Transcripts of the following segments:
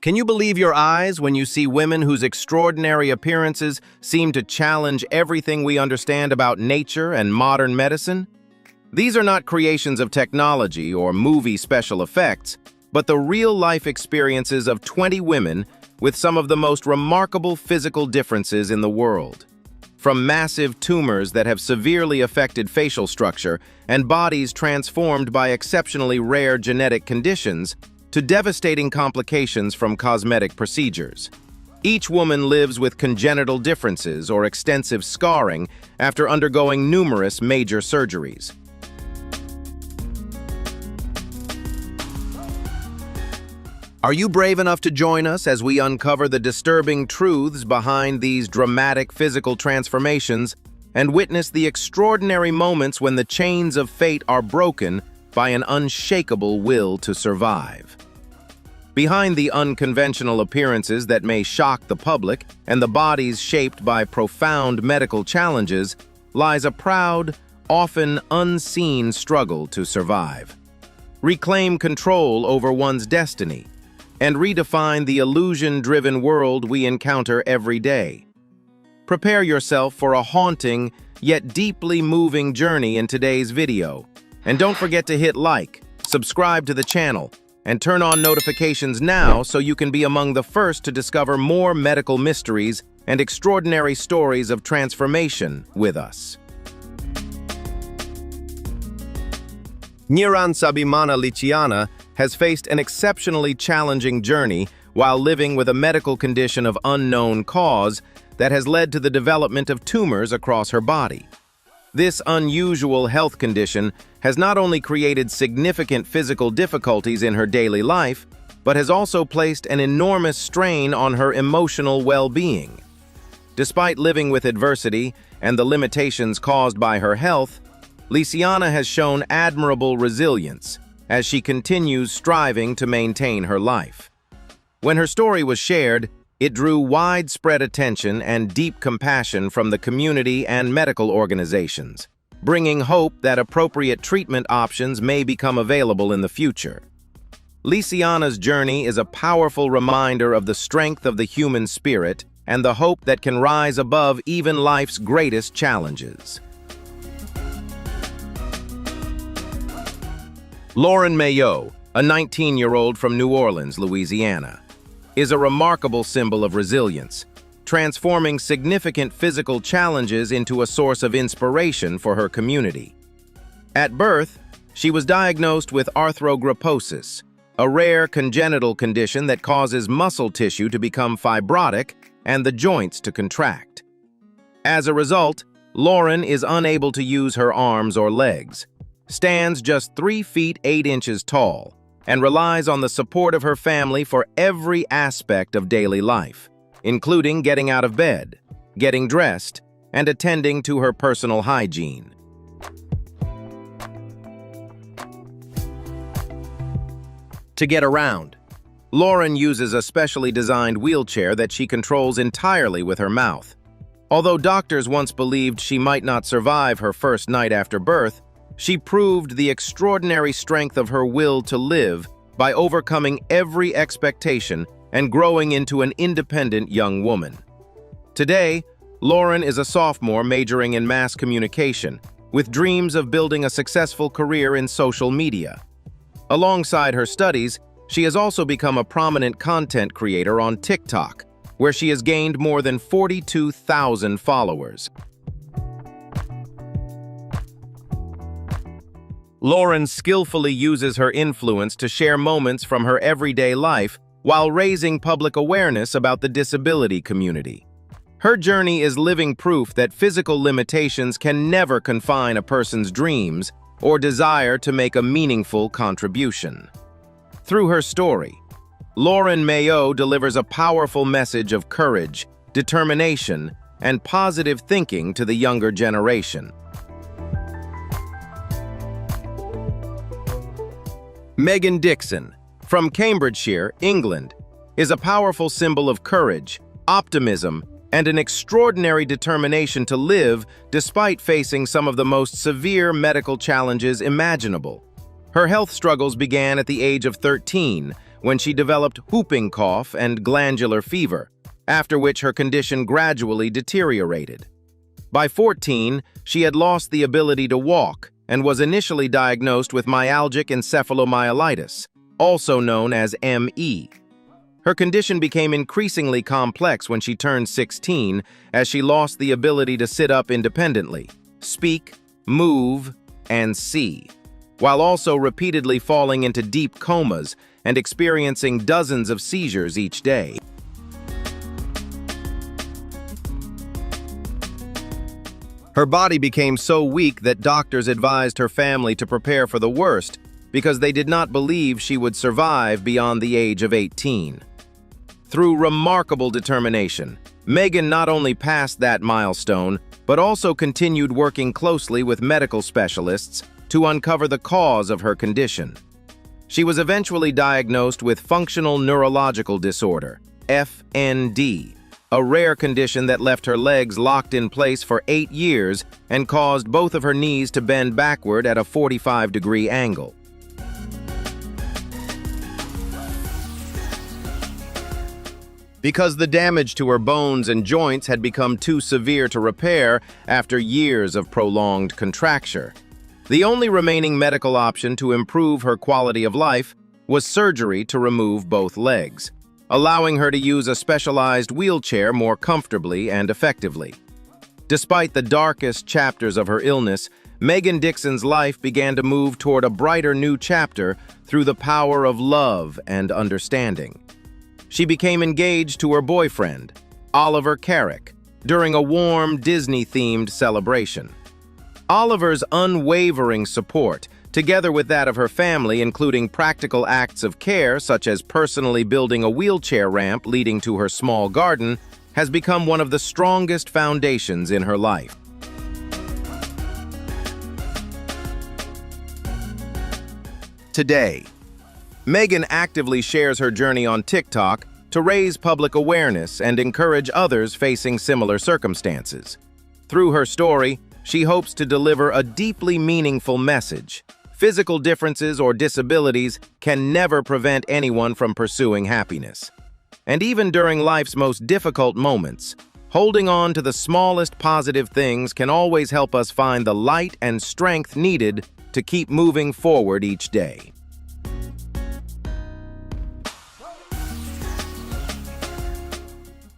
Can you believe your eyes when you see women whose extraordinary appearances seem to challenge everything we understand about nature and modern medicine? These are not creations of technology or movie special effects, but the real-life experiences of 20 women with some of the most remarkable physical differences in the world. From massive tumors that have severely affected facial structure and bodies transformed by exceptionally rare genetic conditions, to devastating complications from cosmetic procedures. Each woman lives with congenital differences or extensive scarring after undergoing numerous major surgeries. Are you brave enough to join us as we uncover the disturbing truths behind these dramatic physical transformations and witness the extraordinary moments when the chains of fate are broken by an unshakable will to survive? Behind the unconventional appearances that may shock the public and the bodies shaped by profound medical challenges lies a proud, often unseen struggle to survive. Reclaim control over one's destiny and redefine the illusion-driven world we encounter every day. Prepare yourself for a haunting, yet deeply moving journey in today's video. And don't forget to hit like, subscribe to the channel, and turn on notifications now so you can be among the first to discover more medical mysteries and extraordinary stories of transformation with us. Sabimana Liciana has faced an exceptionally challenging journey while living with a medical condition of unknown cause that has led to the development of tumors across her body. This unusual health condition has not only created significant physical difficulties in her daily life, but has also placed an enormous strain on her emotional well-being. Despite living with adversity and the limitations caused by her health, Liciana has shown admirable resilience as she continues striving to maintain her life. When her story was shared, it drew widespread attention and deep compassion from the community and medical organizations, bringing hope that appropriate treatment options may become available in the future. Liciana's journey is a powerful reminder of the strength of the human spirit and the hope that can rise above even life's greatest challenges. Lauren Mayo, a 19-year-old from New Orleans, Louisiana, is a remarkable symbol of resilience, transforming significant physical challenges into a source of inspiration for her community. At birth, she was diagnosed with arthrogryposis, a rare congenital condition that causes muscle tissue to become fibrotic and the joints to contract. As a result, Lauren is unable to use her arms or legs, stands just 3 feet 8 inches tall, and relies on the support of her family for every aspect of daily life, including getting out of bed, getting dressed, and attending to her personal hygiene. To get around, Lauren uses a specially designed wheelchair that she controls entirely with her mouth. Although doctors once believed she might not survive her first night after birth, she proved the extraordinary strength of her will to live by overcoming every expectation and growing into an independent young woman. Today, Lauren is a sophomore majoring in mass communication, with dreams of building a successful career in social media. Alongside her studies, she has also become a prominent content creator on TikTok, where she has gained more than 42,000 followers. Lauren skillfully uses her influence to share moments from her everyday life while raising public awareness about the disability community. Her journey is living proof that physical limitations can never confine a person's dreams or desire to make a meaningful contribution. Through her story, Lauren Mayo delivers a powerful message of courage, determination, and positive thinking to the younger generation. Megan Dixon, from Cambridgeshire, England, is a powerful symbol of courage, optimism, and an extraordinary determination to live despite facing some of the most severe medical challenges imaginable. Her health struggles began at the age of 13, when she developed whooping cough and glandular fever, after which her condition gradually deteriorated. By 14, she had lost the ability to walk and was initially diagnosed with myalgic encephalomyelitis, also known as ME. Her condition became increasingly complex when she turned 16, as she lost the ability to sit up independently, speak, move, and see, while also repeatedly falling into deep comas and experiencing dozens of seizures each day. Her body became so weak that doctors advised her family to prepare for the worst because they did not believe she would survive beyond the age of 18. Through remarkable determination, Megan not only passed that milestone, but also continued working closely with medical specialists to uncover the cause of her condition. She was eventually diagnosed with functional neurological disorder, FND, a rare condition that left her legs locked in place for 8 years and caused both of her knees to bend backward at a 45-degree angle. Because the damage to her bones and joints had become too severe to repair after years of prolonged contracture, the only remaining medical option to improve her quality of life was surgery to remove both legs, allowing her to use a specialized wheelchair more comfortably and effectively. Despite the darkest chapters of her illness, Megan Dixon's life began to move toward a brighter new chapter through the power of love and understanding. She became engaged to her boyfriend, Oliver Carrick, during a warm Disney-themed celebration. Oliver's unwavering support, together with that of her family, including practical acts of care such as personally building a wheelchair ramp leading to her small garden, has become one of the strongest foundations in her life. Today, Megan actively shares her journey on TikTok to raise public awareness and encourage others facing similar circumstances. Through her story, she hopes to deliver a deeply meaningful message. Physical differences or disabilities can never prevent anyone from pursuing happiness. And even during life's most difficult moments, holding on to the smallest positive things can always help us find the light and strength needed to keep moving forward each day.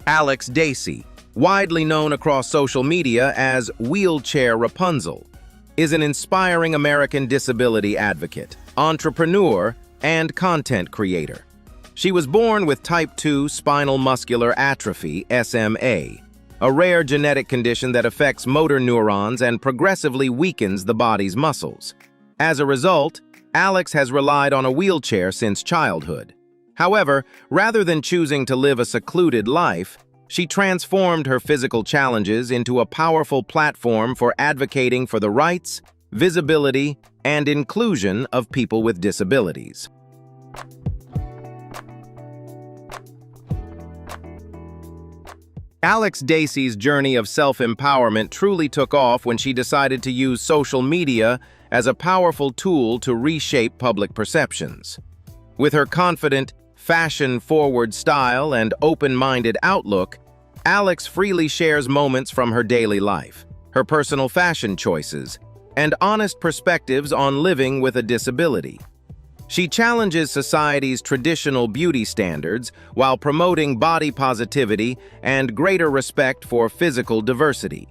Alex Dacey, widely known across social media as Wheelchair Rapunzel, is an inspiring American disability advocate, entrepreneur, and content creator. She was born with type 2 spinal muscular atrophy, SMA, a rare genetic condition that affects motor neurons and progressively weakens the body's muscles. As a result, Alex has relied on a wheelchair since childhood. However, rather than choosing to live a secluded life, she transformed her physical challenges into a powerful platform for advocating for the rights, visibility, and inclusion of people with disabilities. Alex Dacey's journey of self-empowerment truly took off when she decided to use social media as a powerful tool to reshape public perceptions. With her confident, fashion-forward style and open-minded outlook, Alex freely shares moments from her daily life, her personal fashion choices, and honest perspectives on living with a disability. She challenges society's traditional beauty standards while promoting body positivity and greater respect for physical diversity.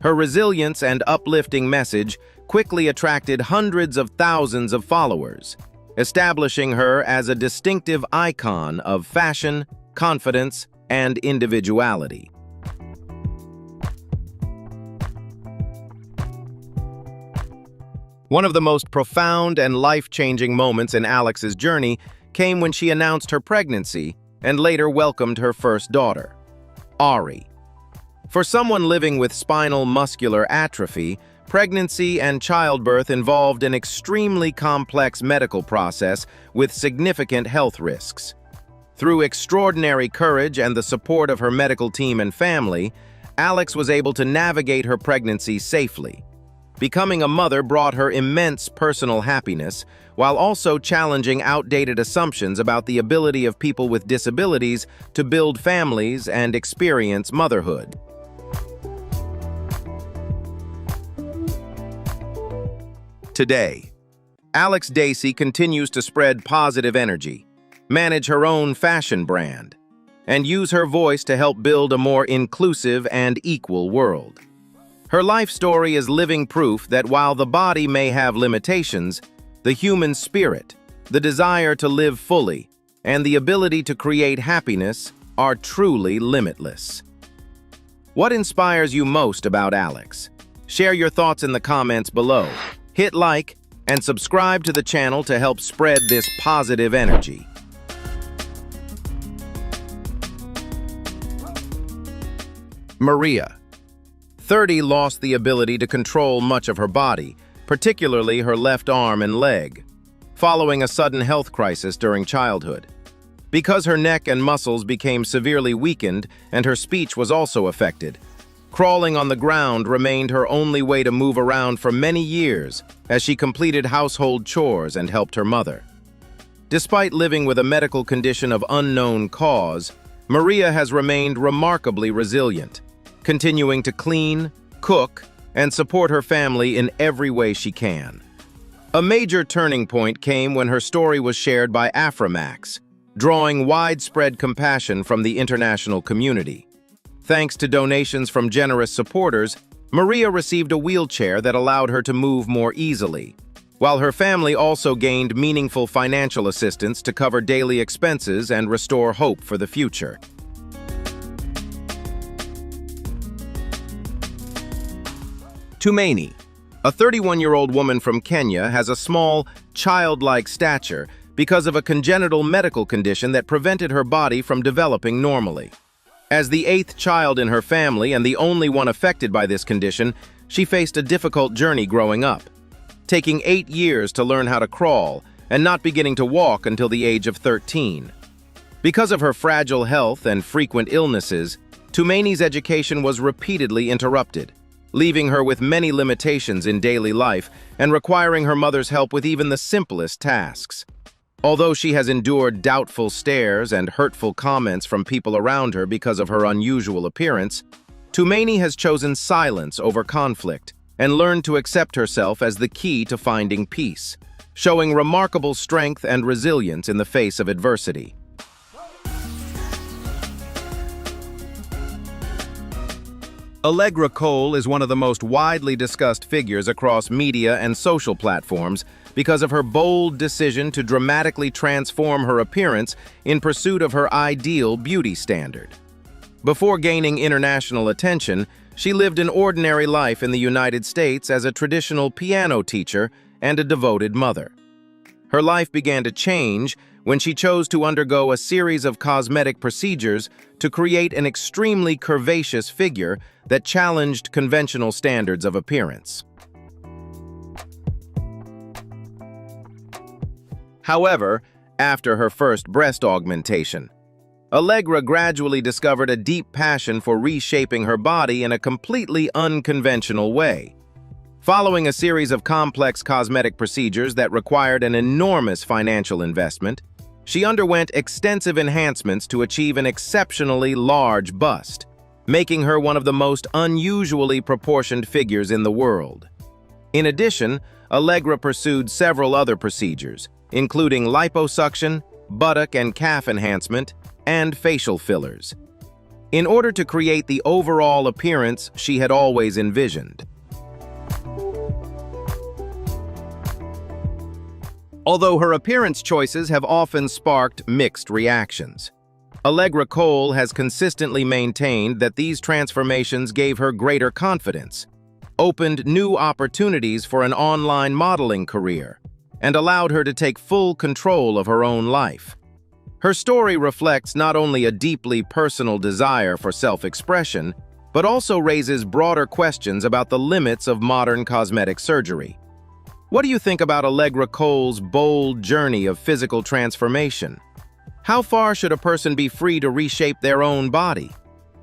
Her resilience and uplifting message quickly attracted hundreds of thousands of followers, establishing her as a distinctive icon of fashion, confidence, and individuality. One of the most profound and life-changing moments in Alex's journey came when she announced her pregnancy and later welcomed her first daughter, Ari. For someone living with spinal muscular atrophy, pregnancy and childbirth involved an extremely complex medical process with significant health risks. Through extraordinary courage and the support of her medical team and family, Alex was able to navigate her pregnancy safely. Becoming a mother brought her immense personal happiness, while also challenging outdated assumptions about the ability of people with disabilities to build families and experience motherhood. Today, Alex Dacey continues to spread positive energy, manage her own fashion brand, and use her voice to help build a more inclusive and equal world. Her life story is living proof that while the body may have limitations, the human spirit, the desire to live fully, and the ability to create happiness are truly limitless. What inspires you most about Alex? Share your thoughts in the comments below. Hit like and subscribe to the channel to help spread this positive energy. Maria, 30, lost the ability to control much of her body, particularly her left arm and leg, following a sudden health crisis during childhood. Because her neck and muscles became severely weakened and her speech was also affected, crawling on the ground remained her only way to move around for many years as she completed household chores and helped her mother. Despite living with a medical condition of unknown cause, Maria has remained remarkably resilient, continuing to clean, cook, and support her family in every way she can. A major turning point came when her story was shared by Aframax, drawing widespread compassion from the international community. Thanks to donations from generous supporters, Maria received a wheelchair that allowed her to move more easily, while her family also gained meaningful financial assistance to cover daily expenses and restore hope for the future. Tumaini, a 31-year-old woman from Kenya, has a small, childlike stature because of a congenital medical condition that prevented her body from developing normally. As the 8th child in her family and the only one affected by this condition, she faced a difficult journey growing up, taking 8 years to learn how to crawl and not beginning to walk until the age of 13. Because of her fragile health and frequent illnesses, Tumaini's education was repeatedly interrupted, leaving her with many limitations in daily life and requiring her mother's help with even the simplest tasks. Although she has endured doubtful stares and hurtful comments from people around her because of her unusual appearance, Tumaini has chosen silence over conflict and learned to accept herself as the key to finding peace, showing remarkable strength and resilience in the face of adversity. Allegra Cole is one of the most widely discussed figures across media and social platforms because of her bold decision to dramatically transform her appearance in pursuit of her ideal beauty standard. Before gaining international attention, she lived an ordinary life in the United States as a traditional piano teacher and a devoted mother. Her life began to change when she chose to undergo a series of cosmetic procedures to create an extremely curvaceous figure that challenged conventional standards of appearance. However, after her first breast augmentation, Allegra gradually discovered a deep passion for reshaping her body in a completely unconventional way. Following a series of complex cosmetic procedures that required an enormous financial investment, she underwent extensive enhancements to achieve an exceptionally large bust, making her one of the most unusually proportioned figures in the world. In addition, Allegra pursued several other procedures, including liposuction, buttock and calf enhancement, and facial fillers, in order to create the overall appearance she had always envisioned. Although her appearance choices have often sparked mixed reactions, Allegra Cole has consistently maintained that these transformations gave her greater confidence, opened new opportunities for an online modeling career, and allowed her to take full control of her own life. Her story reflects not only a deeply personal desire for self-expression, but also raises broader questions about the limits of modern cosmetic surgery. What do you think about Allegra Cole's bold journey of physical transformation? How far should a person be free to reshape their own body?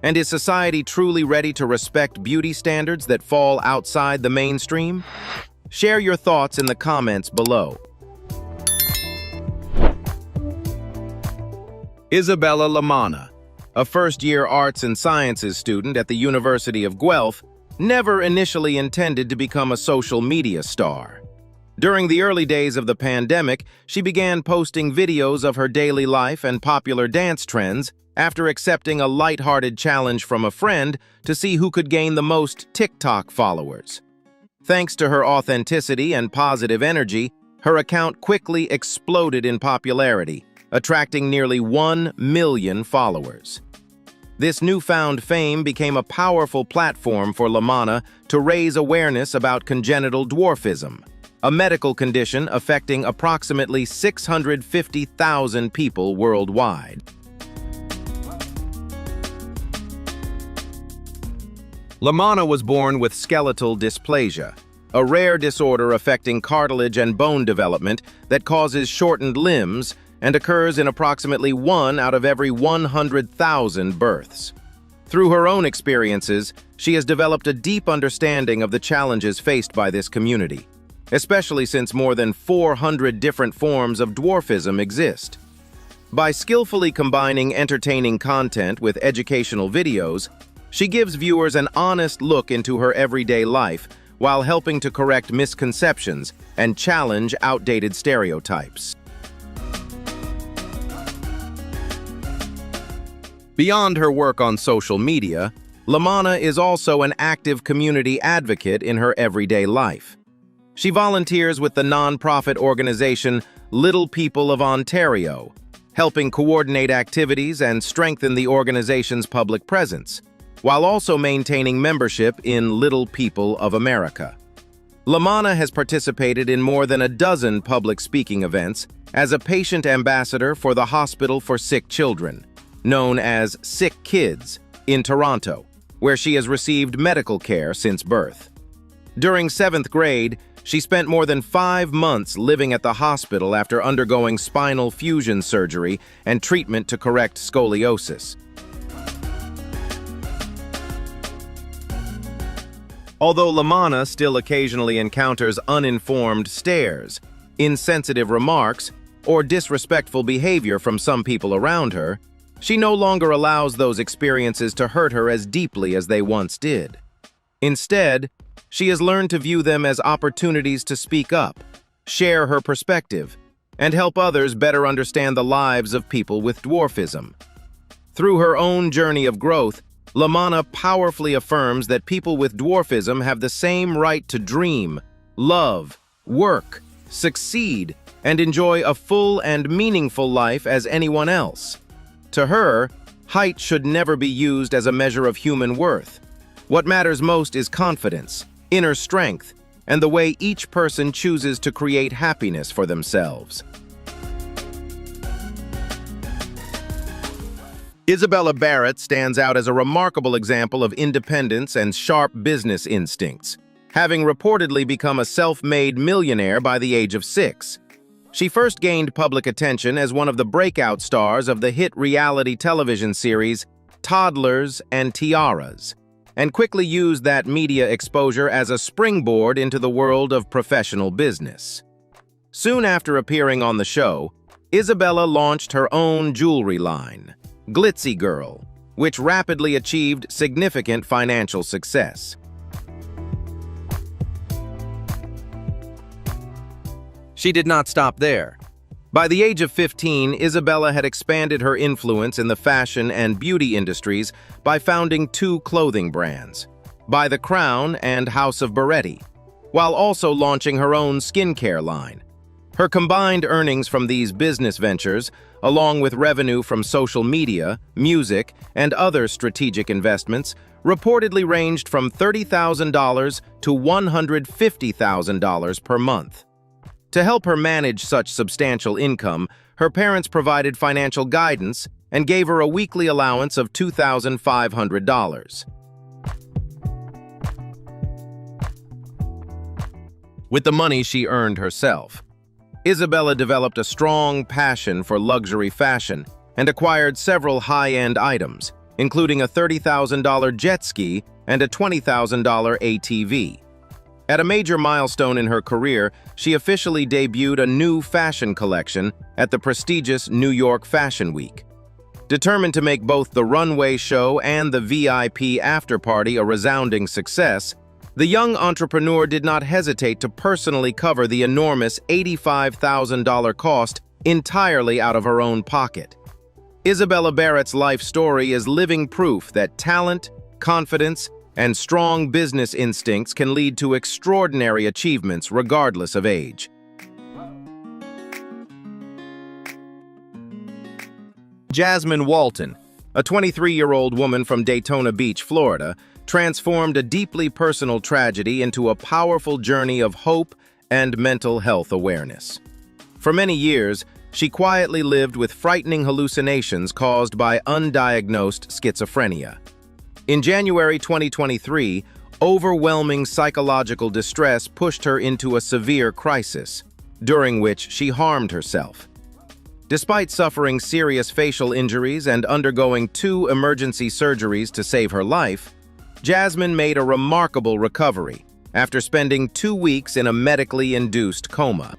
And is society truly ready to respect beauty standards that fall outside the mainstream? Share your thoughts in the comments below. Isabella Lamanna, a first-year arts and sciences student at the University of Guelph, never initially intended to become a social media star. During the early days of the pandemic, she began posting videos of her daily life and popular dance trends after accepting a lighthearted challenge from a friend to see who could gain the most TikTok followers. Thanks to her authenticity and positive energy, her account quickly exploded in popularity, attracting nearly 1 million followers. This newfound fame became a powerful platform for Lamanna to raise awareness about congenital dwarfism, a medical condition affecting approximately 650,000 people worldwide. Lamanna was born with skeletal dysplasia, a rare disorder affecting cartilage and bone development that causes shortened limbs and occurs in approximately 1 out of every 100,000 births. Through her own experiences, she has developed a deep understanding of the challenges faced by this community, especially since more than 400 different forms of dwarfism exist. By skillfully combining entertaining content with educational videos, she gives viewers an honest look into her everyday life while helping to correct misconceptions and challenge outdated stereotypes. Beyond her work on social media, Lamanna is also an active community advocate in her everyday life. She volunteers with the nonprofit organization Little People of Ontario, helping coordinate activities and strengthen the organization's public presence, while also maintaining membership in Little People of America. Lamanna has participated in more than a dozen public speaking events as a patient ambassador for the Hospital for Sick Children, known as Sick Kids, in Toronto, where she has received medical care since birth. During 7th grade, she spent more than 5 months living at the hospital after undergoing spinal fusion surgery and treatment to correct scoliosis. Although Lamanna still occasionally encounters uninformed stares, insensitive remarks, or disrespectful behavior from some people around her, she no longer allows those experiences to hurt her as deeply as they once did. Instead, she has learned to view them as opportunities to speak up, share her perspective, and help others better understand the lives of people with dwarfism. Through her own journey of growth, Lamanna powerfully affirms that people with dwarfism have the same right to dream, love, work, succeed, and enjoy a full and meaningful life as anyone else. To her, height should never be used as a measure of human worth. What matters most is confidence, inner strength, and the way each person chooses to create happiness for themselves. Isabella Barrett stands out as a remarkable example of independence and sharp business instincts, having reportedly become a self-made millionaire by the age of 6. She first gained public attention as one of the breakout stars of the hit reality television series Toddlers and Tiaras, and quickly used that media exposure as a springboard into the world of professional business. Soon after appearing on the show, Isabella launched her own jewelry line, Glitzy Girl, which rapidly achieved significant financial success. She did not stop there. By the age of 15, Isabella had expanded her influence in the fashion and beauty industries by founding 2 clothing brands, By the Crown and House of Beretti, while also launching her own skincare line. Her combined earnings from these business ventures, along with revenue from social media, music, and other strategic investments, reportedly ranged from $30,000 to $150,000 per month. To help her manage such substantial income, her parents provided financial guidance and gave her a weekly allowance of $2,500. With the money she earned herself, Isabella developed a strong passion for luxury fashion and acquired several high-end items, including a $30,000 jet ski and a $20,000 ATV. At a major milestone in her career, she officially debuted a new fashion collection at the prestigious New York Fashion Week. Determined to make both the runway show and the VIP after-party a resounding success, the young entrepreneur did not hesitate to personally cover the enormous $85,000 cost entirely out of her own pocket. Isabella Barrett's life story is living proof that talent, confidence, and strong business instincts can lead to extraordinary achievements regardless of age. Jasmine Walton, a 23-year-old woman from Daytona Beach, Florida, transformed a deeply personal tragedy into a powerful journey of hope and mental health awareness. For many years, she quietly lived with frightening hallucinations caused by undiagnosed schizophrenia. In January 2023, overwhelming psychological distress pushed her into a severe crisis, during which she harmed herself. Despite suffering serious facial injuries and undergoing 2 emergency surgeries to save her life, Jasmine made a remarkable recovery after spending 2 weeks in a medically induced coma.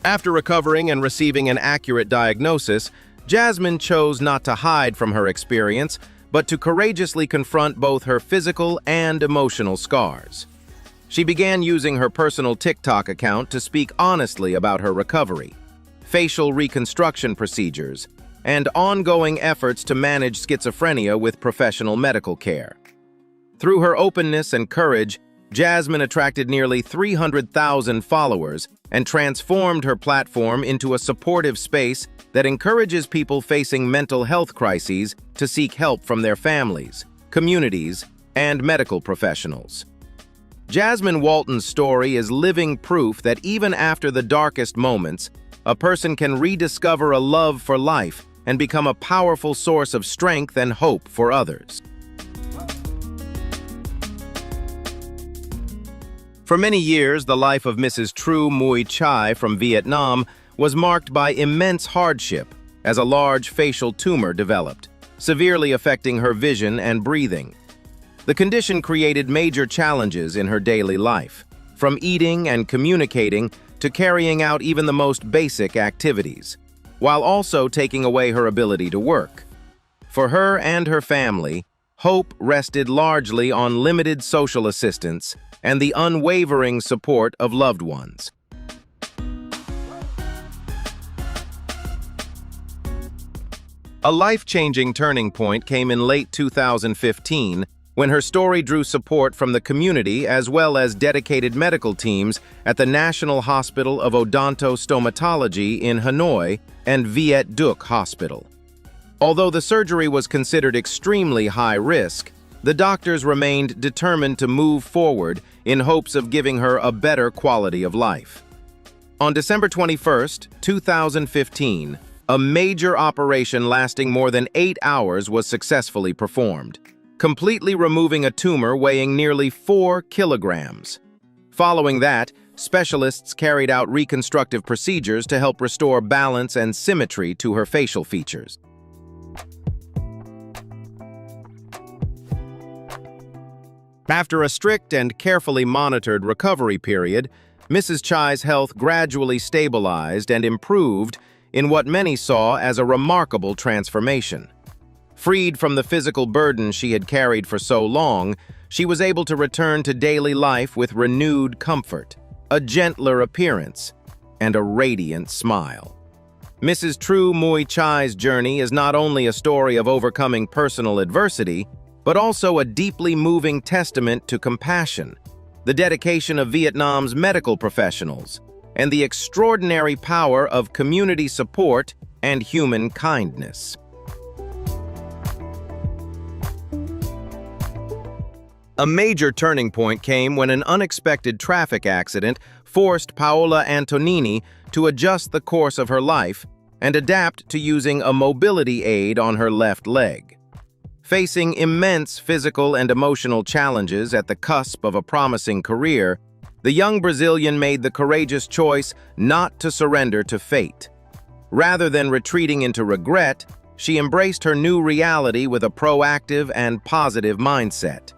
After recovering and receiving an accurate diagnosis, Jasmine chose not to hide from her experience, but to courageously confront both her physical and emotional scars. She began using her personal TikTok account to speak honestly about her recovery, facial reconstruction procedures, and ongoing efforts to manage schizophrenia with professional medical care. Through her openness and courage, Jasmine attracted nearly 300,000 followers and transformed her platform into a supportive space that encourages people facing mental health crises to seek help from their families, communities, and medical professionals. Jasmine Walton's story is living proof that even after the darkest moments, a person can rediscover a love for life and become a powerful source of strength and hope for others. For many years, the life of Mrs. True Mui Chai from Vietnam was marked by immense hardship as a large facial tumor developed, severely affecting her vision and breathing. The condition created major challenges in her daily life, from eating and communicating to carrying out even the most basic activities, while also taking away her ability to work. For her and her family, hope rested largely on limited social assistance and the unwavering support of loved ones. A life-changing turning point came in late 2015 when her story drew support from the community as well as dedicated medical teams at the National Hospital of Odontostomatology in Hanoi and Viet Duc Hospital. Although the surgery was considered extremely high risk, the doctors remained determined to move forward in hopes of giving her a better quality of life. On December 21, 2015, a major operation lasting more than 8 hours was successfully performed, completely removing a tumor weighing nearly 4 kilograms. Following that, specialists carried out reconstructive procedures to help restore balance and symmetry to her facial features. After a strict and carefully monitored recovery period, Mrs. Chai's health gradually stabilized and improved in what many saw as a remarkable transformation. Freed from the physical burden she had carried for so long, she was able to return to daily life with renewed comfort, a gentler appearance, and a radiant smile. Mrs. True Mui Chai's journey is not only a story of overcoming personal adversity, but also a deeply moving testament to compassion, the dedication of Vietnam's medical professionals, and the extraordinary power of community support and human kindness. A major turning point came when an unexpected traffic accident forced Paola Antonini to adjust the course of her life and adapt to using a mobility aid on her left leg. Facing immense physical and emotional challenges at the cusp of a promising career, the young Brazilian made the courageous choice not to surrender to fate. Rather than retreating into regret, she embraced her new reality with a proactive and positive mindset.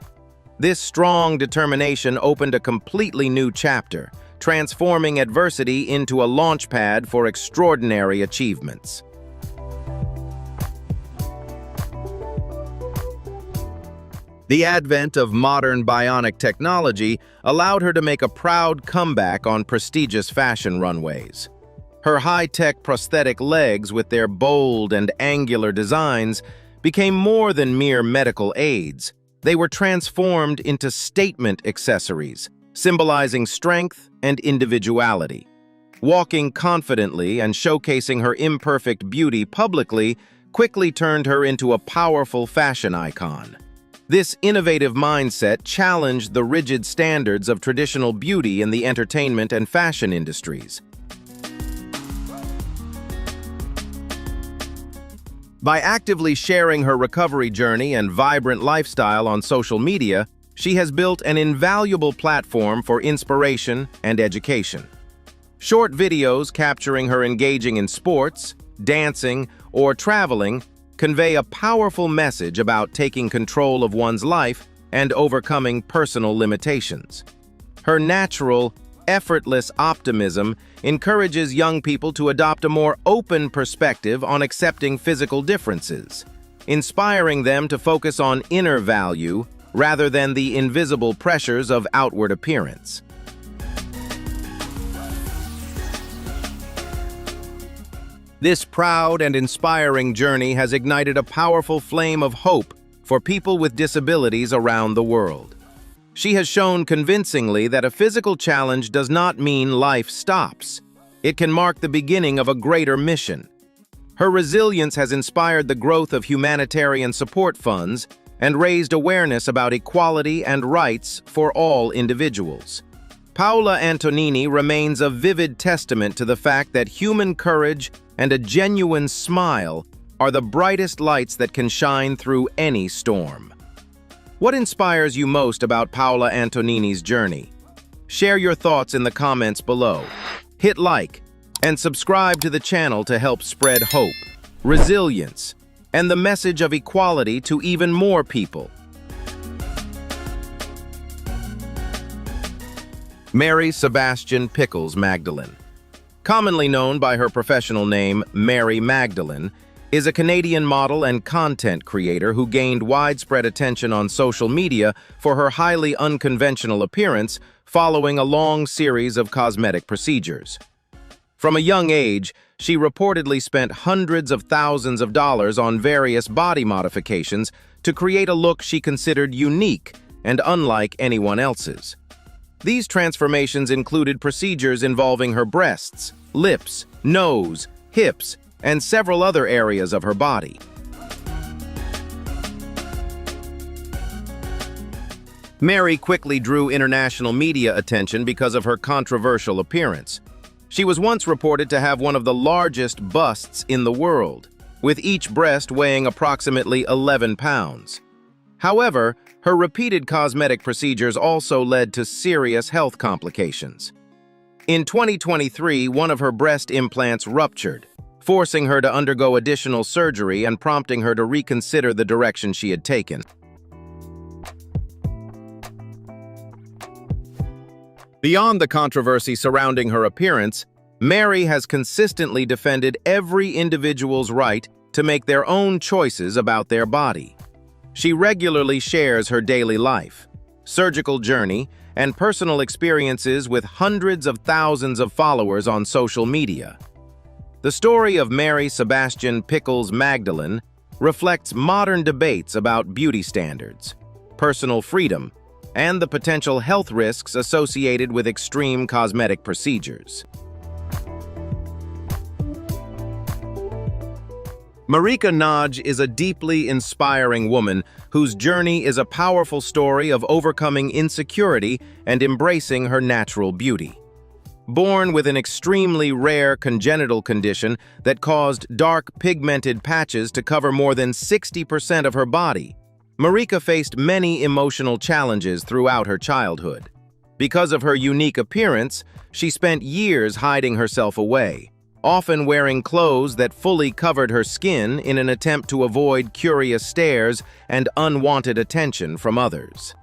This strong determination opened a completely new chapter, transforming adversity into a launchpad for extraordinary achievements. The advent of modern bionic technology allowed her to make a proud comeback on prestigious fashion runways. Her high-tech prosthetic legs, with their bold and angular designs, became more than mere medical aids. They were transformed into statement accessories, symbolizing strength and individuality. Walking confidently and showcasing her imperfect beauty publicly quickly turned her into a powerful fashion icon. This innovative mindset challenged the rigid standards of traditional beauty in the entertainment and fashion industries. By actively sharing her recovery journey and vibrant lifestyle on social media, she has built an invaluable platform for inspiration and education. Short videos capturing her engaging in sports, dancing, or traveling convey a powerful message about taking control of one's life and overcoming personal limitations. Her natural, effortless optimism encourages young people to adopt a more open perspective on accepting physical differences, inspiring them to focus on inner value rather than the invisible pressures of outward appearance. This proud and inspiring journey has ignited a powerful flame of hope for people with disabilities around the world. She has shown convincingly that a physical challenge does not mean life stops. It can mark the beginning of a greater mission. Her resilience has inspired the growth of humanitarian support funds and raised awareness about equality and rights for all individuals. Paola Antonini remains a vivid testament to the fact that human courage and a genuine smile are the brightest lights that can shine through any storm. What inspires you most about Paola Antonini's journey? Share your thoughts in the comments below. Hit like and subscribe to the channel to help spread hope, resilience, and the message of equality to even more people. Mary Sebastian Pickles Magdalene, commonly known by her professional name Mary Magdalene, is a Canadian model and content creator who gained widespread attention on social media for her highly unconventional appearance following a long series of cosmetic procedures. From a young age, she reportedly spent hundreds of thousands of dollars on various body modifications to create a look she considered unique and unlike anyone else's. These transformations included procedures involving her breasts, lips, nose, hips, and several other areas of her body. Mary quickly drew international media attention because of her controversial appearance. She was once reported to have one of the largest busts in the world, with each breast weighing approximately 11 pounds. However, her repeated cosmetic procedures also led to serious health complications. In 2023, one of her breast implants ruptured, forcing her to undergo additional surgery and prompting her to reconsider the direction she had taken. Beyond the controversy surrounding her appearance, Mary has consistently defended every individual's right to make their own choices about their body. She regularly shares her daily life, surgical journey, and personal experiences with hundreds of thousands of followers on social media. The story of Mary Sebastian Pickles Magdalene reflects modern debates about beauty standards, personal freedom, and the potential health risks associated with extreme cosmetic procedures. Marika Naj is a deeply inspiring woman whose journey is a powerful story of overcoming insecurity and embracing her natural beauty. Born with an extremely rare congenital condition that caused dark pigmented patches to cover more than 60% of her body, Marika faced many emotional challenges throughout her childhood. Because of her unique appearance, she spent years hiding herself away, often wearing clothes that fully covered her skin in an attempt to avoid curious stares and unwanted attention from others.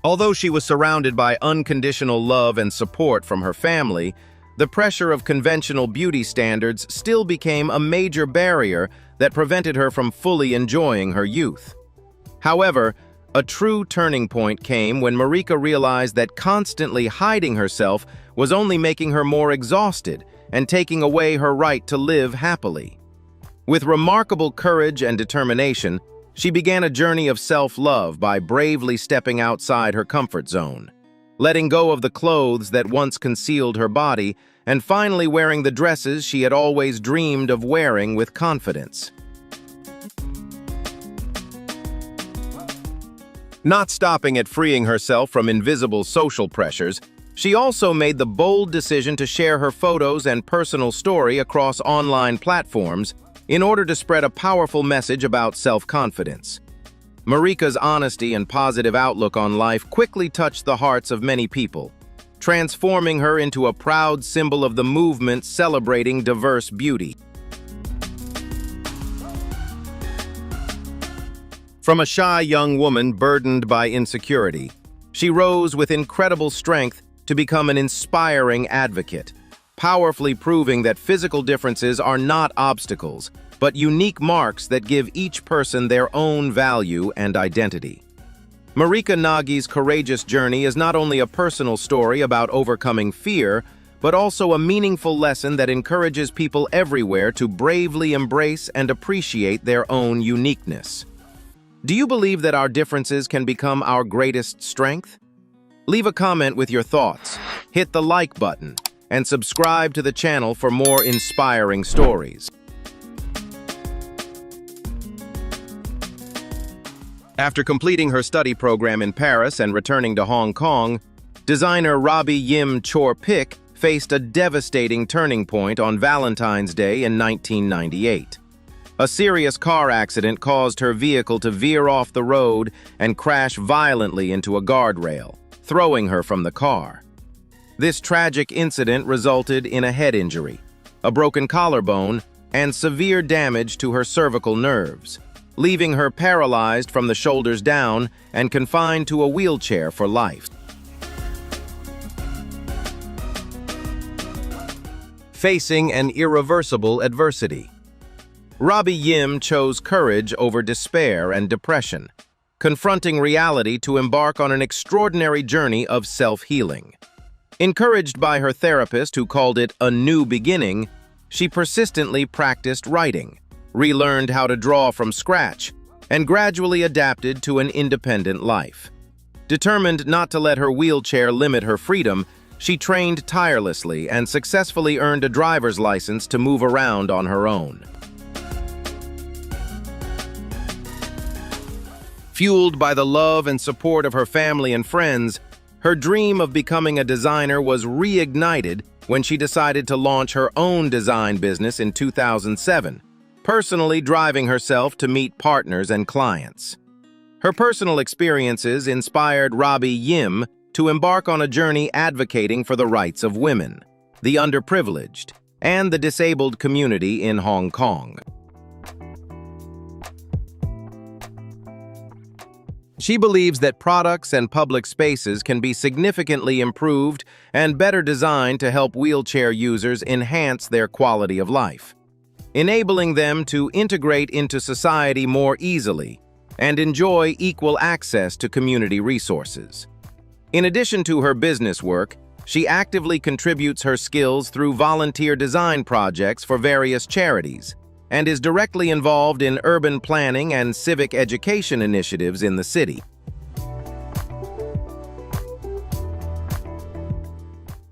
Although she was surrounded by unconditional love and support from her family, the pressure of conventional beauty standards still became a major barrier that prevented her from fully enjoying her youth. However, a true turning point came when Marika realized that constantly hiding herself was only making her more exhausted and taking away her right to live happily. With remarkable courage and determination, she began a journey of self-love by bravely stepping outside her comfort zone, letting go of the clothes that once concealed her body, and finally wearing the dresses she had always dreamed of wearing with confidence. Not stopping at freeing herself from invisible social pressures, she also made the bold decision to share her photos and personal story across online platforms in order to spread a powerful message about self-confidence. Marika's honesty and positive outlook on life quickly touched the hearts of many people, transforming her into a proud symbol of the movement celebrating diverse beauty. From a shy young woman burdened by insecurity, she rose with incredible strength to become an inspiring advocate, powerfully proving that physical differences are not obstacles, but unique marks that give each person their own value and identity. Marika Nagi's courageous journey is not only a personal story about overcoming fear, but also a meaningful lesson that encourages people everywhere to bravely embrace and appreciate their own uniqueness. Do you believe that our differences can become our greatest strength? Leave a comment with your thoughts, hit the like button, and subscribe to the channel for more inspiring stories. After completing her study program in Paris and returning to Hong Kong, designer Robbie Yim Chor-pik faced a devastating turning point on Valentine's Day in 1998. A serious car accident caused her vehicle to veer off the road and crash violently into a guardrail, throwing her from the car. This tragic incident resulted in a head injury, a broken collarbone, and severe damage to her cervical nerves, leaving her paralyzed from the shoulders down and confined to a wheelchair for life. Facing an irreversible adversity, Robbie Yim chose courage over despair and depression, confronting reality to embark on an extraordinary journey of self-healing. Encouraged by her therapist, who called it a new beginning, she persistently practiced writing, relearned how to draw from scratch, and gradually adapted to an independent life. Determined not to let her wheelchair limit her freedom, she trained tirelessly and successfully earned a driver's license to move around on her own. Fueled by the love and support of her family and friends, her dream of becoming a designer was reignited when she decided to launch her own design business in 2007, personally driving herself to meet partners and clients. Her personal experiences inspired Robbie Yim to embark on a journey advocating for the rights of women, the underprivileged, and the disabled community in Hong Kong. She believes that products and public spaces can be significantly improved and better designed to help wheelchair users enhance their quality of life, enabling them to integrate into society more easily and enjoy equal access to community resources. In addition to her business work, she actively contributes her skills through volunteer design projects for various charities, and is directly involved in urban planning and civic education initiatives in the city.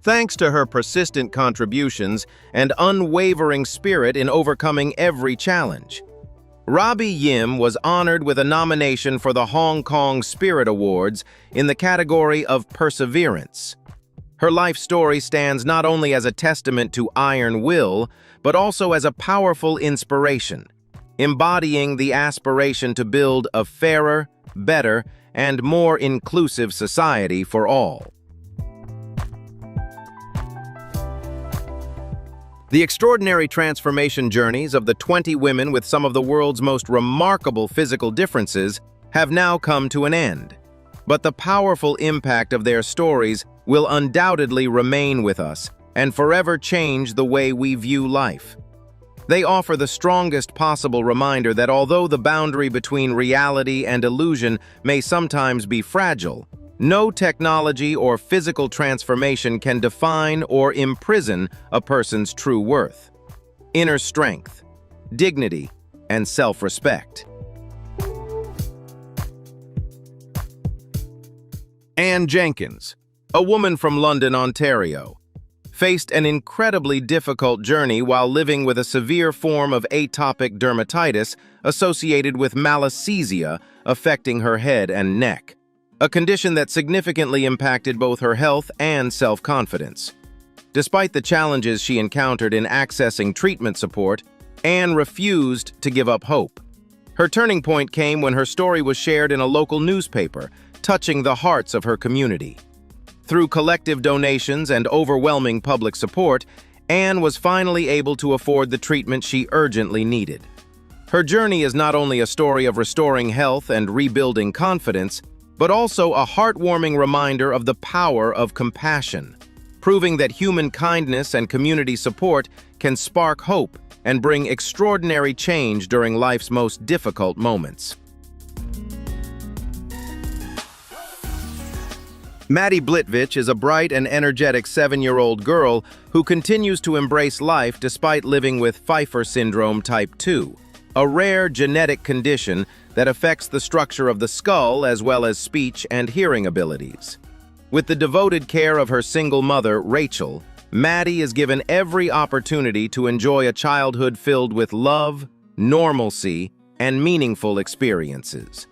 Thanks to her persistent contributions and unwavering spirit in overcoming every challenge, Robbie Yim was honored with a nomination for the Hong Kong Spirit Awards in the category of Perseverance. Her life story stands not only as a testament to iron will, but also as a powerful inspiration, embodying the aspiration to build a fairer, better, and more inclusive society for all. The extraordinary transformation journeys of the 20 women with some of the world's most remarkable physical differences have now come to an end. But the powerful impact of their stories will undoubtedly remain with us and forever change the way we view life. They offer the strongest possible reminder that although the boundary between reality and illusion may sometimes be fragile, no technology or physical transformation can define or imprison a person's true worth, inner strength, dignity, and self-respect. Anne Jenkins, a woman from London, Ontario, faced an incredibly difficult journey while living with a severe form of atopic dermatitis associated with malassezia affecting her head and neck, a condition that significantly impacted both her health and self-confidence. Despite the challenges she encountered in accessing treatment support, Anne refused to give up hope. Her turning point came when her story was shared in a local newspaper, touching the hearts of her community. Through collective donations and overwhelming public support, Anne was finally able to afford the treatment she urgently needed. Her journey is not only a story of restoring health and rebuilding confidence, but also a heartwarming reminder of the power of compassion, proving that human kindness and community support can spark hope and bring extraordinary change during life's most difficult moments. Maddie Blitvich is a bright and energetic 7-year-old girl who continues to embrace life despite living with Pfeiffer syndrome type 2, a rare genetic condition that affects the structure of the skull as well as speech and hearing abilities. With the devoted care of her single mother, Rachel, Maddie is given every opportunity to enjoy a childhood filled with love, normalcy, and meaningful experiences.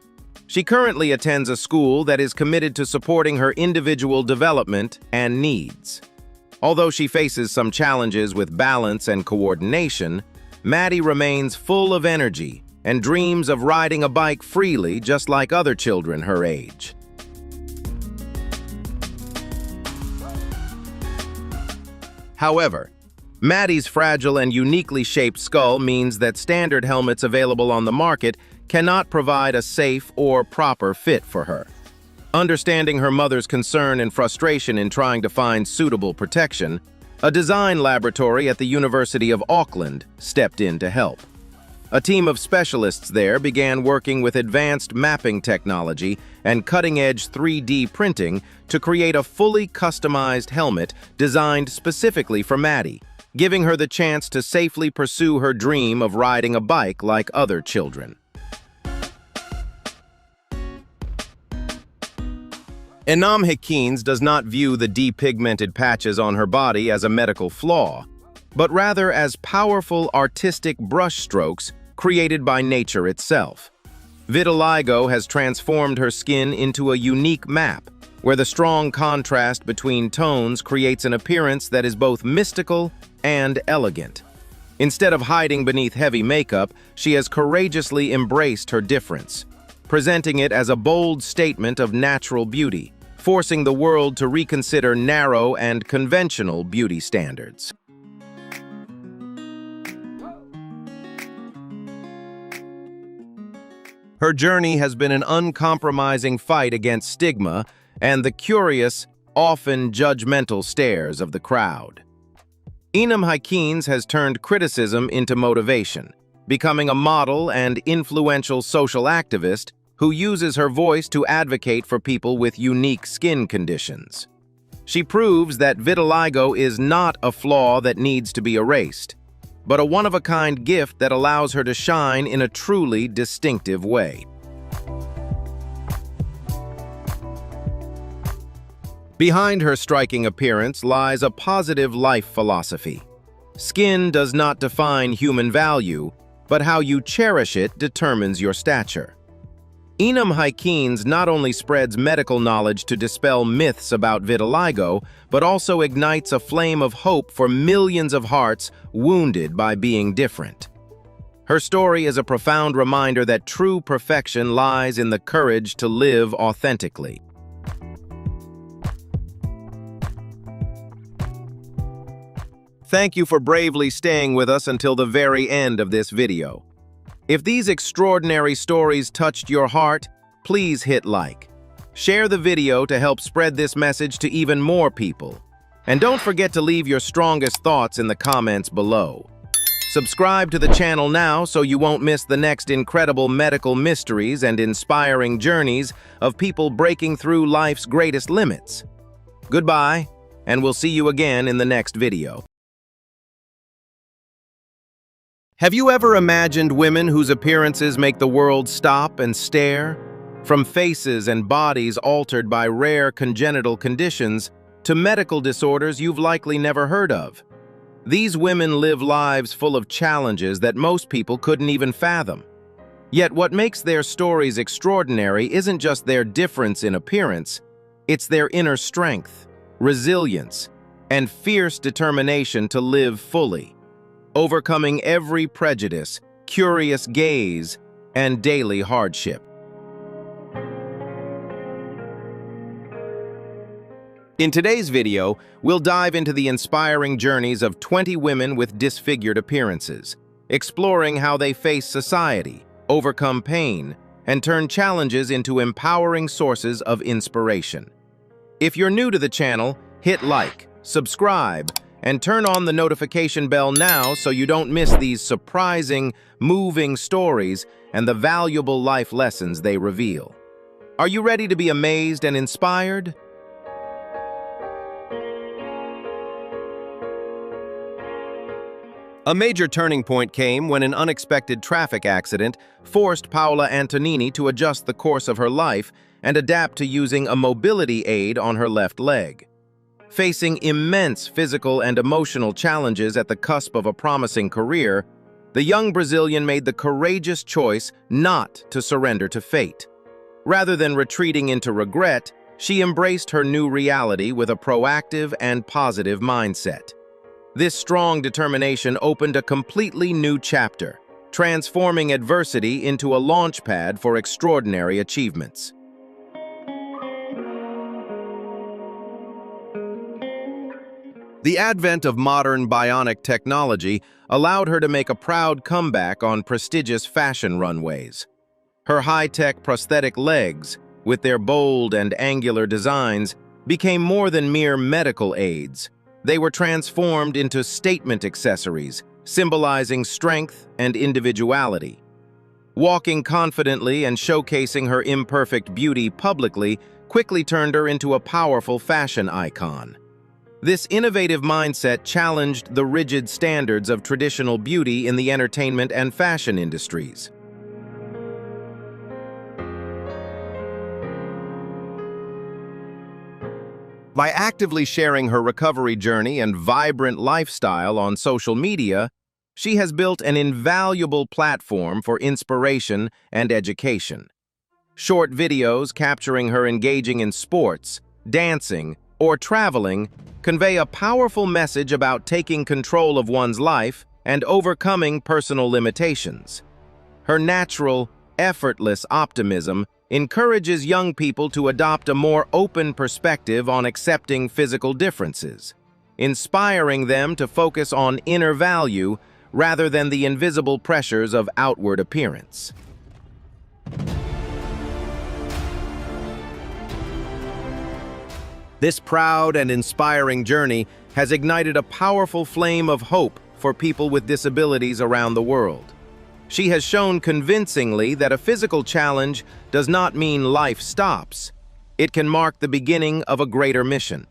She currently attends a school that is committed to supporting her individual development and needs. Although she faces some challenges with balance and coordination, Maddie remains full of energy and dreams of riding a bike freely just like other children her age. However, Maddie's fragile and uniquely shaped skull means that standard helmets available on the market cannot provide a safe or proper fit for her. Understanding her mother's concern and frustration in trying to find suitable protection, a design laboratory at the University of Auckland stepped in to help. A team of specialists there began working with advanced mapping technology and cutting-edge 3D printing to create a fully customized helmet designed specifically for Maddie, giving her the chance to safely pursue her dream of riding a bike like other children. Inam Hikines does not view the depigmented patches on her body as a medical flaw, but rather as powerful artistic brushstrokes created by nature itself. Vitiligo has transformed her skin into a unique map, where the strong contrast between tones creates an appearance that is both mystical and elegant. Instead of hiding beneath heavy makeup, she has courageously embraced her difference, presenting it as a bold statement of natural beauty, forcing the world to reconsider narrow and conventional beauty standards. Her journey has been an uncompromising fight against stigma and the curious, often judgmental stares of the crowd. Inam Hikines has turned criticism into motivation, becoming a model and influential social activist who uses her voice to advocate for people with unique skin conditions. She proves that vitiligo is not a flaw that needs to be erased, but a one-of-a-kind gift that allows her to shine in a truly distinctive way. Behind her striking appearance lies a positive life philosophy. Skin does not define human value, but how you cherish it determines your stature. Inam Hikines not only spreads medical knowledge to dispel myths about vitiligo, but also ignites a flame of hope for millions of hearts wounded by being different. Her story is a profound reminder that true perfection lies in the courage to live authentically. Thank you for bravely staying with us until the very end of this video. If these extraordinary stories touched your heart, please hit like. Share the video to help spread this message to even more people. And don't forget to leave your strongest thoughts in the comments below. Subscribe to the channel now so you won't miss the next incredible medical mysteries and inspiring journeys of people breaking through life's greatest limits. Goodbye, and we'll see you again in the next video. Have you ever imagined women whose appearances make the world stop and stare? From faces and bodies altered by rare congenital conditions to medical disorders you've likely never heard of. These women live lives full of challenges that most people couldn't even fathom. Yet what makes their stories extraordinary isn't just their difference in appearance, it's their inner strength, resilience, and fierce determination to live fully, overcoming every prejudice, curious gaze, and daily hardship. In today's video, we'll dive into the inspiring journeys of 20 women with disfigured appearances, exploring how they face society, overcome pain, and turn challenges into empowering sources of inspiration. If you're new to the channel, hit like, subscribe, and turn on the notification bell now so you don't miss these surprising, moving stories and the valuable life lessons they reveal. Are you ready to be amazed and inspired? A major turning point came when an unexpected traffic accident forced Paola Antonini to adjust the course of her life and adapt to using a mobility aid on her left leg. Facing immense physical and emotional challenges at the cusp of a promising career, the young Brazilian made the courageous choice not to surrender to fate. Rather than retreating into regret, she embraced her new reality with a proactive and positive mindset. This strong determination opened a completely new chapter, transforming adversity into a launchpad for extraordinary achievements. The advent of modern bionic technology allowed her to make a proud comeback on prestigious fashion runways. Her high-tech prosthetic legs, with their bold and angular designs, became more than mere medical aids. They were transformed into statement accessories, symbolizing strength and individuality. Walking confidently and showcasing her imperfect beauty publicly quickly turned her into a powerful fashion icon. This innovative mindset challenged the rigid standards of traditional beauty in the entertainment and fashion industries. By actively sharing her recovery journey and vibrant lifestyle on social media, she has built an invaluable platform for inspiration and education. Short videos capturing her engaging in sports, dancing, or traveling convey a powerful message about taking control of one's life and overcoming personal limitations. Her natural, effortless optimism encourages young people to adopt a more open perspective on accepting physical differences, inspiring them to focus on inner value rather than the invisible pressures of outward appearance. This proud and inspiring journey has ignited a powerful flame of hope for people with disabilities around the world. She has shown convincingly that a physical challenge does not mean life stops. It can mark the beginning of a greater mission.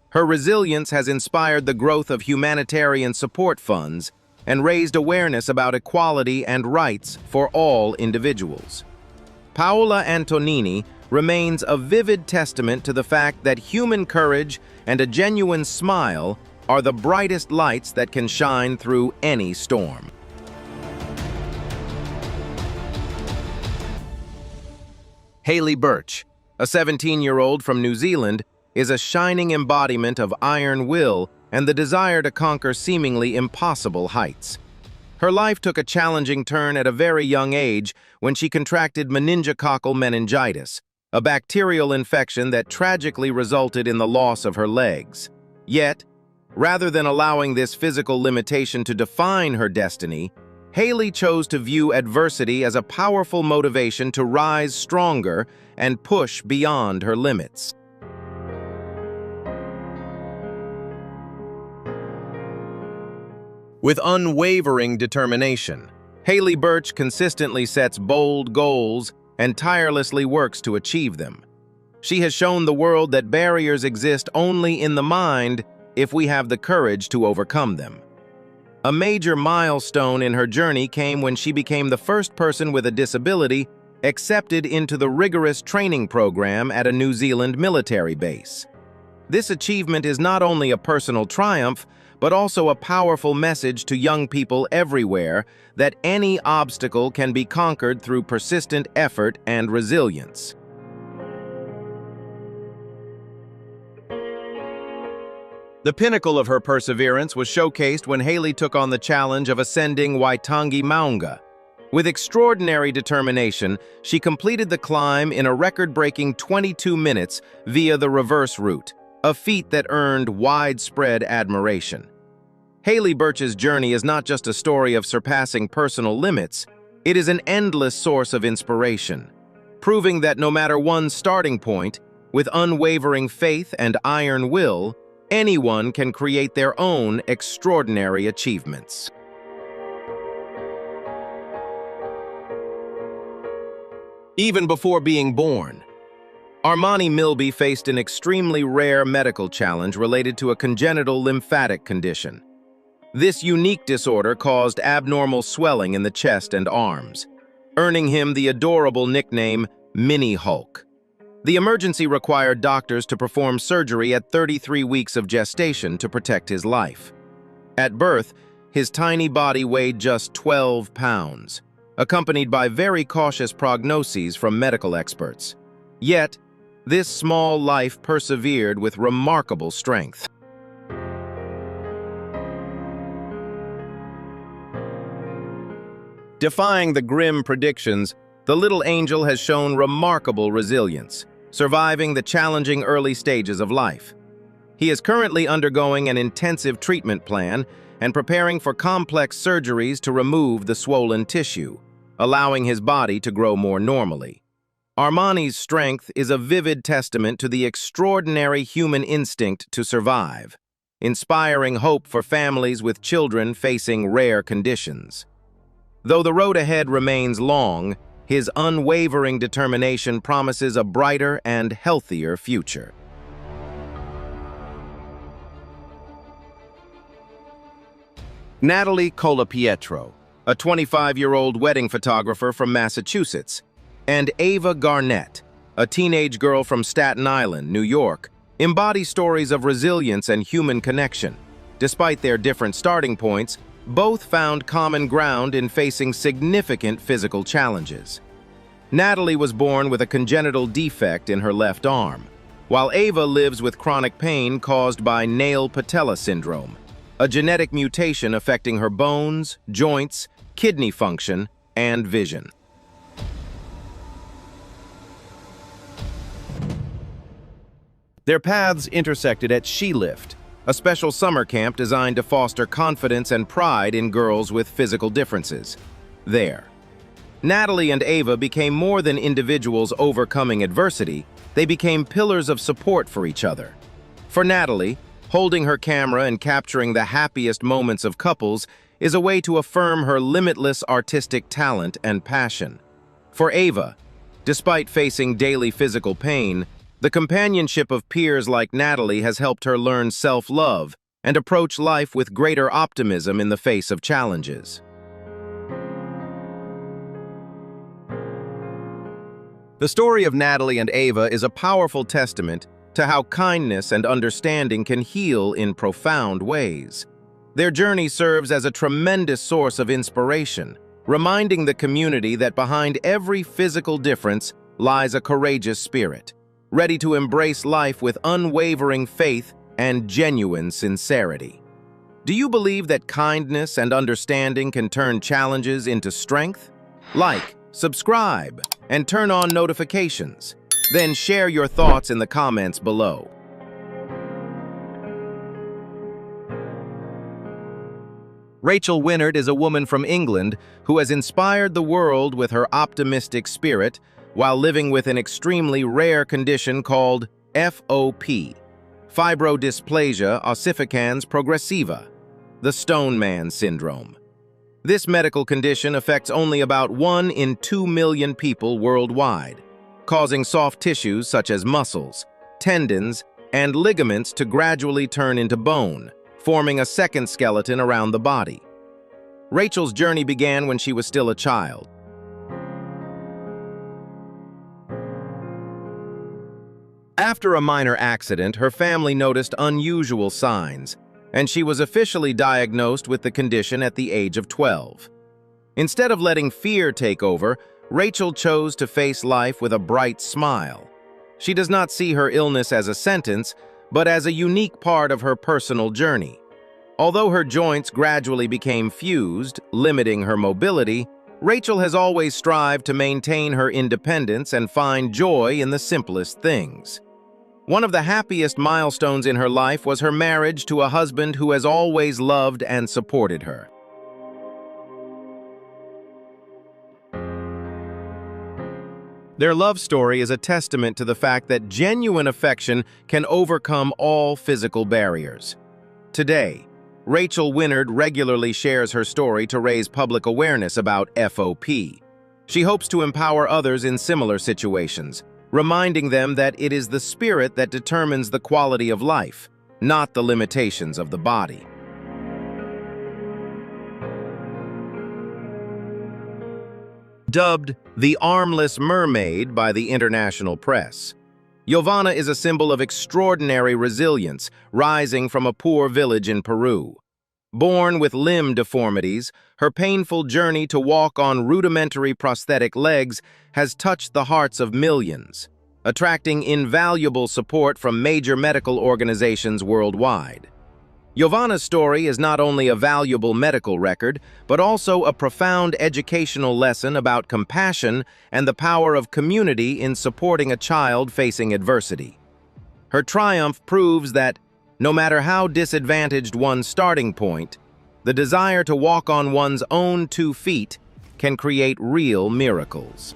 Her resilience has inspired the growth of humanitarian support funds and raised awareness about equality and rights for all individuals. Paola Antonini remains a vivid testament to the fact that human courage and a genuine smile are the brightest lights that can shine through any storm. Hayley Birch, a 17-year-old from New Zealand, is a shining embodiment of iron will and the desire to conquer seemingly impossible heights. Her life took a challenging turn at a very young age when she contracted meningococcal meningitis, a bacterial infection that tragically resulted in the loss of her legs. Yet, Rather than allowing this physical limitation to define her destiny, Haley chose to view adversity as a powerful motivation to rise stronger and push beyond her limits. With unwavering determination, Haley Birch consistently sets bold goals and tirelessly works to achieve them. She has shown the world that barriers exist only in the mind if we have the courage to overcome them. A major milestone in her journey came when she became the first person with a disability accepted into the rigorous training program at a New Zealand military base. This achievement is not only a personal triumph, but also a powerful message to young people everywhere that any obstacle can be conquered through persistent effort and resilience. The pinnacle of her perseverance was showcased when Haley took on the challenge of ascending Waitangi Maunga. With extraordinary determination, she completed the climb in a record-breaking 22 minutes via the reverse route, a feat that earned widespread admiration. Haley Birch's journey is not just a story of surpassing personal limits, it is an endless source of inspiration, proving that no matter one's starting point, with unwavering faith and iron will, anyone can create their own extraordinary achievements. Even before being born, Armani Milby faced an extremely rare medical challenge related to a congenital lymphatic condition. This unique disorder caused abnormal swelling in the chest and arms, earning him the adorable nickname Mini Hulk. The emergency required doctors to perform surgery at 33 weeks of gestation to protect his life. At birth, his tiny body weighed just 12 pounds, accompanied by very cautious prognoses from medical experts. Yet, this small life persevered with remarkable strength. Defying the grim predictions, the little angel has shown remarkable resilience, surviving the challenging early stages of life. He is currently undergoing an intensive treatment plan and preparing for complex surgeries to remove the swollen tissue, allowing his body to grow more normally. Armani's strength is a vivid testament to the extraordinary human instinct to survive, inspiring hope for families with children facing rare conditions. Though the road ahead remains long, his unwavering determination promises a brighter and healthier future. Natalie Colapietro, a 25-year-old wedding photographer from Massachusetts, and Ava Garnett, a teenage girl from Staten Island, New York, embody stories of resilience and human connection. Despite their different starting points, both found common ground in facing significant physical challenges. Natalie was born with a congenital defect in her left arm, while Ava lives with chronic pain caused by nail patella syndrome, a genetic mutation affecting her bones, joints, kidney function, and vision. Their paths intersected at She Lift, a special summer camp designed to foster confidence and pride in girls with physical differences. There, Natalie and Ava became more than individuals overcoming adversity, they became pillars of support for each other. For Natalie, holding her camera and capturing the happiest moments of couples is a way to affirm her limitless artistic talent and passion. For Ava, despite facing daily physical pain, the companionship of peers like Natalie has helped her learn self-love and approach life with greater optimism in the face of challenges. The story of Natalie and Ava is a powerful testament to how kindness and understanding can heal in profound ways. Their journey serves as a tremendous source of inspiration, reminding the community that behind every physical difference lies a courageous spirit, ready to embrace life with unwavering faith and genuine sincerity. Do you believe that kindness and understanding can turn challenges into strength? Like, subscribe, and turn on notifications. Then share your thoughts in the comments below. Rachel Winnard is a woman from England who has inspired the world with her optimistic spirit while living with an extremely rare condition called FOP, fibrodysplasia ossificans progressiva, the Stone Man syndrome. This medical condition affects only about 1 in 2 million people worldwide, causing soft tissues such as muscles, tendons, and ligaments to gradually turn into bone, forming a second skeleton around the body. Rachel's journey began when she was still a child. After a minor accident, her family noticed unusual signs, and she was officially diagnosed with the condition at the age of 12. Instead of letting fear take over, Rachel chose to face life with a bright smile. She does not see her illness as a sentence, but as a unique part of her personal journey. Although her joints gradually became fused, limiting her mobility, Rachel has always strived to maintain her independence and find joy in the simplest things. One of the happiest milestones in her life was her marriage to a husband who has always loved and supported her. Their love story is a testament to the fact that genuine affection can overcome all physical barriers. Today, Rachel Winnard regularly shares her story to raise public awareness about FOP. She hopes to empower others in similar situations, reminding them that it is the spirit that determines the quality of life, not the limitations of the body. Dubbed the Armless Mermaid by the international press, Giovanna is a symbol of extraordinary resilience, rising from a poor village in Peru. Born with limb deformities, her painful journey to walk on rudimentary prosthetic legs has touched the hearts of millions, attracting invaluable support from major medical organizations worldwide. Giovanna's story is not only a valuable medical record, but also a profound educational lesson about compassion and the power of community in supporting a child facing adversity. Her triumph proves that, no matter how disadvantaged one's starting point, the desire to walk on one's own 2 feet can create real miracles.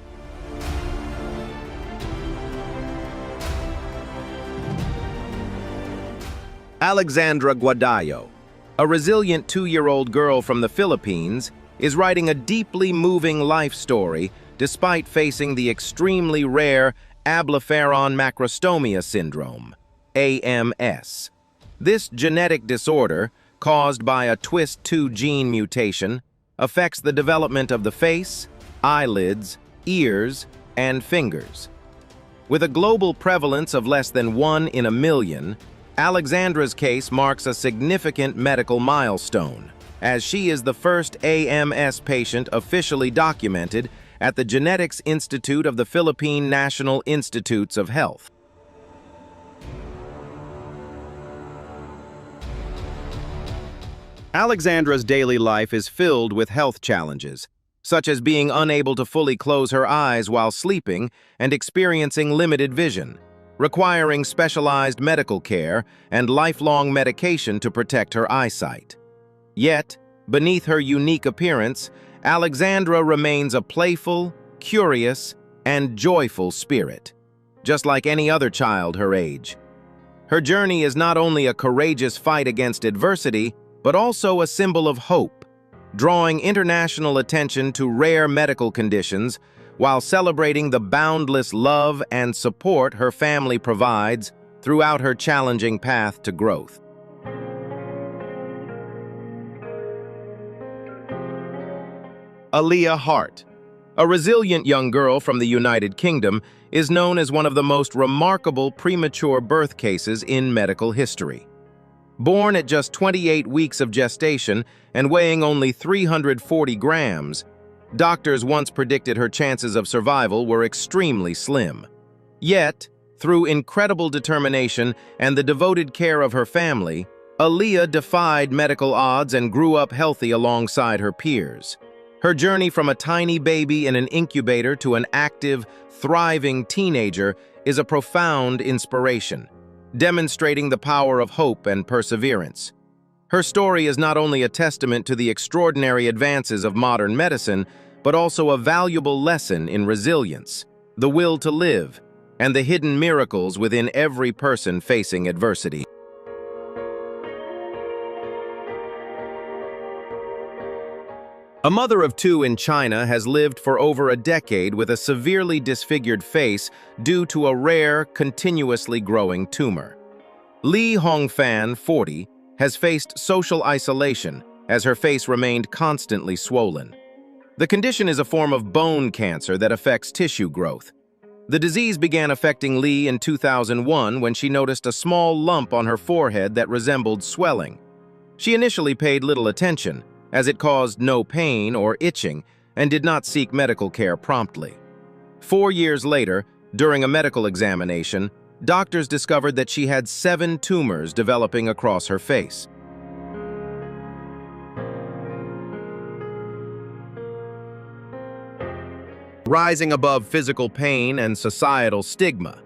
Alexandra Guadallo, a resilient 2-year-old girl from the Philippines, is writing a deeply moving life story despite facing the extremely rare ablepharon macrostomia syndrome, AMS. This genetic disorder, caused by a TWIST2 gene mutation, affects the development of the face, eyelids, ears, and fingers. With a global prevalence of less than 1 in a million, Alexandra's case marks a significant medical milestone, as she is the first AMS patient officially documented at the Genetics Institute of the Philippine National Institutes of Health. Alexandra's daily life is filled with health challenges, such as being unable to fully close her eyes while sleeping and experiencing limited vision, requiring specialized medical care and lifelong medication to protect her eyesight. Yet, beneath her unique appearance, Alexandra remains a playful, curious, and joyful spirit, just like any other child her age. Her journey is not only a courageous fight against adversity, but also a symbol of hope, drawing international attention to rare medical conditions while celebrating the boundless love and support her family provides throughout her challenging path to growth. Aaliyah Hart, a resilient young girl from the United Kingdom, is known as one of the most remarkable premature birth cases in medical history. Born at just 28 weeks of gestation and weighing only 340 grams, doctors once predicted her chances of survival were extremely slim. Yet, through incredible determination and the devoted care of her family, Aaliyah defied medical odds and grew up healthy alongside her peers. Her journey from a tiny baby in an incubator to an active, thriving teenager is a profound inspiration, demonstrating the power of hope and perseverance. Her story is not only a testament to the extraordinary advances of modern medicine, but also a valuable lesson in resilience, the will to live, and the hidden miracles within every person facing adversity. A mother of two in China has lived for over a decade with a severely disfigured face due to a rare, continuously growing tumor. Li Hongfan, 40, has faced social isolation as her face remained constantly swollen. The condition is a form of bone cancer that affects tissue growth. The disease began affecting Li in 2001 when she noticed a small lump on her forehead that resembled swelling. She initially paid little attention, as it caused no pain or itching and did not seek medical care promptly. 4 years later, during a medical examination, doctors discovered that she had 7 tumors developing across her face. Rising above physical pain and societal stigma,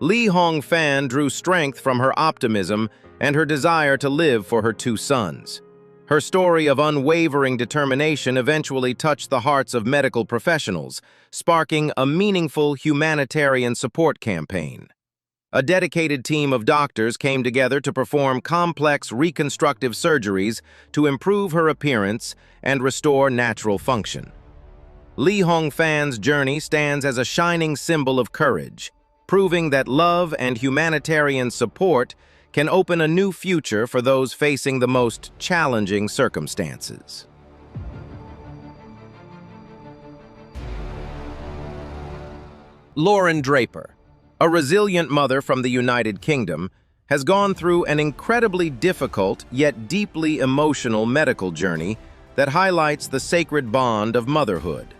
Li Hongfan drew strength from her optimism and her desire to live for her 2 sons. Her story of unwavering determination eventually touched the hearts of medical professionals, sparking a meaningful humanitarian support campaign. A dedicated team of doctors came together to perform complex reconstructive surgeries to improve her appearance and restore natural function. Li Hongfan's journey stands as a shining symbol of courage, proving that love and humanitarian support can open a new future for those facing the most challenging circumstances. Lauren Draper, a resilient mother from the United Kingdom, has gone through an incredibly difficult yet deeply emotional medical journey that highlights the sacred bond of motherhood.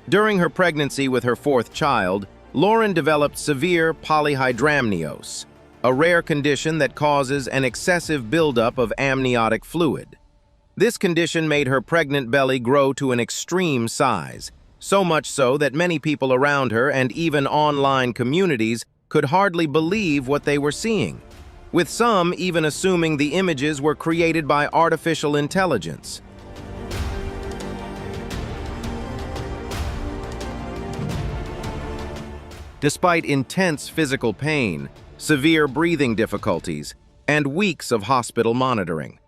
During her pregnancy with her 4th child, Lauren developed severe polyhydramnios, a rare condition that causes an excessive buildup of amniotic fluid. This condition made her pregnant belly grow to an extreme size, so much so that many people around her and even online communities could hardly believe what they were seeing, with some even assuming the images were created by artificial intelligence. Despite intense physical pain, severe breathing difficulties, and weeks of hospital monitoring,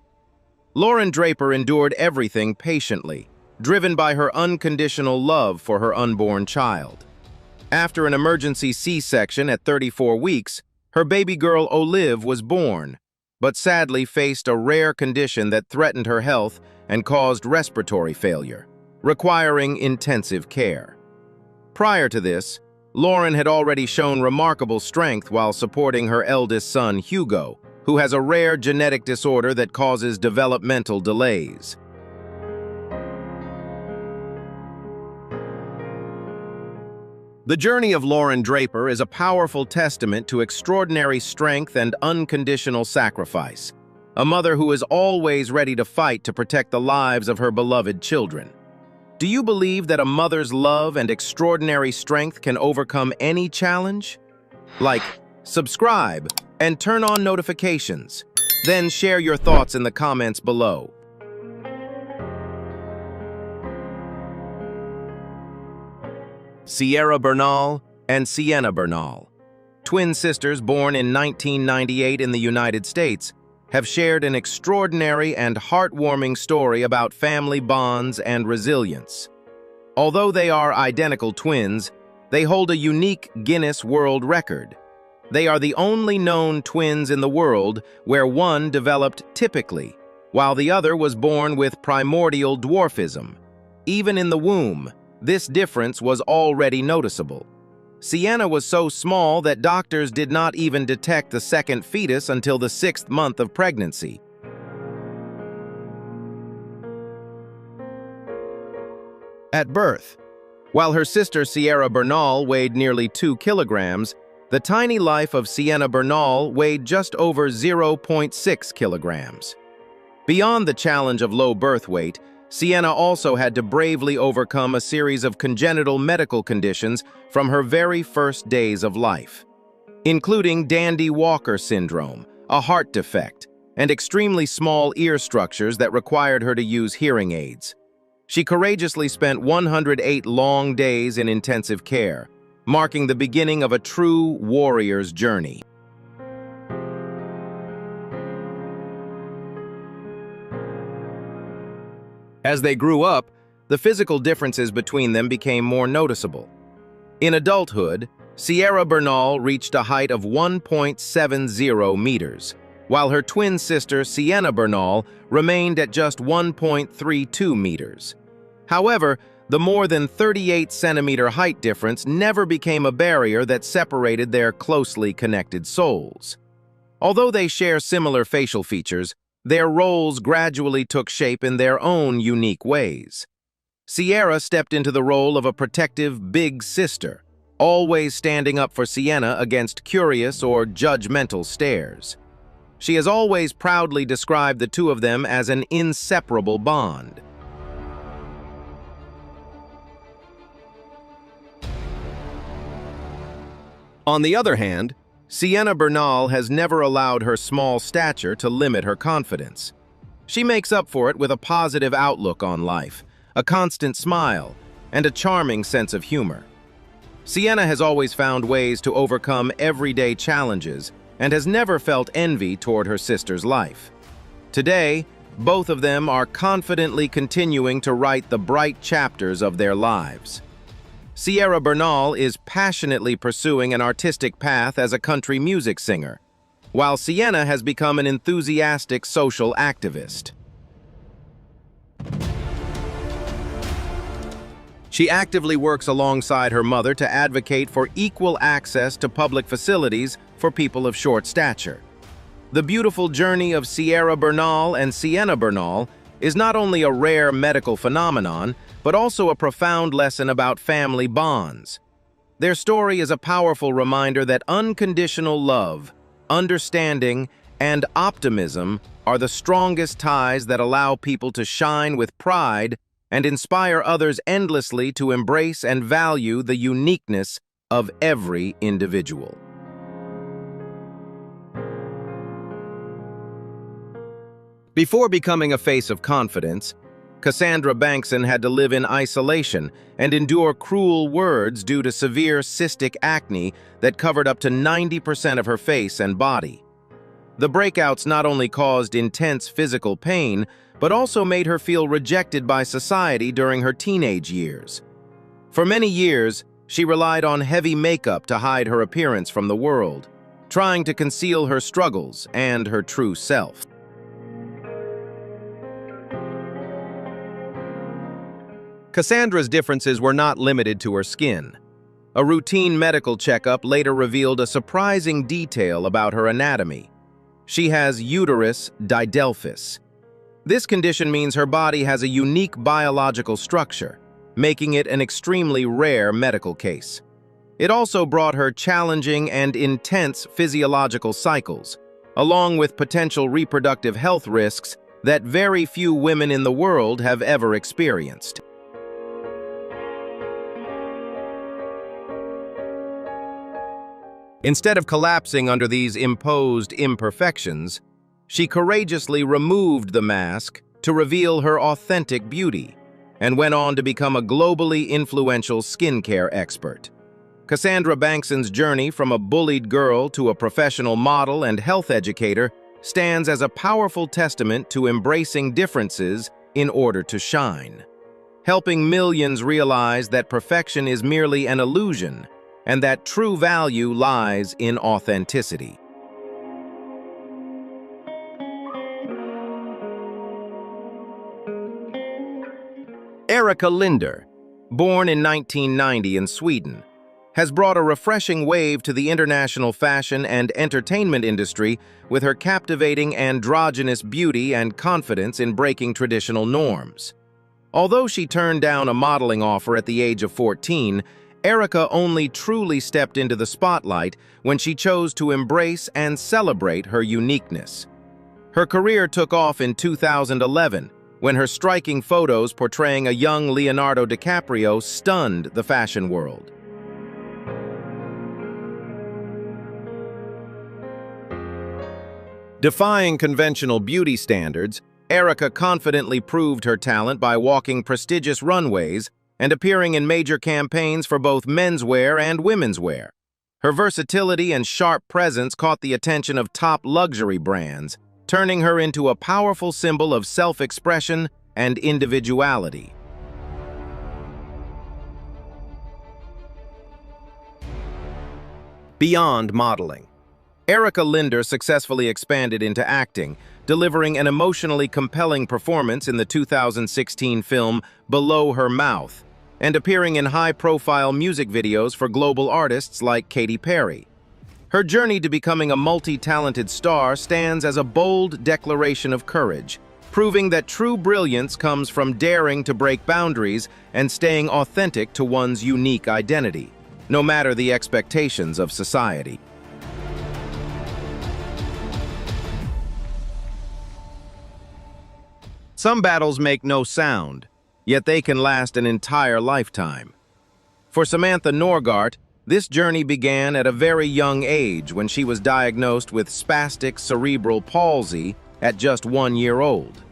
Lauren Draper endured everything patiently, driven by her unconditional love for her unborn child. After an emergency C-section at 34 weeks, her baby girl Olive was born, but sadly faced a rare condition that threatened her health and caused respiratory failure, requiring intensive care. Prior to this, Lauren had already shown remarkable strength while supporting her eldest son, Hugo, who has a rare genetic disorder that causes developmental delays. The journey of Lauren Draper is a powerful testament to extraordinary strength and unconditional sacrifice, a mother who is always ready to fight to protect the lives of her beloved children. Do you believe that a mother's love and extraordinary strength can overcome any challenge? Like, subscribe, and turn on notifications. Then share your thoughts in the comments below. Sierra Bernal and Sienna Bernal, twin sisters born in 1998 in the United States, have shared an extraordinary and heartwarming story about family bonds and resilience. Although they are identical twins, they hold a unique Guinness World Record. They are the only known twins in the world where one developed typically, while the other was born with primordial dwarfism. Even in the womb, this difference was already noticeable. Sienna was so small that doctors did not even detect the second fetus until the 6th month of pregnancy. At birth, while her sister Sierra Bernal weighed nearly 2 kilograms, the tiny life of Sienna Bernal weighed just over 0.6 kilograms. Beyond the challenge of low birth weight, Sienna also had to bravely overcome a series of congenital medical conditions from her very first days of life, including Dandy Walker syndrome, a heart defect, and extremely small ear structures that required her to use hearing aids. She courageously spent 108 long days in intensive care, marking the beginning of a true warrior's journey. As they grew up, the physical differences between them became more noticeable. In adulthood, Sierra Bernal reached a height of 1.70 meters, while her twin sister Sienna Bernal remained at just 1.32 meters. However, the more than 38-centimeter height difference never became a barrier that separated their closely connected souls. Although they share similar facial features, their roles gradually took shape in their own unique ways. Sierra stepped into the role of a protective big sister, always standing up for Sienna against curious or judgmental stares. She has always proudly described the two of them as an inseparable bond. On the other hand, Sienna Bernal has never allowed her small stature to limit her confidence. She makes up for it with a positive outlook on life, a constant smile, and a charming sense of humor. Sienna has always found ways to overcome everyday challenges and has never felt envy toward her sister's life. Today, both of them are confidently continuing to write the bright chapters of their lives. Sierra Bernal is passionately pursuing an artistic path as a country music singer, while Sienna has become an enthusiastic social activist. She actively works alongside her mother to advocate for equal access to public facilities for people of short stature. The beautiful journey of Sierra Bernal and Sienna Bernal is not only a rare medical phenomenon, but also a profound lesson about family bonds. Their story is a powerful reminder that unconditional love, understanding, and optimism are the strongest ties that allow people to shine with pride and inspire others endlessly to embrace and value the uniqueness of every individual. Before becoming a face of confidence, Cassandra Bankson had to live in isolation and endure cruel words due to severe cystic acne that covered up to 90% of her face and body. The breakouts not only caused intense physical pain, but also made her feel rejected by society during her teenage years. For many years, she relied on heavy makeup to hide her appearance from the world, trying to conceal her struggles and her true self. Cassandra's differences were not limited to her skin. A routine medical checkup later revealed a surprising detail about her anatomy. She has uterus didelphys. This condition means her body has a unique biological structure, making it an extremely rare medical case. It also brought her challenging and intense physiological cycles, along with potential reproductive health risks that very few women in the world have ever experienced. Instead of collapsing under these imposed imperfections, she courageously removed the mask to reveal her authentic beauty and went on to become a globally influential skincare expert. Cassandra Bankson's journey from a bullied girl to a professional model and health educator stands as a powerful testament to embracing differences in order to shine, helping millions realize that perfection is merely an illusion and that true value lies in authenticity. Erika Linder, born in 1990 in Sweden, has brought a refreshing wave to the international fashion and entertainment industry with her captivating androgynous beauty and confidence in breaking traditional norms. Although she turned down a modeling offer at the age of 14, Erika only truly stepped into the spotlight when she chose to embrace and celebrate her uniqueness. Her career took off in 2011, when her striking photos portraying a young Leonardo DiCaprio stunned the fashion world. Defying conventional beauty standards, Erica confidently proved her talent by walking prestigious runways and appearing in major campaigns for both menswear and womenswear. Her versatility and sharp presence caught the attention of top luxury brands, turning her into a powerful symbol of self-expression and individuality. Beyond modeling, Erica Linder successfully expanded into acting, delivering an emotionally compelling performance in the 2016 film Below Her Mouth, and appearing in high-profile music videos for global artists like Katy Perry. Her journey to becoming a multi-talented star stands as a bold declaration of courage, proving that true brilliance comes from daring to break boundaries and staying authentic to one's unique identity, no matter the expectations of society. Some battles make no sound, yet they can last an entire lifetime. For Samantha Norgart, this journey began at a very young age when she was diagnosed with spastic cerebral palsy at just 1 year old.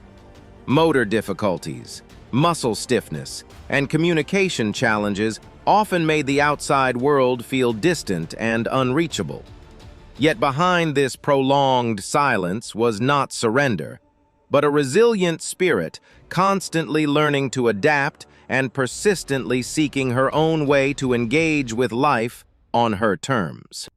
Motor difficulties, muscle stiffness, and communication challenges often made the outside world feel distant and unreachable. Yet behind this prolonged silence was not surrender, but a resilient spirit, constantly learning to adapt and persistently seeking her own way to engage with life on her terms.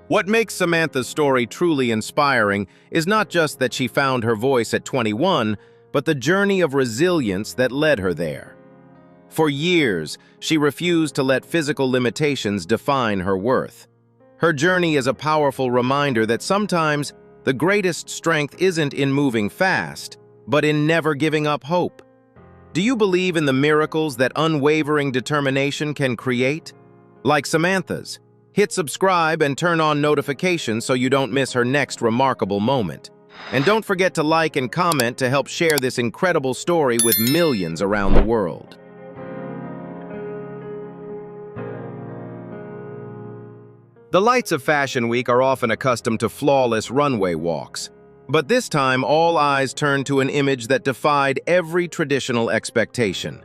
What makes Samantha's story truly inspiring is not just that she found her voice at 21, but the journey of resilience that led her there. For years, she refused to let physical limitations define her worth. Her journey is a powerful reminder that sometimes the greatest strength isn't in moving fast, but in never giving up hope. Do you believe in the miracles that unwavering determination can create? Like Samantha's, hit subscribe and turn on notifications so you don't miss her next remarkable moment. And don't forget to like and comment to help share this incredible story with millions around the world. The lights of Fashion Week are often accustomed to flawless runway walks, but this time all eyes turned to an image that defied every traditional expectation.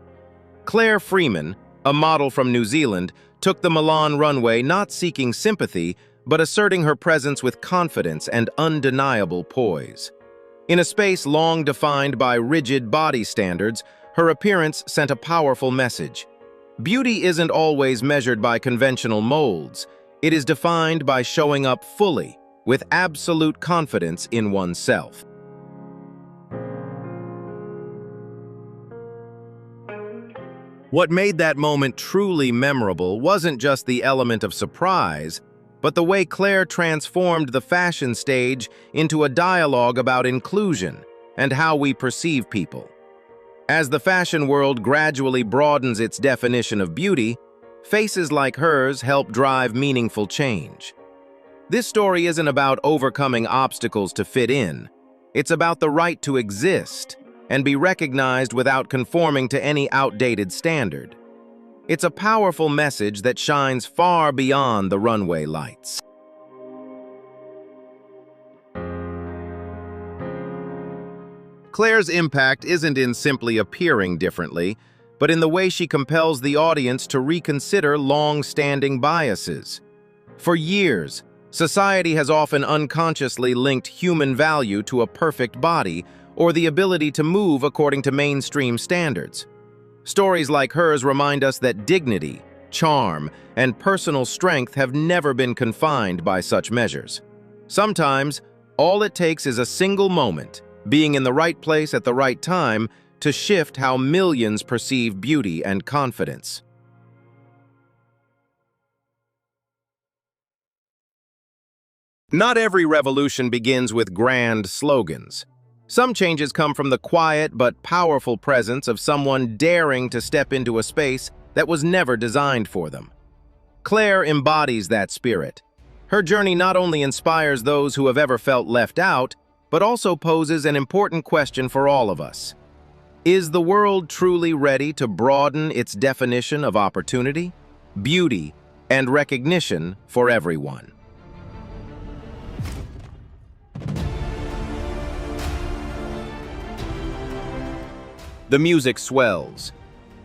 Claire Freeman, a model from New Zealand, took the Milan runway not seeking sympathy, but asserting her presence with confidence and undeniable poise. In a space long defined by rigid body standards, her appearance sent a powerful message. Beauty isn't always measured by conventional molds. It is defined by showing up fully, with absolute confidence in oneself. What made that moment truly memorable wasn't just the element of surprise, but the way Claire transformed the fashion stage into a dialogue about inclusion and how we perceive people. As the fashion world gradually broadens its definition of beauty, faces like hers help drive meaningful change. This story isn't about overcoming obstacles to fit in. It's about the right to exist and be recognized without conforming to any outdated standard. It's a powerful message that shines far beyond the runway lights. Claire's impact isn't in simply appearing differently, but in the way she compels the audience to reconsider long-standing biases. For years, society has often unconsciously linked human value to a perfect body or the ability to move according to mainstream standards. Stories like hers remind us that dignity, charm, and personal strength have never been confined by such measures. Sometimes, all it takes is a single moment, being in the right place at the right time, to shift how millions perceive beauty and confidence. Not every revolution begins with grand slogans. Some changes come from the quiet but powerful presence of someone daring to step into a space that was never designed for them. Claire embodies that spirit. Her journey not only inspires those who have ever felt left out, but also poses an important question for all of us. Is the world truly ready to broaden its definition of opportunity, beauty, and recognition for everyone. The music swells.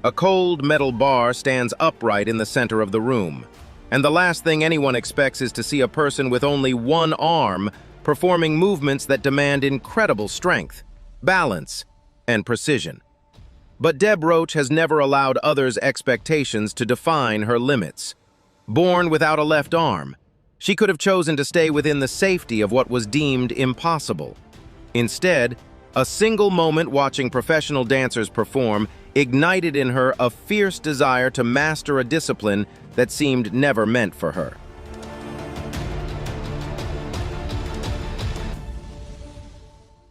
A cold metal bar stands upright in the center of the room, and the last thing anyone expects is to see a person with only one arm performing movements that demand incredible strength, balance, and precision. But Deb Roach has never allowed others' expectations to define her limits. Born without a left arm, she could have chosen to stay within the safety of what was deemed impossible. Instead, a single moment watching professional dancers perform ignited in her a fierce desire to master a discipline that seemed never meant for her.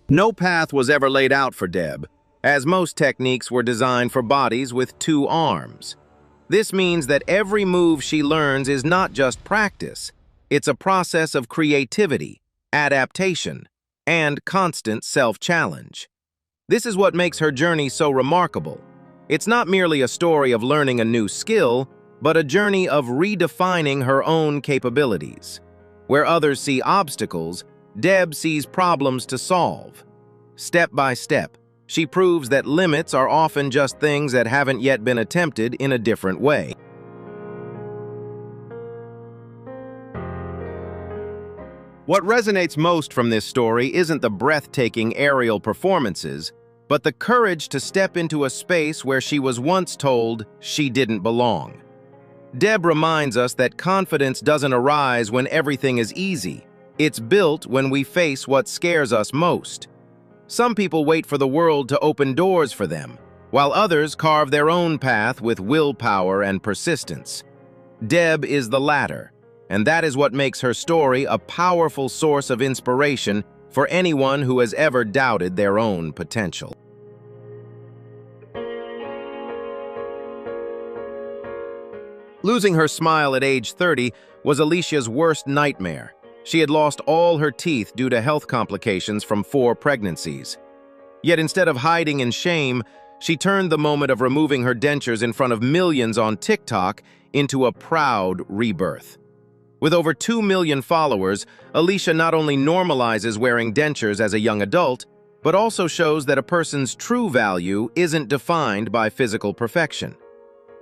No path was ever laid out for Deb, as most techniques were designed for bodies with two arms. This means that every move she learns is not just practice, it's a process of creativity, adaptation, and constant self-challenge. This is what makes her journey so remarkable. It's not merely a story of learning a new skill, but a journey of redefining her own capabilities. Where others see obstacles, Deb sees problems to solve. Step by step, she proves that limits are often just things that haven't yet been attempted in a different way. What resonates most from this story isn't the breathtaking aerial performances, but the courage to step into a space where she was once told she didn't belong. Deb reminds us that confidence doesn't arise when everything is easy. It's built when we face what scares us most. Some people wait for the world to open doors for them, while others carve their own path with willpower and persistence. Deb is the latter, and that is what makes her story a powerful source of inspiration for anyone who has ever doubted their own potential. Losing her smile at age 30 was Alicia's worst nightmare. She had lost all her teeth due to health complications from 4 pregnancies. Yet instead of hiding in shame, she turned the moment of removing her dentures in front of millions on TikTok into a proud rebirth. With over 2 million followers, Alicia not only normalizes wearing dentures as a young adult, but also shows that a person's true value isn't defined by physical perfection.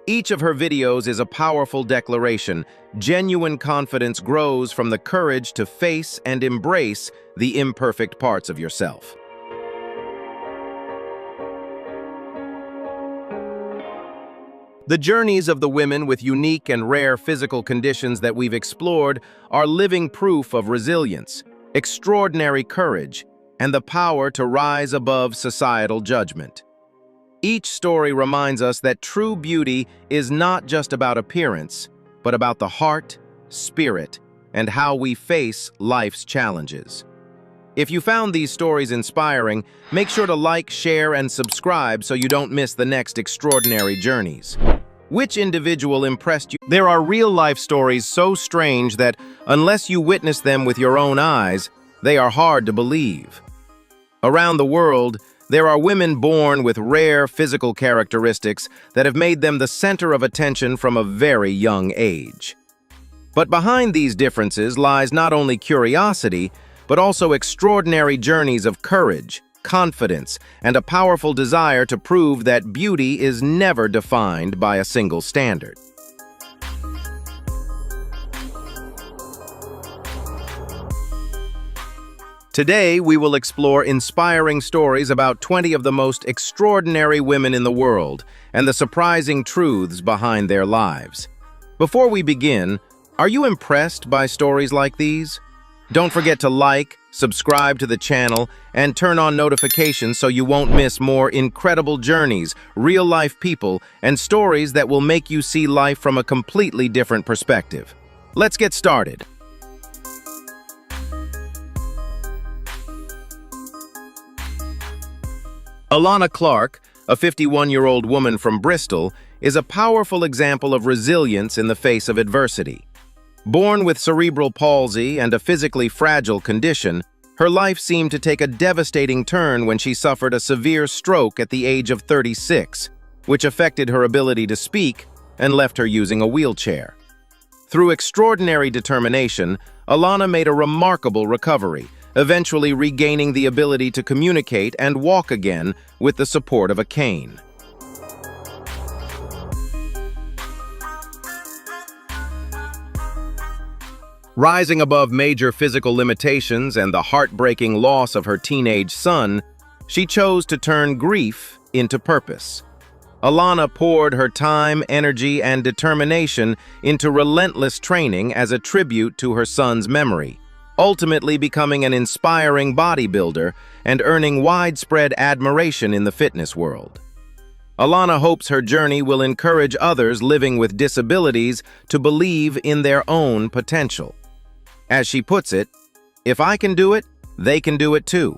Each of her videos is a powerful declaration. Genuine confidence grows from the courage to face and embrace the imperfect parts of yourself. The journeys of the women with unique and rare physical conditions that we've explored are living proof of resilience, extraordinary courage, and the power to rise above societal judgment. Each story reminds us that true beauty is not just about appearance, but about the heart, spirit, and how we face life's challenges. If you found these stories inspiring, make sure to like, share, and subscribe so you don't miss the next extraordinary journeys. Which individual impressed you? There are real-life stories so strange that, unless you witness them with your own eyes, they are hard to believe. Around the world, there are women born with rare physical characteristics that have made them the center of attention from a very young age. But behind these differences lies not only curiosity, but also extraordinary journeys of courage, confidence, and a powerful desire to prove that beauty is never defined by a single standard. Today, we will explore inspiring stories about 20 of the most extraordinary women in the world and the surprising truths behind their lives. Before we begin, are you impressed by stories like these? Don't forget to like, subscribe to the channel, and turn on notifications so you won't miss more incredible journeys, real-life people, and stories that will make you see life from a completely different perspective. Let's get started. Alana Clark, a 51-year-old woman from Bristol, is a powerful example of resilience in the face of adversity. Born with cerebral palsy and a physically fragile condition, her life seemed to take a devastating turn when she suffered a severe stroke at the age of 36, which affected her ability to speak and left her using a wheelchair. Through extraordinary determination, Alana made a remarkable recovery, eventually regaining the ability to communicate and walk again with the support of a cane. Rising above major physical limitations and the heartbreaking loss of her teenage son, she chose to turn grief into purpose. Alana poured her time, energy, and determination into relentless training as a tribute to her son's memory, ultimately becoming an inspiring bodybuilder and earning widespread admiration in the fitness world. Alana hopes her journey will encourage others living with disabilities to believe in their own potential. As she puts it, "If I can do it, they can do it too."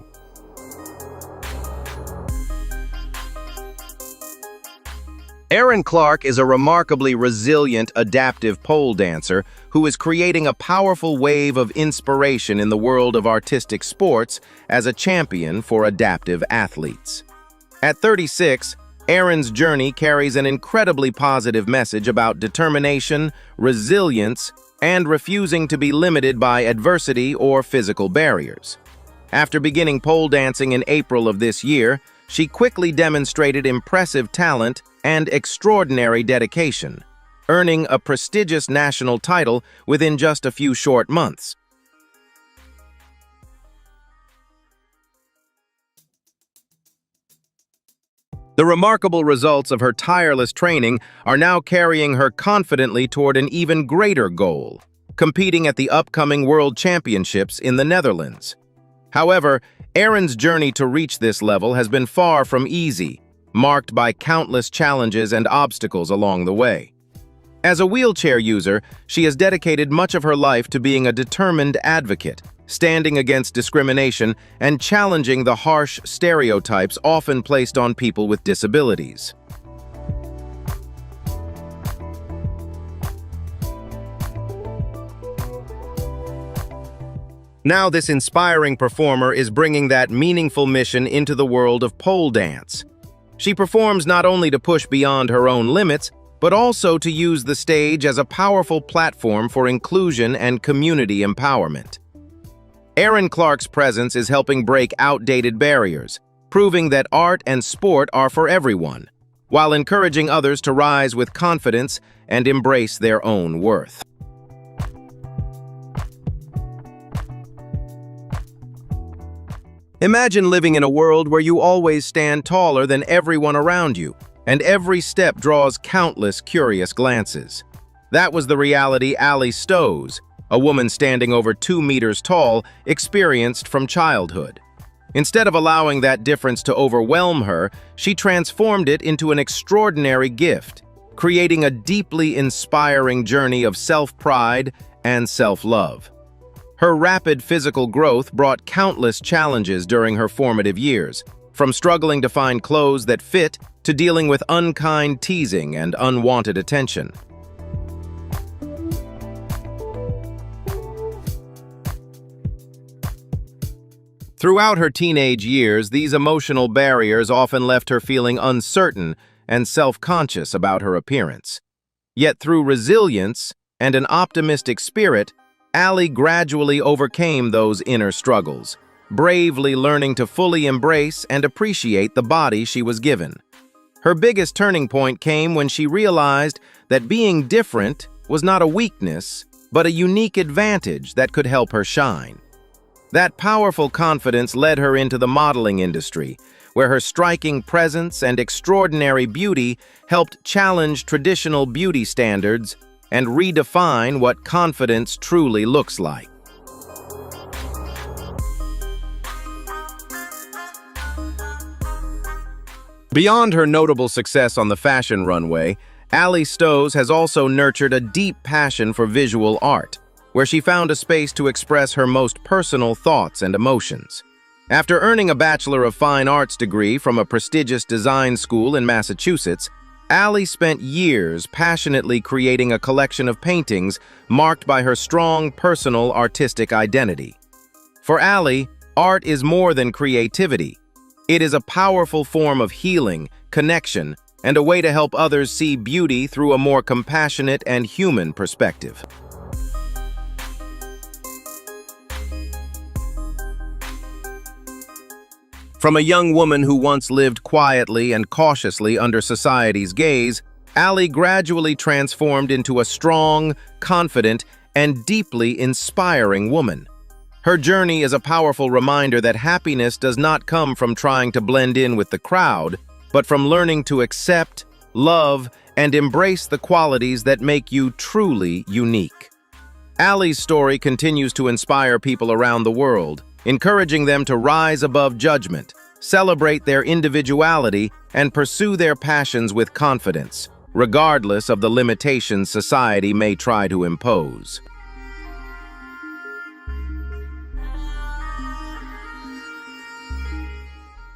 Erin Clark is a remarkably resilient, adaptive pole dancer who is creating a powerful wave of inspiration in the world of artistic sports as a champion for adaptive athletes. At 36, Erin's journey carries an incredibly positive message about determination, resilience, and refusing to be limited by adversity or physical barriers. After beginning pole dancing in April of this year, she quickly demonstrated impressive talent and extraordinary dedication, earning a prestigious national title within just a few short months. The remarkable results of her tireless training are now carrying her confidently toward an even greater goal, competing at the upcoming World Championships in the Netherlands. However, Erin's journey to reach this level has been far from easy, marked by countless challenges and obstacles along the way. As a wheelchair user, she has dedicated much of her life to being a determined advocate, standing against discrimination and challenging the harsh stereotypes often placed on people with disabilities. Now this inspiring performer is bringing that meaningful mission into the world of pole dance. She performs not only to push beyond her own limits, but also to use the stage as a powerful platform for inclusion and community empowerment. Erin Clark's presence is helping break outdated barriers, proving that art and sport are for everyone, while encouraging others to rise with confidence and embrace their own worth. Imagine living in a world where you always stand taller than everyone around you, and every step draws countless curious glances. That was the reality Ali Stowes, a woman standing over 2 meters tall, experienced from childhood. Instead of allowing that difference to overwhelm her, she transformed it into an extraordinary gift, creating a deeply inspiring journey of self-pride and self-love. Her rapid physical growth brought countless challenges during her formative years, from struggling to find clothes that fit to dealing with unkind teasing and unwanted attention. Throughout her teenage years, these emotional barriers often left her feeling uncertain and self-conscious about her appearance. Yet through resilience and an optimistic spirit, Ali gradually overcame those inner struggles, bravely learning to fully embrace and appreciate the body she was given. Her biggest turning point came when she realized that being different was not a weakness, but a unique advantage that could help her shine. That powerful confidence led her into the modeling industry, where her striking presence and extraordinary beauty helped challenge traditional beauty standards and redefine what confidence truly looks like. Beyond her notable success on the fashion runway, Ali Stowes has also nurtured a deep passion for visual art, where she found a space to express her most personal thoughts and emotions. After earning a Bachelor of Fine Arts degree from a prestigious design school in Massachusetts, Ali spent years passionately creating a collection of paintings marked by her strong personal artistic identity. For Ali, art is more than creativity. It is a powerful form of healing, connection, and a way to help others see beauty through a more compassionate and human perspective. From a young woman who once lived quietly and cautiously under society's gaze, Ali gradually transformed into a strong, confident, and deeply inspiring woman. Her journey is a powerful reminder that happiness does not come from trying to blend in with the crowd, but from learning to accept, love, and embrace the qualities that make you truly unique. Ali's story continues to inspire people around the world, encouraging them to rise above judgment, celebrate their individuality, and pursue their passions with confidence, regardless of the limitations society may try to impose.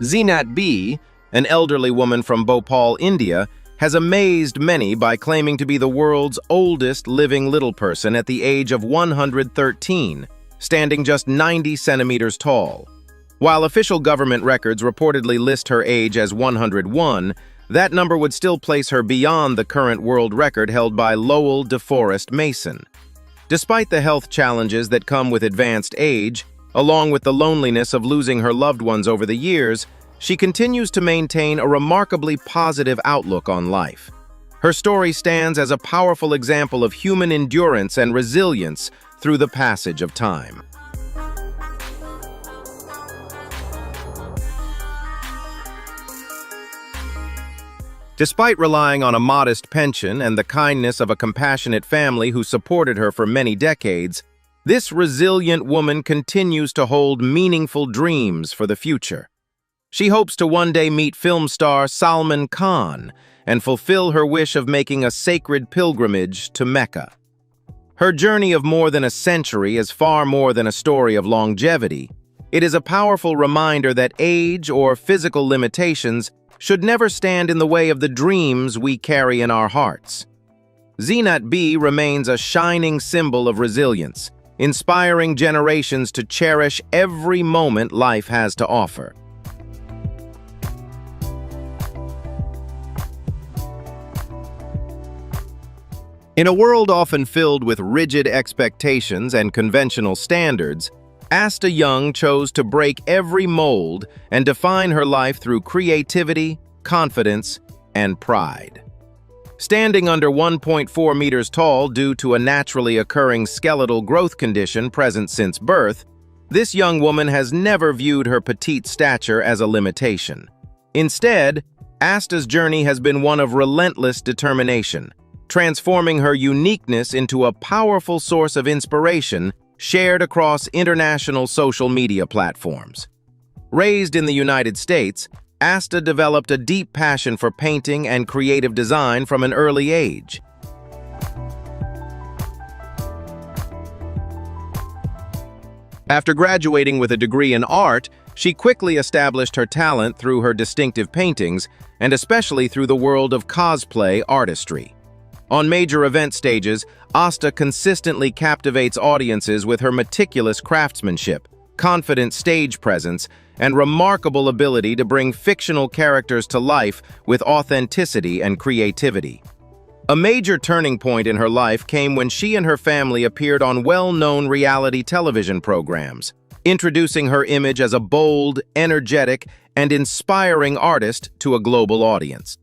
Zeenat B, an elderly woman from Bhopal, India, has amazed many by claiming to be the world's oldest living little person at the age of 113, standing just 90 centimeters tall. While official government records reportedly list her age as 101, that number would still place her beyond the current world record held by Lowell DeForest Mason. Despite the health challenges that come with advanced age, along with the loneliness of losing her loved ones over the years, she continues to maintain a remarkably positive outlook on life. Her story stands as a powerful example of human endurance and resilience through the passage of time. Despite relying on a modest pension and the kindness of a compassionate family who supported her for many decades, this resilient woman continues to hold meaningful dreams for the future. She hopes to one day meet film star Salman Khan and fulfill her wish of making a sacred pilgrimage to Mecca. Her journey of more than a century is far more than a story of longevity. It is a powerful reminder that age or physical limitations should never stand in the way of the dreams we carry in our hearts. Zeenat B remains a shining symbol of resilience, inspiring generations to cherish every moment life has to offer. In a world often filled with rigid expectations and conventional standards, Asta Young chose to break every mold and define her life through creativity, confidence, and pride. Standing under 1.4 meters tall due to a naturally occurring skeletal growth condition present since birth, this young woman has never viewed her petite stature as a limitation. Instead, Asta's journey has been one of relentless determination, transforming her uniqueness into a powerful source of inspiration shared across international social media platforms. Raised in the United States, Asta developed a deep passion for painting and creative design from an early age. After graduating with a degree in art, she quickly established her talent through her distinctive paintings, and especially through the world of cosplay artistry. On major event stages, Asta consistently captivates audiences with her meticulous craftsmanship, confident stage presence, and remarkable ability to bring fictional characters to life with authenticity and creativity. A major turning point in her life came when she and her family appeared on well-known reality television programs, introducing her image as a bold, energetic, and inspiring artist to a global audience.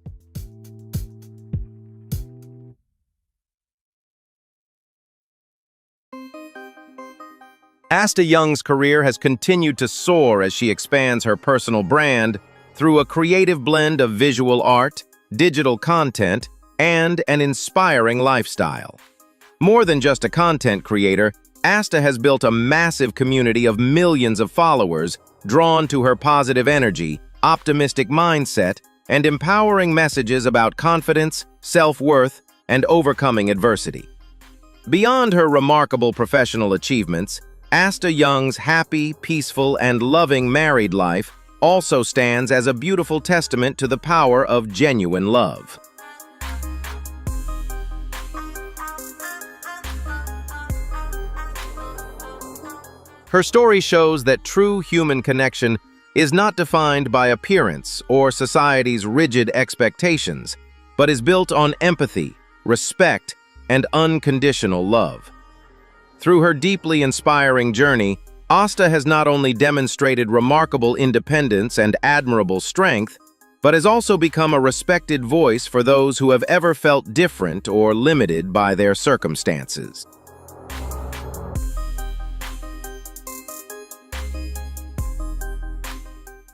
Asta Young's career has continued to soar as she expands her personal brand through a creative blend of visual art, digital content, and an inspiring lifestyle. More than just a content creator, Asta has built a massive community of millions of followers drawn to her positive energy, optimistic mindset, and empowering messages about confidence, self-worth, and overcoming adversity. Beyond her remarkable professional achievements, Asta Young's happy, peaceful, and loving married life also stands as a beautiful testament to the power of genuine love. Her story shows that true human connection is not defined by appearance or society's rigid expectations, but is built on empathy, respect, and unconditional love. Through her deeply inspiring journey, Asta has not only demonstrated remarkable independence and admirable strength, but has also become a respected voice for those who have ever felt different or limited by their circumstances.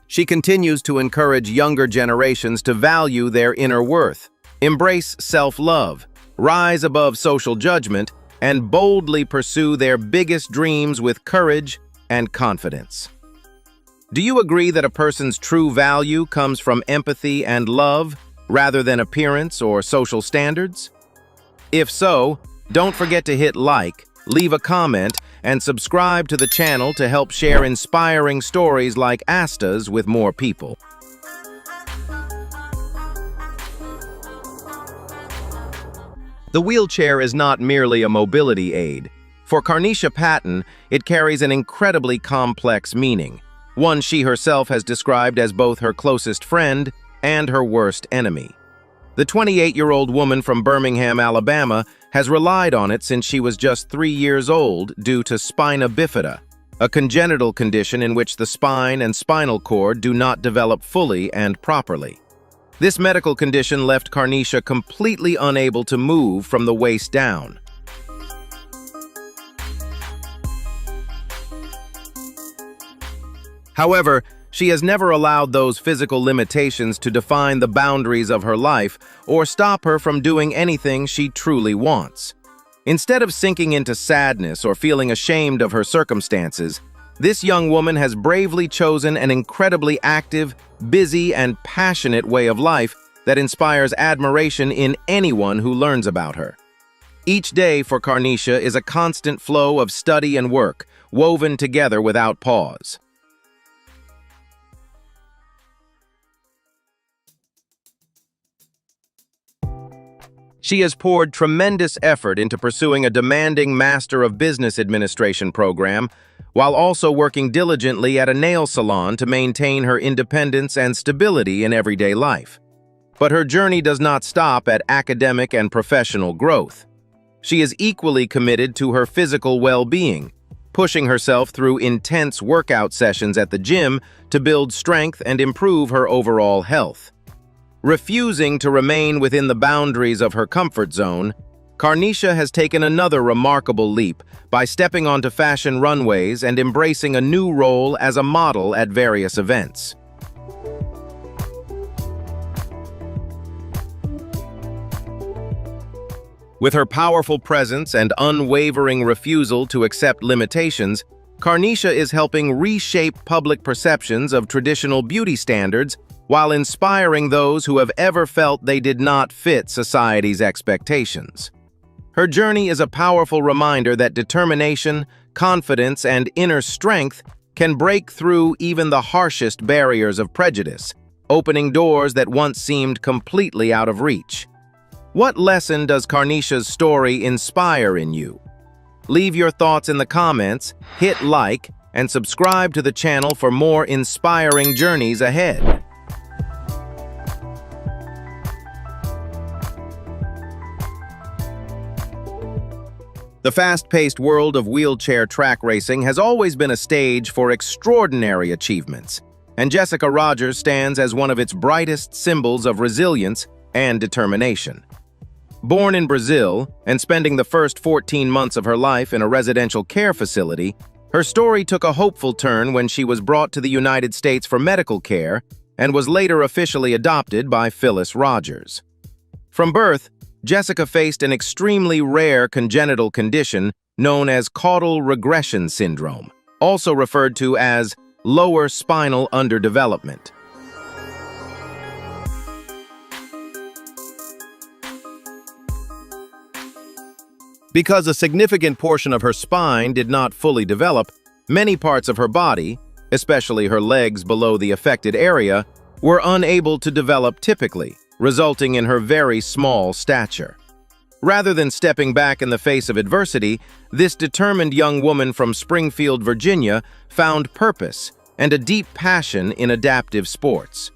She continues to encourage younger generations to value their inner worth, embrace self-love, rise above social judgment, and boldly pursue their biggest dreams with courage and confidence. Do you agree that a person's true value comes from empathy and love rather than appearance or social standards? If so, don't forget to hit like, leave a comment, and subscribe to the channel to help share inspiring stories like Asta's with more people. The wheelchair is not merely a mobility aid. For Carnisha Patton, it carries an incredibly complex meaning, one she herself has described as both her closest friend and her worst enemy. The 28-year-old woman from Birmingham, Alabama, has relied on it since she was just 3 years old due to spina bifida, a congenital condition in which the spine and spinal cord do not develop fully and properly. This medical condition left Carnisha completely unable to move from the waist down. However, she has never allowed those physical limitations to define the boundaries of her life or stop her from doing anything she truly wants. Instead of sinking into sadness or feeling ashamed of her circumstances, this young woman has bravely chosen an incredibly active, busy, and passionate way of life that inspires admiration in anyone who learns about her. Each day for Carnisha is a constant flow of study and work, woven together without pause. She has poured tremendous effort into pursuing a demanding Master of Business Administration program, while also working diligently at a nail salon to maintain her independence and stability in everyday life. But her journey does not stop at academic and professional growth. She is equally committed to her physical well-being, pushing herself through intense workout sessions at the gym to build strength and improve her overall health. Refusing to remain within the boundaries of her comfort zone, Carnisha has taken another remarkable leap by stepping onto fashion runways and embracing a new role as a model at various events. With her powerful presence and unwavering refusal to accept limitations, Carnisha is helping reshape public perceptions of traditional beauty standards while inspiring those who have ever felt they did not fit society's expectations. Her journey is a powerful reminder that determination, confidence, and inner strength can break through even the harshest barriers of prejudice, opening doors that once seemed completely out of reach. What lesson does Carnisha's story inspire in you? Leave your thoughts in the comments, hit like, and subscribe to the channel for more inspiring journeys ahead. The fast-paced world of wheelchair track racing has always been a stage for extraordinary achievements, and Jessica Rogers stands as one of its brightest symbols of resilience and determination. Born in Brazil and spending the first 14 months of her life in a residential care facility, her story took a hopeful turn when she was brought to the United States for medical care and was later officially adopted by Phyllis Rogers. From birth, Jessica faced an extremely rare congenital condition known as caudal regression syndrome, also referred to as lower spinal underdevelopment. Because a significant portion of her spine did not fully develop, many parts of her body, especially her legs below the affected area, were unable to develop typically, resulting in her very small stature. Rather than stepping back in the face of adversity, this determined young woman from Springfield, Virginia, found purpose and a deep passion in adaptive sports.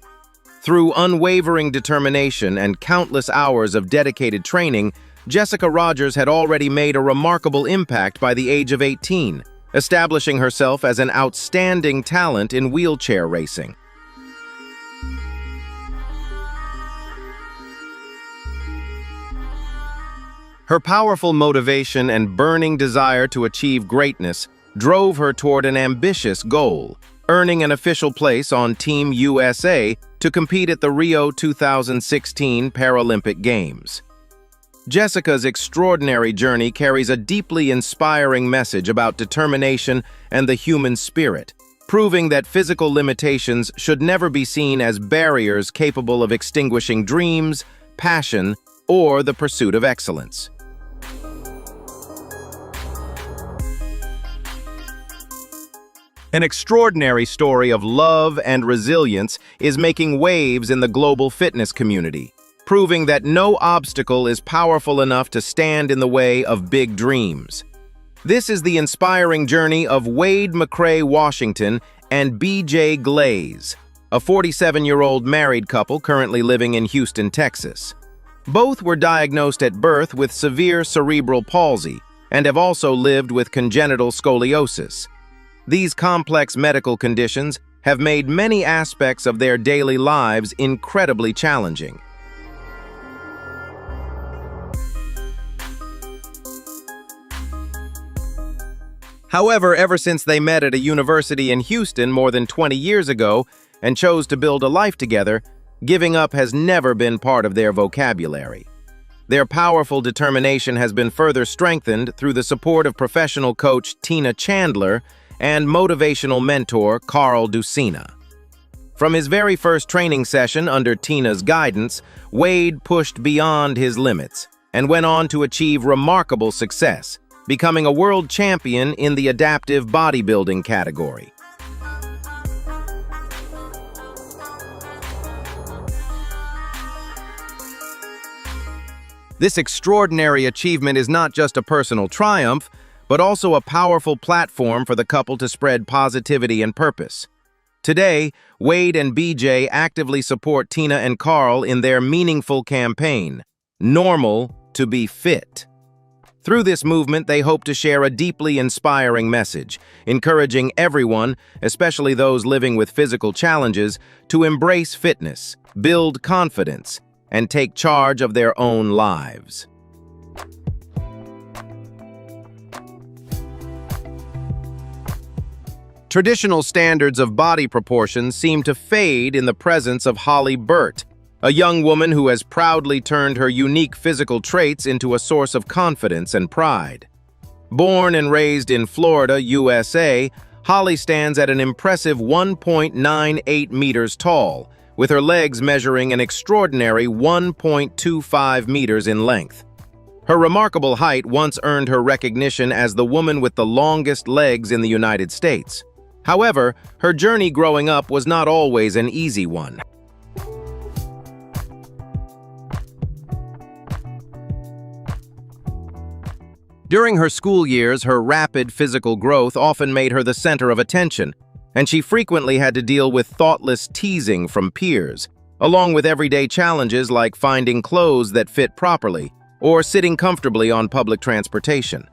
Through unwavering determination and countless hours of dedicated training, Jessica Rogers had already made a remarkable impact by the age of 18, establishing herself as an outstanding talent in wheelchair racing. Her powerful motivation and burning desire to achieve greatness drove her toward an ambitious goal, earning an official place on Team USA to compete at the Rio 2016 Paralympic Games. Jessica's extraordinary journey carries a deeply inspiring message about determination and the human spirit, proving that physical limitations should never be seen as barriers capable of extinguishing dreams, passion, or the pursuit of excellence. An extraordinary story of love and resilience is making waves in the global fitness community, proving that no obstacle is powerful enough to stand in the way of big dreams. This is the inspiring journey of Wade McCrae Washington and BJ Glaze, a 47-year-old married couple currently living in Houston, Texas. Both were diagnosed at birth with severe cerebral palsy and have also lived with congenital scoliosis. These complex medical conditions have made many aspects of their daily lives incredibly challenging. However, ever since they met at a university in Houston more than 20 years ago and chose to build a life together, giving up has never been part of their vocabulary. Their powerful determination has been further strengthened through the support of professional coach Tina Chandler and motivational mentor Carl Ducina. From his very first training session under Tina's guidance, Wade pushed beyond his limits and went on to achieve remarkable success, becoming a world champion in the adaptive bodybuilding category. This extraordinary achievement is not just a personal triumph, but also a powerful platform for the couple to spread positivity and purpose. Today, Wade and BJ actively support Tina and Carl in their meaningful campaign, Normal to be Fit. Through this movement, they hope to share a deeply inspiring message, encouraging everyone, especially those living with physical challenges, to embrace fitness, build confidence, and take charge of their own lives. Traditional standards of body proportions seem to fade in the presence of Holly Burt, a young woman who has proudly turned her unique physical traits into a source of confidence and pride. Born and raised in Florida, USA, Holly stands at an impressive 1.98 meters tall, with her legs measuring an extraordinary 1.25 meters in length. Her remarkable height once earned her recognition as the woman with the longest legs in the United States. However, her journey growing up was not always an easy one. During her school years, her rapid physical growth often made her the center of attention, and she frequently had to deal with thoughtless teasing from peers, along with everyday challenges like finding clothes that fit properly or sitting comfortably on public transportation.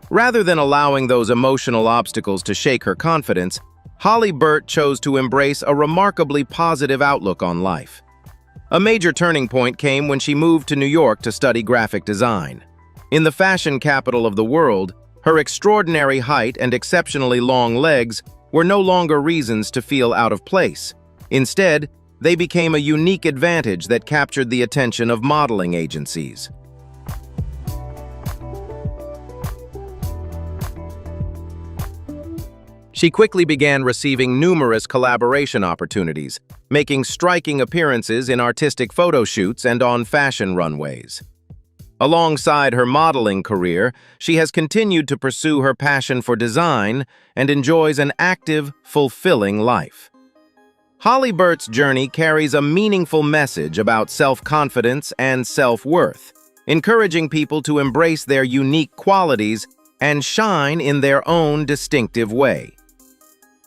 Rather than allowing those emotional obstacles to shake her confidence, Holly Burt chose to embrace a remarkably positive outlook on life. A major turning point came when she moved to New York to study graphic design. In the fashion capital of the world, her extraordinary height and exceptionally long legs were no longer reasons to feel out of place. Instead, they became a unique advantage that captured the attention of modeling agencies. She quickly began receiving numerous collaboration opportunities, making striking appearances in artistic photo shoots and on fashion runways. Alongside her modeling career, she has continued to pursue her passion for design and enjoys an active, fulfilling life. Holly Burt's journey carries a meaningful message about self-confidence and self-worth, encouraging people to embrace their unique qualities and shine in their own distinctive way.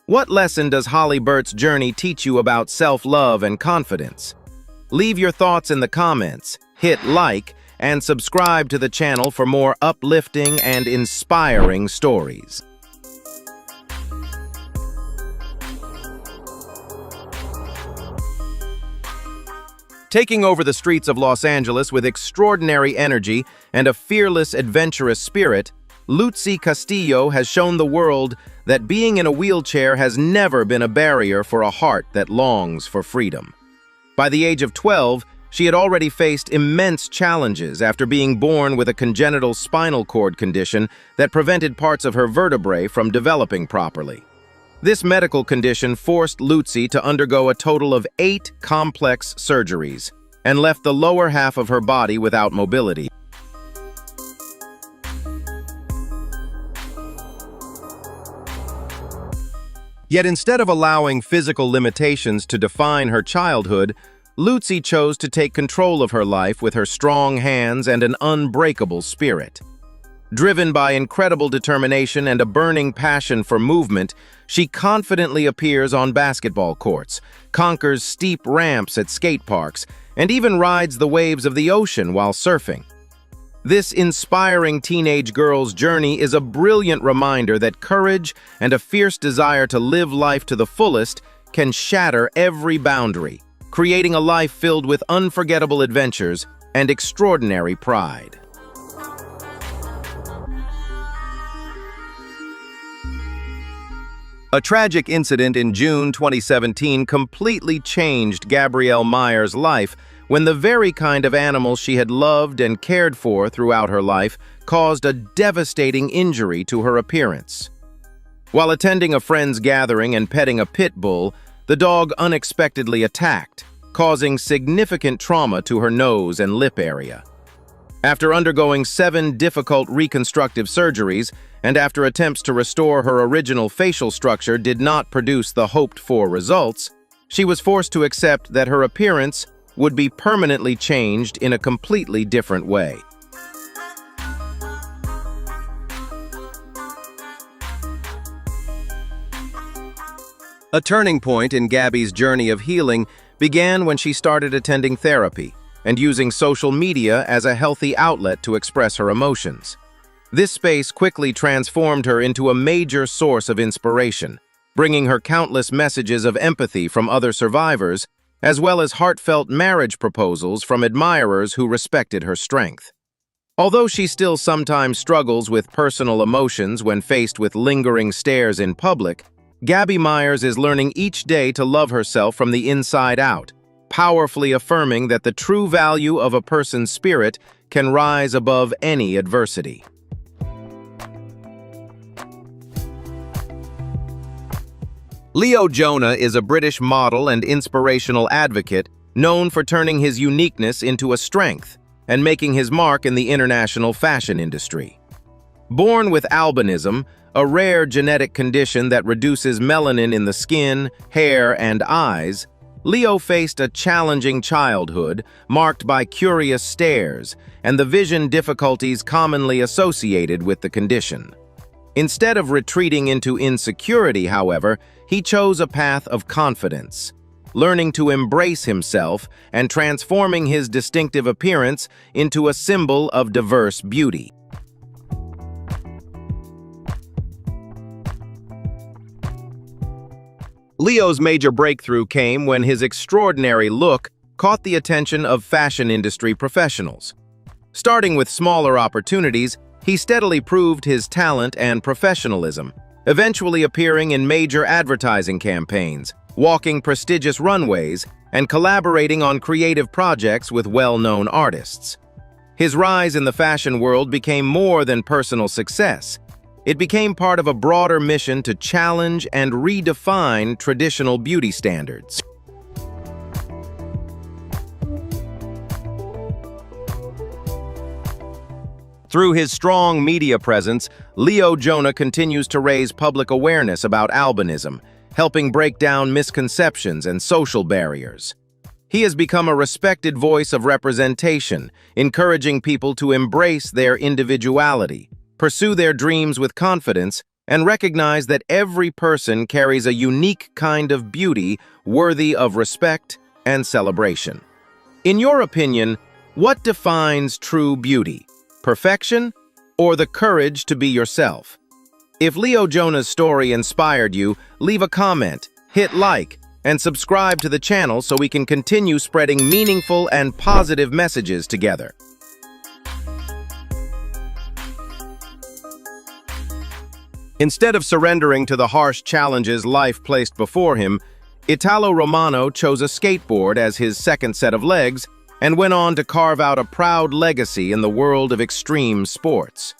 What lesson does Holly Burt's journey teach you about self-love and confidence? Leave your thoughts in the comments, hit like, and subscribe to the channel for more uplifting and inspiring stories. Taking over the streets of Los Angeles with extraordinary energy and a fearless, adventurous spirit, Lucy Castillo has shown the world that being in a wheelchair has never been a barrier for a heart that longs for freedom. By the age of 12, she had already faced immense challenges after being born with a congenital spinal cord condition that prevented parts of her vertebrae from developing properly. This medical condition forced Lucy to undergo a total of 8 complex surgeries and left the lower half of her body without mobility. Yet instead of allowing physical limitations to define her childhood, Lucy chose to take control of her life with her strong hands and an unbreakable spirit. Driven by incredible determination and a burning passion for movement, she confidently appears on basketball courts, conquers steep ramps at skate parks, and even rides the waves of the ocean while surfing. This inspiring teenage girl's journey is a brilliant reminder that courage and a fierce desire to live life to the fullest can shatter every boundary, creating a life filled with unforgettable adventures and extraordinary pride. A tragic incident in June 2017 completely changed Gabrielle Meyer's life when the very kind of animal she had loved and cared for throughout her life caused a devastating injury to her appearance. While attending a friend's gathering and petting a pit bull, the dog unexpectedly attacked, causing significant trauma to her nose and lip area. After undergoing 7 difficult reconstructive surgeries, and after attempts to restore her original facial structure did not produce the hoped-for results, she was forced to accept that her appearance would be permanently changed in a completely different way. A turning point in Gabby's journey of healing began when she started attending therapy and using social media as a healthy outlet to express her emotions. This space quickly transformed her into a major source of inspiration, bringing her countless messages of empathy from other survivors, as well as heartfelt marriage proposals from admirers who respected her strength. Although she still sometimes struggles with personal emotions when faced with lingering stares in public, Gabby Myers is learning each day to love herself from the inside out, powerfully affirming that the true value of a person's spirit can rise above any adversity. Leo Jonah is a British model and inspirational advocate known for turning his uniqueness into a strength and making his mark in the international fashion industry. Born with albinism, a rare genetic condition that reduces melanin in the skin, hair, and eyes, Leo faced a challenging childhood marked by curious stares and the vision difficulties commonly associated with the condition. Instead of retreating into insecurity, however, he chose a path of confidence, learning to embrace himself and transforming his distinctive appearance into a symbol of diverse beauty. Leo's major breakthrough came when his extraordinary look caught the attention of fashion industry professionals. Starting with smaller opportunities, he steadily proved his talent and professionalism, eventually appearing in major advertising campaigns, walking prestigious runways, and collaborating on creative projects with well-known artists. His rise in the fashion world became more than personal success. It became part of a broader mission to challenge and redefine traditional beauty standards. Through his strong media presence, Leo Jonah continues to raise public awareness about albinism, helping break down misconceptions and social barriers. He has become a respected voice of representation, encouraging people to embrace their individuality, pursue their dreams with confidence, and recognize that every person carries a unique kind of beauty worthy of respect and celebration. In your opinion, what defines true beauty? Perfection, or the courage to be yourself? If Leo Jonah's story inspired you, leave a comment, hit like, and subscribe to the channel so we can continue spreading meaningful and positive messages together. Instead of surrendering to the harsh challenges life placed before him, Italo Romano chose a skateboard as his second set of legs and went on to carve out a proud legacy in the world of extreme sports.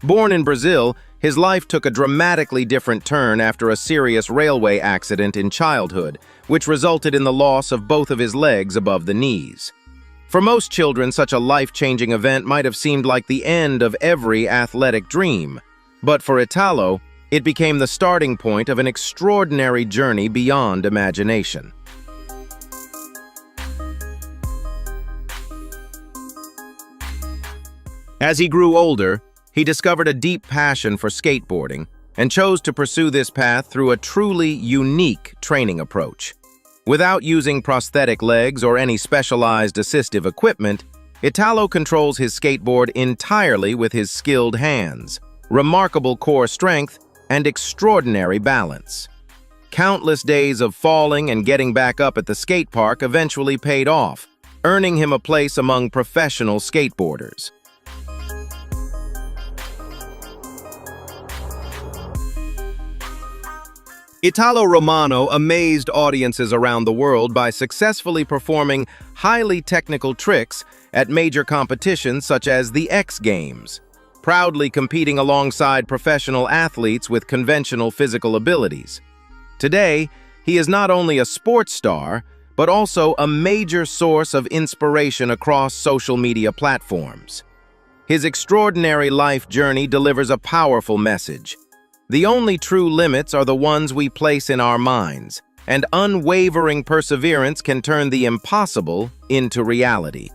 Born in Brazil, his life took a dramatically different turn after a serious railway accident in childhood, which resulted in the loss of both of his legs above the knees. For most children, such a life-changing event might have seemed like the end of every athletic dream. But for Italo, it became the starting point of an extraordinary journey beyond imagination. As he grew older, he discovered a deep passion for skateboarding and chose to pursue this path through a truly unique training approach. Without using prosthetic legs or any specialized assistive equipment, Italo controls his skateboard entirely with his skilled hands, remarkable core strength, and extraordinary balance. Countless days of falling and getting back up at the skate park eventually paid off, earning him a place among professional skateboarders. Italo Romano amazed audiences around the world by successfully performing highly technical tricks at major competitions such as the X Games, proudly competing alongside professional athletes with conventional physical abilities. Today, he is not only a sports star, but also a major source of inspiration across social media platforms. His extraordinary life journey delivers a powerful message. The only true limits are the ones we place in our minds, and unwavering perseverance can turn the impossible into reality.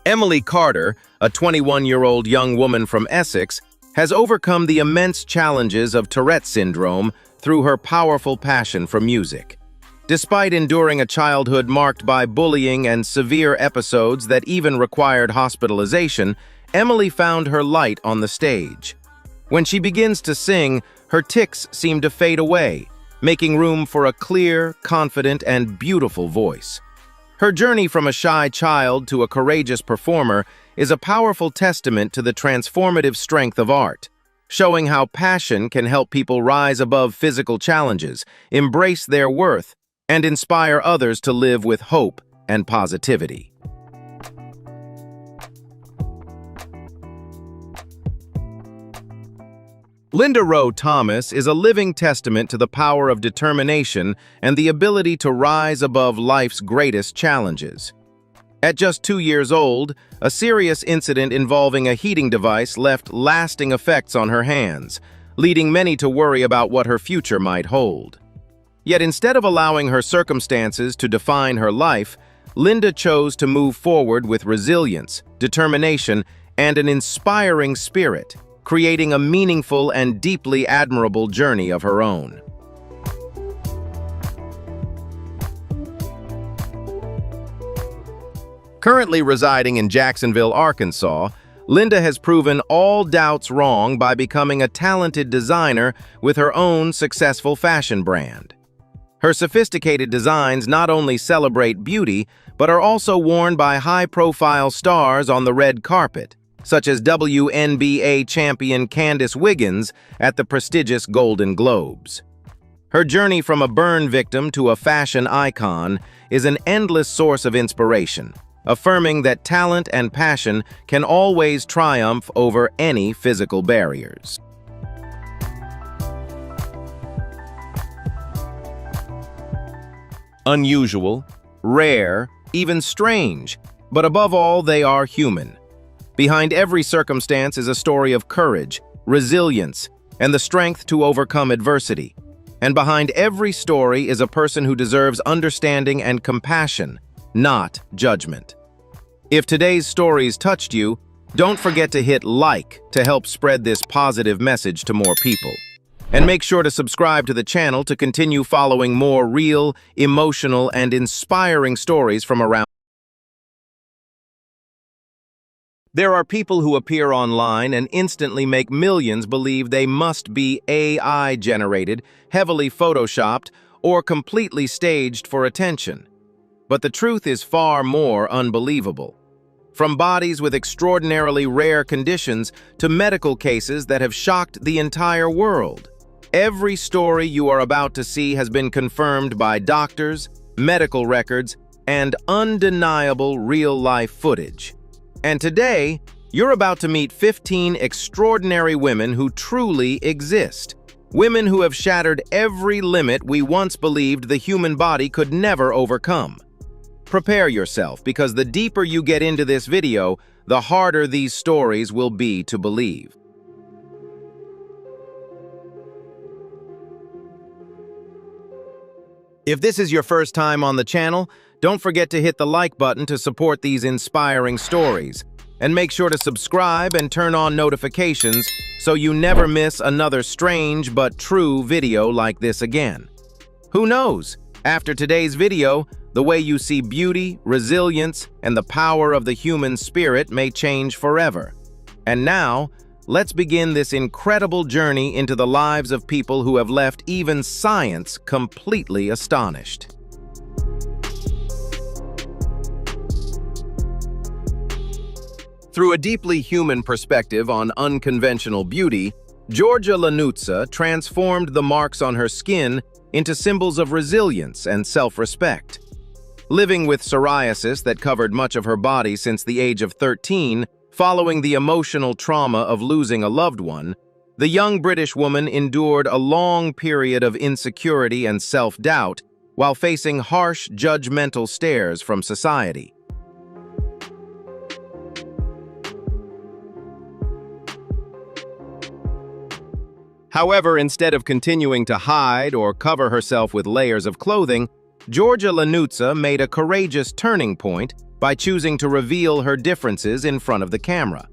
Emily Carter, a 21-year-old young woman from Essex, has overcome the immense challenges of Tourette syndrome through her powerful passion for music. Despite enduring a childhood marked by bullying and severe episodes that even required hospitalization, Emily found her light on the stage. When she begins to sing, her tics seem to fade away, making room for a clear, confident, and beautiful voice. Her journey from a shy child to a courageous performer is a powerful testament to the transformative strength of art, showing how passion can help people rise above physical challenges, embrace their worth, and inspire others to live with hope and positivity. Linda Rowe Thomas is a living testament to the power of determination and the ability to rise above life's greatest challenges. At just 2 years old, a serious incident involving a heating device left lasting effects on her hands, leading many to worry about what her future might hold. Yet instead of allowing her circumstances to define her life, Linda chose to move forward with resilience, determination, and an inspiring spirit, creating a meaningful and deeply admirable journey of her own. Currently residing in Jacksonville, Arkansas, Linda has proven all doubts wrong by becoming a talented designer with her own successful fashion brand. Her sophisticated designs not only celebrate beauty, but are also worn by high-profile stars on the red carpet, such as WNBA champion Candace Wiggins at the prestigious Golden Globes. Her journey from a burn victim to a fashion icon is an endless source of inspiration, affirming that talent and passion can always triumph over any physical barriers. Unusual, rare, even strange, but above all, they are human. Behind every circumstance is a story of courage, resilience, and the strength to overcome adversity. And behind every story is a person who deserves understanding and compassion, not judgment. If today's stories touched you, don't forget to hit like to help spread this positive message to more people. And make sure to subscribe to the channel to continue following more real, emotional, and inspiring stories from around There are people who appear online and instantly make millions believe they must be AI-generated, heavily photoshopped, or completely staged for attention. But the truth is far more unbelievable. From bodies with extraordinarily rare conditions to medical cases that have shocked the entire world. Every story you are about to see has been confirmed by doctors, medical records, and undeniable real-life footage. And today, you're about to meet 15 extraordinary women who truly exist. Women who have shattered every limit we once believed the human body could never overcome. Prepare yourself, because the deeper you get into this video, the harder these stories will be to believe. If this is your first time on the channel, don't forget to hit the like button to support these inspiring stories. And make sure to subscribe and turn on notifications so you never miss another strange but true video like this again. Who knows? After today's video, the way you see beauty, resilience, and the power of the human spirit may change forever. And now, let's begin this incredible journey into the lives of people who have left even science completely astonished. Through a deeply human perspective on unconventional beauty, Georgia Lanuzza transformed the marks on her skin into symbols of resilience and self-respect. Living with psoriasis that covered much of her body since the age of 13, following the emotional trauma of losing a loved one, the young British woman endured a long period of insecurity and self-doubt while facing harsh, judgmental stares from society. However, instead of continuing to hide or cover herself with layers of clothing, Georgia Lanuzza made a courageous turning point by choosing to reveal her differences in front of the camera.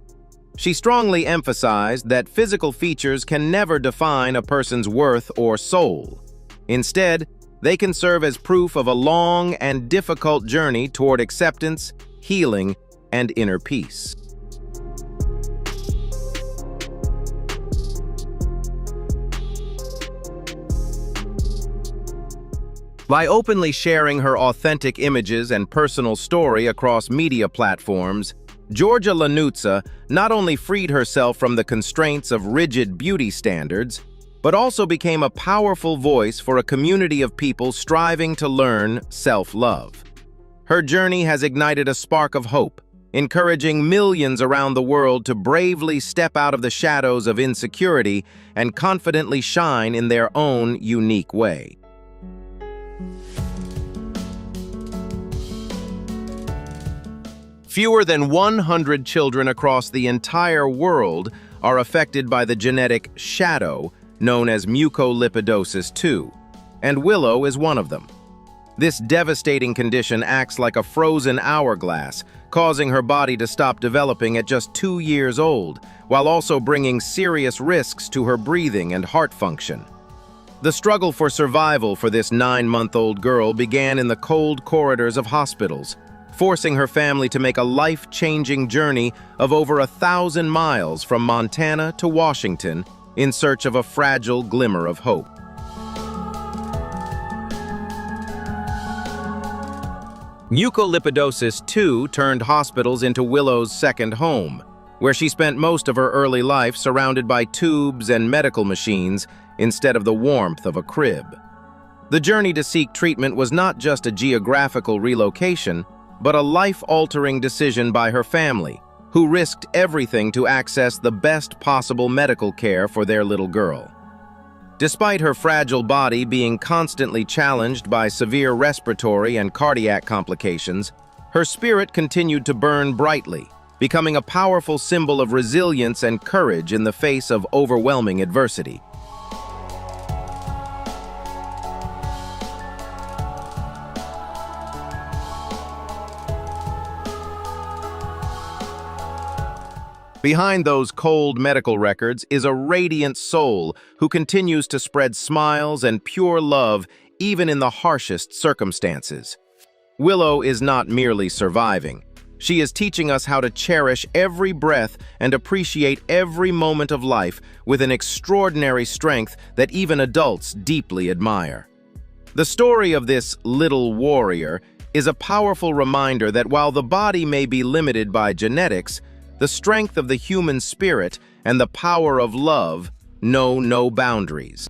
She strongly emphasized that physical features can never define a person's worth or soul. Instead, they can serve as proof of a long and difficult journey toward acceptance, healing, and inner peace. By openly sharing her authentic images and personal story across media platforms, Georgia Lanuzza not only freed herself from the constraints of rigid beauty standards, but also became a powerful voice for a community of people striving to learn self-love. Her journey has ignited a spark of hope, encouraging millions around the world to bravely step out of the shadows of insecurity and confidently shine in their own unique way. Fewer than 100 children across the entire world are affected by the genetic shadow known as mucolipidosis 2, and Willow is one of them. This devastating condition acts like a frozen hourglass, causing her body to stop developing at just 2 years old, while also bringing serious risks to her breathing and heart function. The struggle for survival for this 9-month-old girl began in the cold corridors of hospitals, forcing her family to make a life-changing journey of over 1,000 miles from Montana to Washington in search of a fragile glimmer of hope. Mucolipidosis 2 turned hospitals into Willow's second home, where she spent most of her early life surrounded by tubes and medical machines instead of the warmth of a crib. The journey to seek treatment was not just a geographical relocation, but a life-altering decision by her family, who risked everything to access the best possible medical care for their little girl. Despite her fragile body being constantly challenged by severe respiratory and cardiac complications, her spirit continued to burn brightly, becoming a powerful symbol of resilience and courage in the face of overwhelming adversity. Behind those cold medical records is a radiant soul who continues to spread smiles and pure love even in the harshest circumstances. Willow is not merely surviving. She is teaching us how to cherish every breath and appreciate every moment of life with an extraordinary strength that even adults deeply admire. The story of this little warrior is a powerful reminder that while the body may be limited by genetics, the strength of the human spirit and the power of love know no boundaries.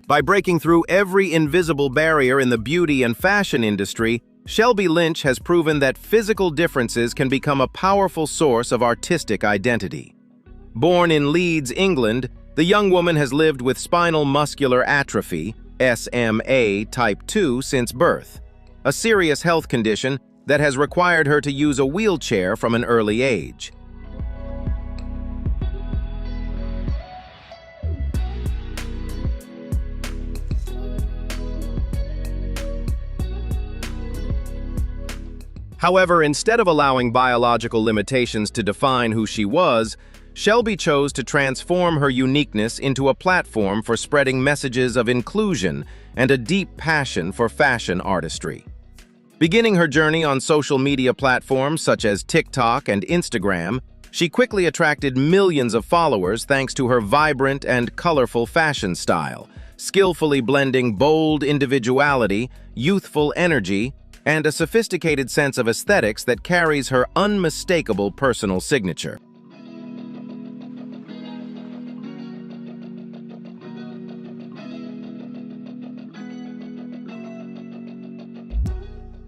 By breaking through every invisible barrier in the beauty and fashion industry, Shelby Lynch has proven that physical differences can become a powerful source of artistic identity. Born in Leeds, England, the young woman has lived with spinal muscular atrophy, SMA type 2, since birth, a serious health condition that has required her to use a wheelchair from an early age. However, instead of allowing biological limitations to define who she was, Shelby chose to transform her uniqueness into a platform for spreading messages of inclusion and a deep passion for fashion artistry. Beginning her journey on social media platforms such as TikTok and Instagram, she quickly attracted millions of followers thanks to her vibrant and colorful fashion style, skillfully blending bold individuality, youthful energy, and a sophisticated sense of aesthetics that carries her unmistakable personal signature.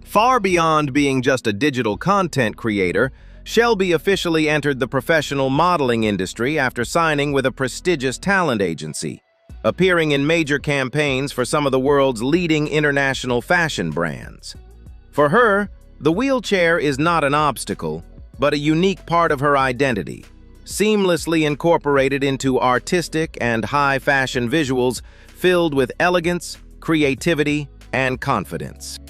Far beyond being just a digital content creator, Shelby officially entered the professional modeling industry after signing with a prestigious talent agency, appearing in major campaigns for some of the world's leading international fashion brands. For her, the wheelchair is not an obstacle, but a unique part of her identity, seamlessly incorporated into artistic and high-fashion visuals filled with elegance, creativity, and confidence.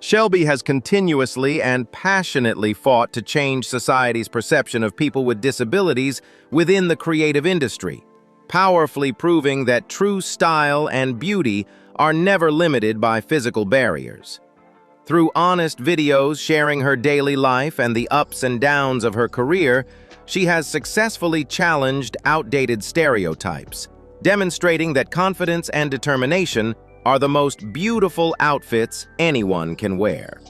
Shelby has continuously and passionately fought to change society's perception of people with disabilities within the creative industry, powerfully proving that true style and beauty are never limited by physical barriers. Through honest videos sharing her daily life and the ups and downs of her career, she has successfully challenged outdated stereotypes, demonstrating that confidence and determination are the most beautiful outfits anyone can wear.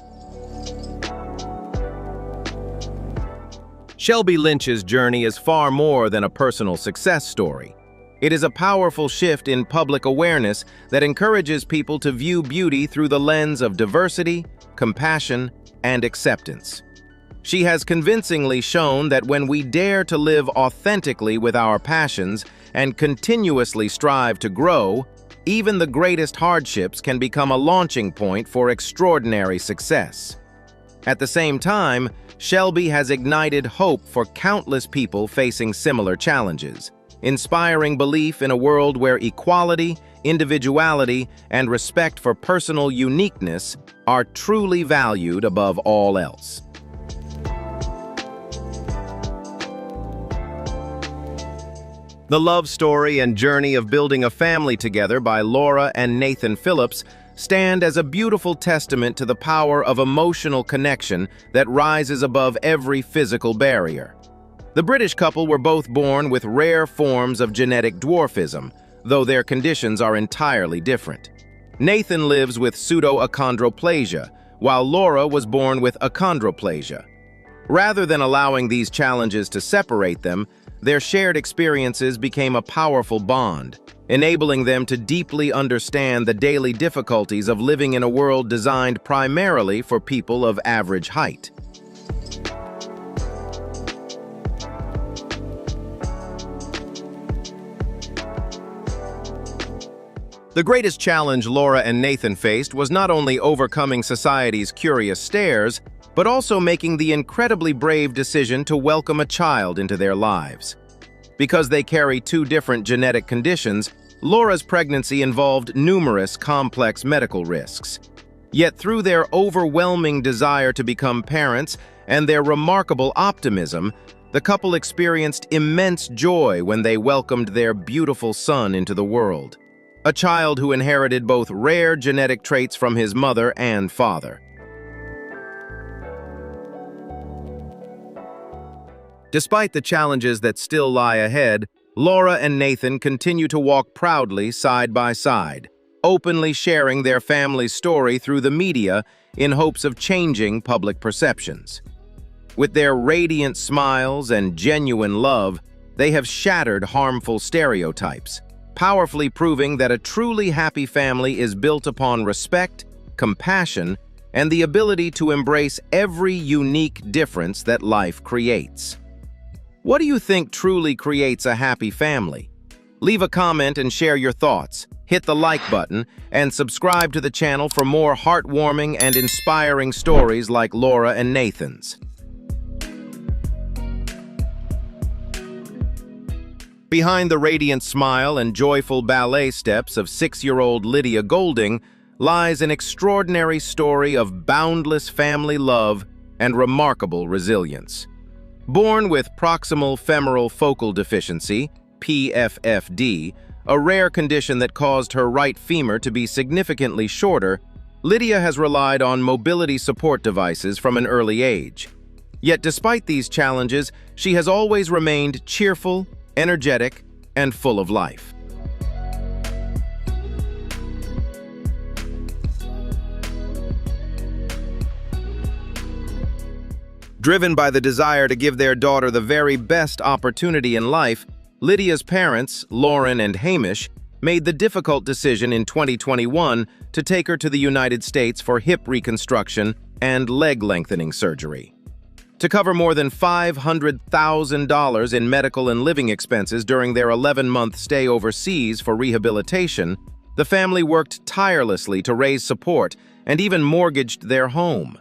Shelby Lynch's journey is far more than a personal success story. It is a powerful shift in public awareness that encourages people to view beauty through the lens of diversity, compassion, and acceptance. She has convincingly shown that when we dare to live authentically with our passions and continuously strive to grow, even the greatest hardships can become a launching point for extraordinary success. At the same time, Shelby has ignited hope for countless people facing similar challenges, inspiring belief in a world where equality, individuality, and respect for personal uniqueness are truly valued above all else. The love story and journey of building a family together by Laura and Nathan Phillips stand as a beautiful testament to the power of emotional connection that rises above every physical barrier. The British couple were both born with rare forms of genetic dwarfism, though their conditions are entirely different. Nathan lives with pseudoachondroplasia, while Laura was born with achondroplasia. Rather than allowing these challenges to separate them, their shared experiences became a powerful bond, enabling them to deeply understand the daily difficulties of living in a world designed primarily for people of average height. The greatest challenge Laura and Nathan faced was not only overcoming society's curious stares, but also making the incredibly brave decision to welcome a child into their lives. Because they carry two different genetic conditions, Laura's pregnancy involved numerous complex medical risks. Yet through their overwhelming desire to become parents and their remarkable optimism, the couple experienced immense joy when they welcomed their beautiful son into the world, a child who inherited both rare genetic traits from his mother and father. Despite the challenges that still lie ahead, Laura and Nathan continue to walk proudly side by side, openly sharing their family's story through the media in hopes of changing public perceptions. With their radiant smiles and genuine love, they have shattered harmful stereotypes, powerfully proving that a truly happy family is built upon respect, compassion, and the ability to embrace every unique difference that life creates. What do you think truly creates a happy family? Leave a comment and share your thoughts. Hit the like button and subscribe to the channel for more heartwarming and inspiring stories like Laura and Nathan's. Behind the radiant smile and joyful ballet steps of 6-year-old Lydia Golding lies an extraordinary story of boundless family love and remarkable resilience. Born with proximal femoral focal deficiency, PFFD, a rare condition that caused her right femur to be significantly shorter, Lydia has relied on mobility support devices from an early age. Yet despite these challenges, she has always remained cheerful, energetic, and full of life. Driven by the desire to give their daughter the very best opportunity in life, Lydia's parents, Lauren and Hamish, made the difficult decision in 2021 to take her to the United States for hip reconstruction and leg lengthening surgery. To cover more than $500,000 in medical and living expenses during their 11-month stay overseas for rehabilitation, the family worked tirelessly to raise support and even mortgaged their home.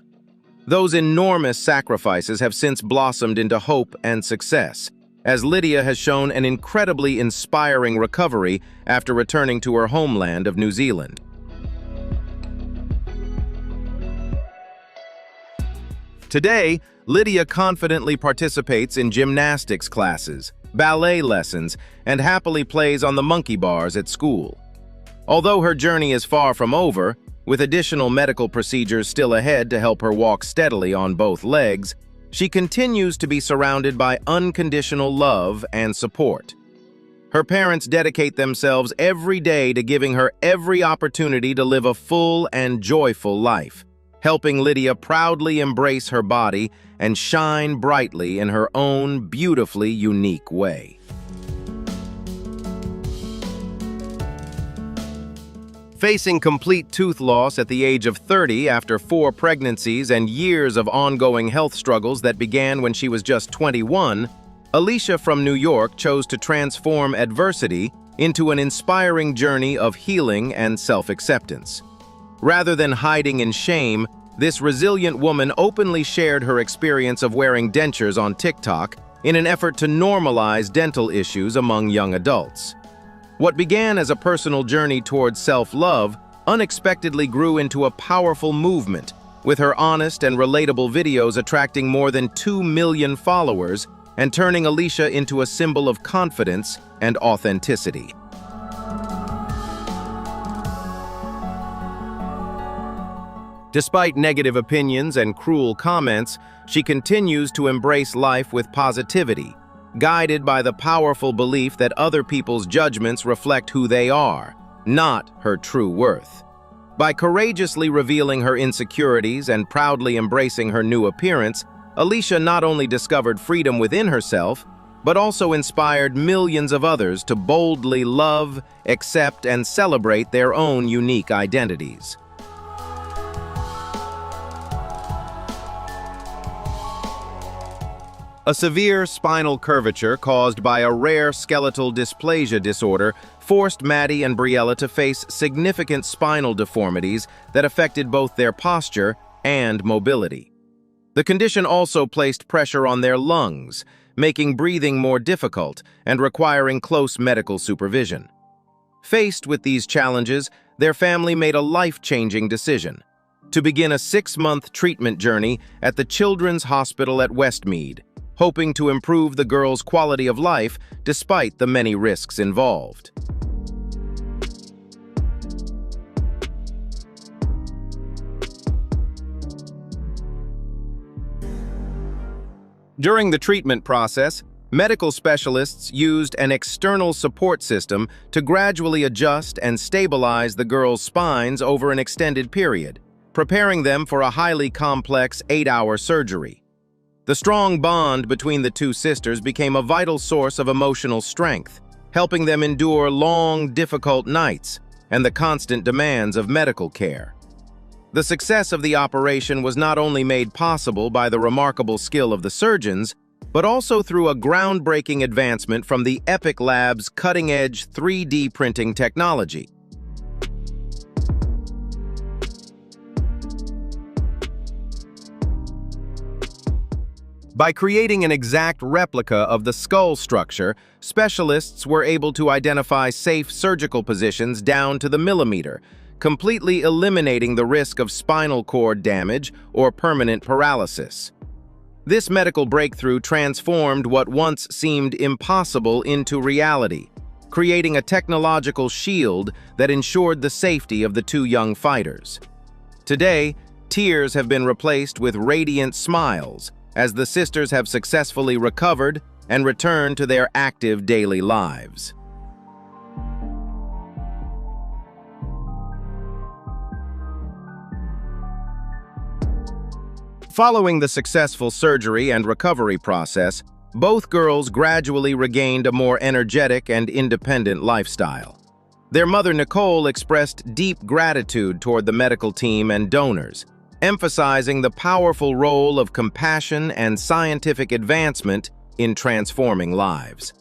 Those enormous sacrifices have since blossomed into hope and success, as Lydia has shown an incredibly inspiring recovery after returning to her homeland of New Zealand. Today, Lydia confidently participates in gymnastics classes, ballet lessons, and happily plays on the monkey bars at school. Although her journey is far from over, with additional medical procedures still ahead to help her walk steadily on both legs, she continues to be surrounded by unconditional love and support. Her parents dedicate themselves every day to giving her every opportunity to live a full and joyful life, helping Lydia proudly embrace her body and shine brightly in her own beautifully unique way. Facing complete tooth loss at the age of 30 after 4 pregnancies and years of ongoing health struggles that began when she was just 21, Alicia from New York chose to transform adversity into an inspiring journey of healing and self-acceptance. Rather than hiding in shame, this resilient woman openly shared her experience of wearing dentures on TikTok in an effort to normalize dental issues among young adults. What began as a personal journey towards self-love unexpectedly grew into a powerful movement, with her honest and relatable videos attracting more than 2 million followers and turning Alicia into a symbol of confidence and authenticity. Despite negative opinions and cruel comments, she continues to embrace life with positivity, guided by the powerful belief that other people's judgments reflect who they are, not her true worth. By courageously revealing her insecurities and proudly embracing her new appearance, Alicia not only discovered freedom within herself, but also inspired millions of others to boldly love, accept, and celebrate their own unique identities. A severe spinal curvature caused by a rare skeletal dysplasia disorder forced Maddie and Briella to face significant spinal deformities that affected both their posture and mobility. The condition also placed pressure on their lungs, making breathing more difficult and requiring close medical supervision. Faced with these challenges, their family made a life-changing decision: to begin a 6-month treatment journey at the Children's Hospital at Westmead, hoping to improve the girl's quality of life despite the many risks involved. During the treatment process, medical specialists used an external support system to gradually adjust and stabilize the girls' spines over an extended period, preparing them for a highly complex 8-hour surgery. The strong bond between the two sisters became a vital source of emotional strength, helping them endure long, difficult nights and the constant demands of medical care. The success of the operation was not only made possible by the remarkable skill of the surgeons, but also through a groundbreaking advancement from the Epic Lab's cutting-edge 3D printing technology. By creating an exact replica of the skull structure, specialists were able to identify safe surgical positions down to the millimeter, completely eliminating the risk of spinal cord damage or permanent paralysis. This medical breakthrough transformed what once seemed impossible into reality, creating a technological shield that ensured the safety of the two young fighters. Today, tears have been replaced with radiant smiles as the sisters have successfully recovered and returned to their active daily lives. Following the successful surgery and recovery process, both girls gradually regained a more energetic and independent lifestyle. Their mother, Nicole, expressed deep gratitude toward the medical team and donors, emphasizing the powerful role of compassion and scientific advancement in transforming lives.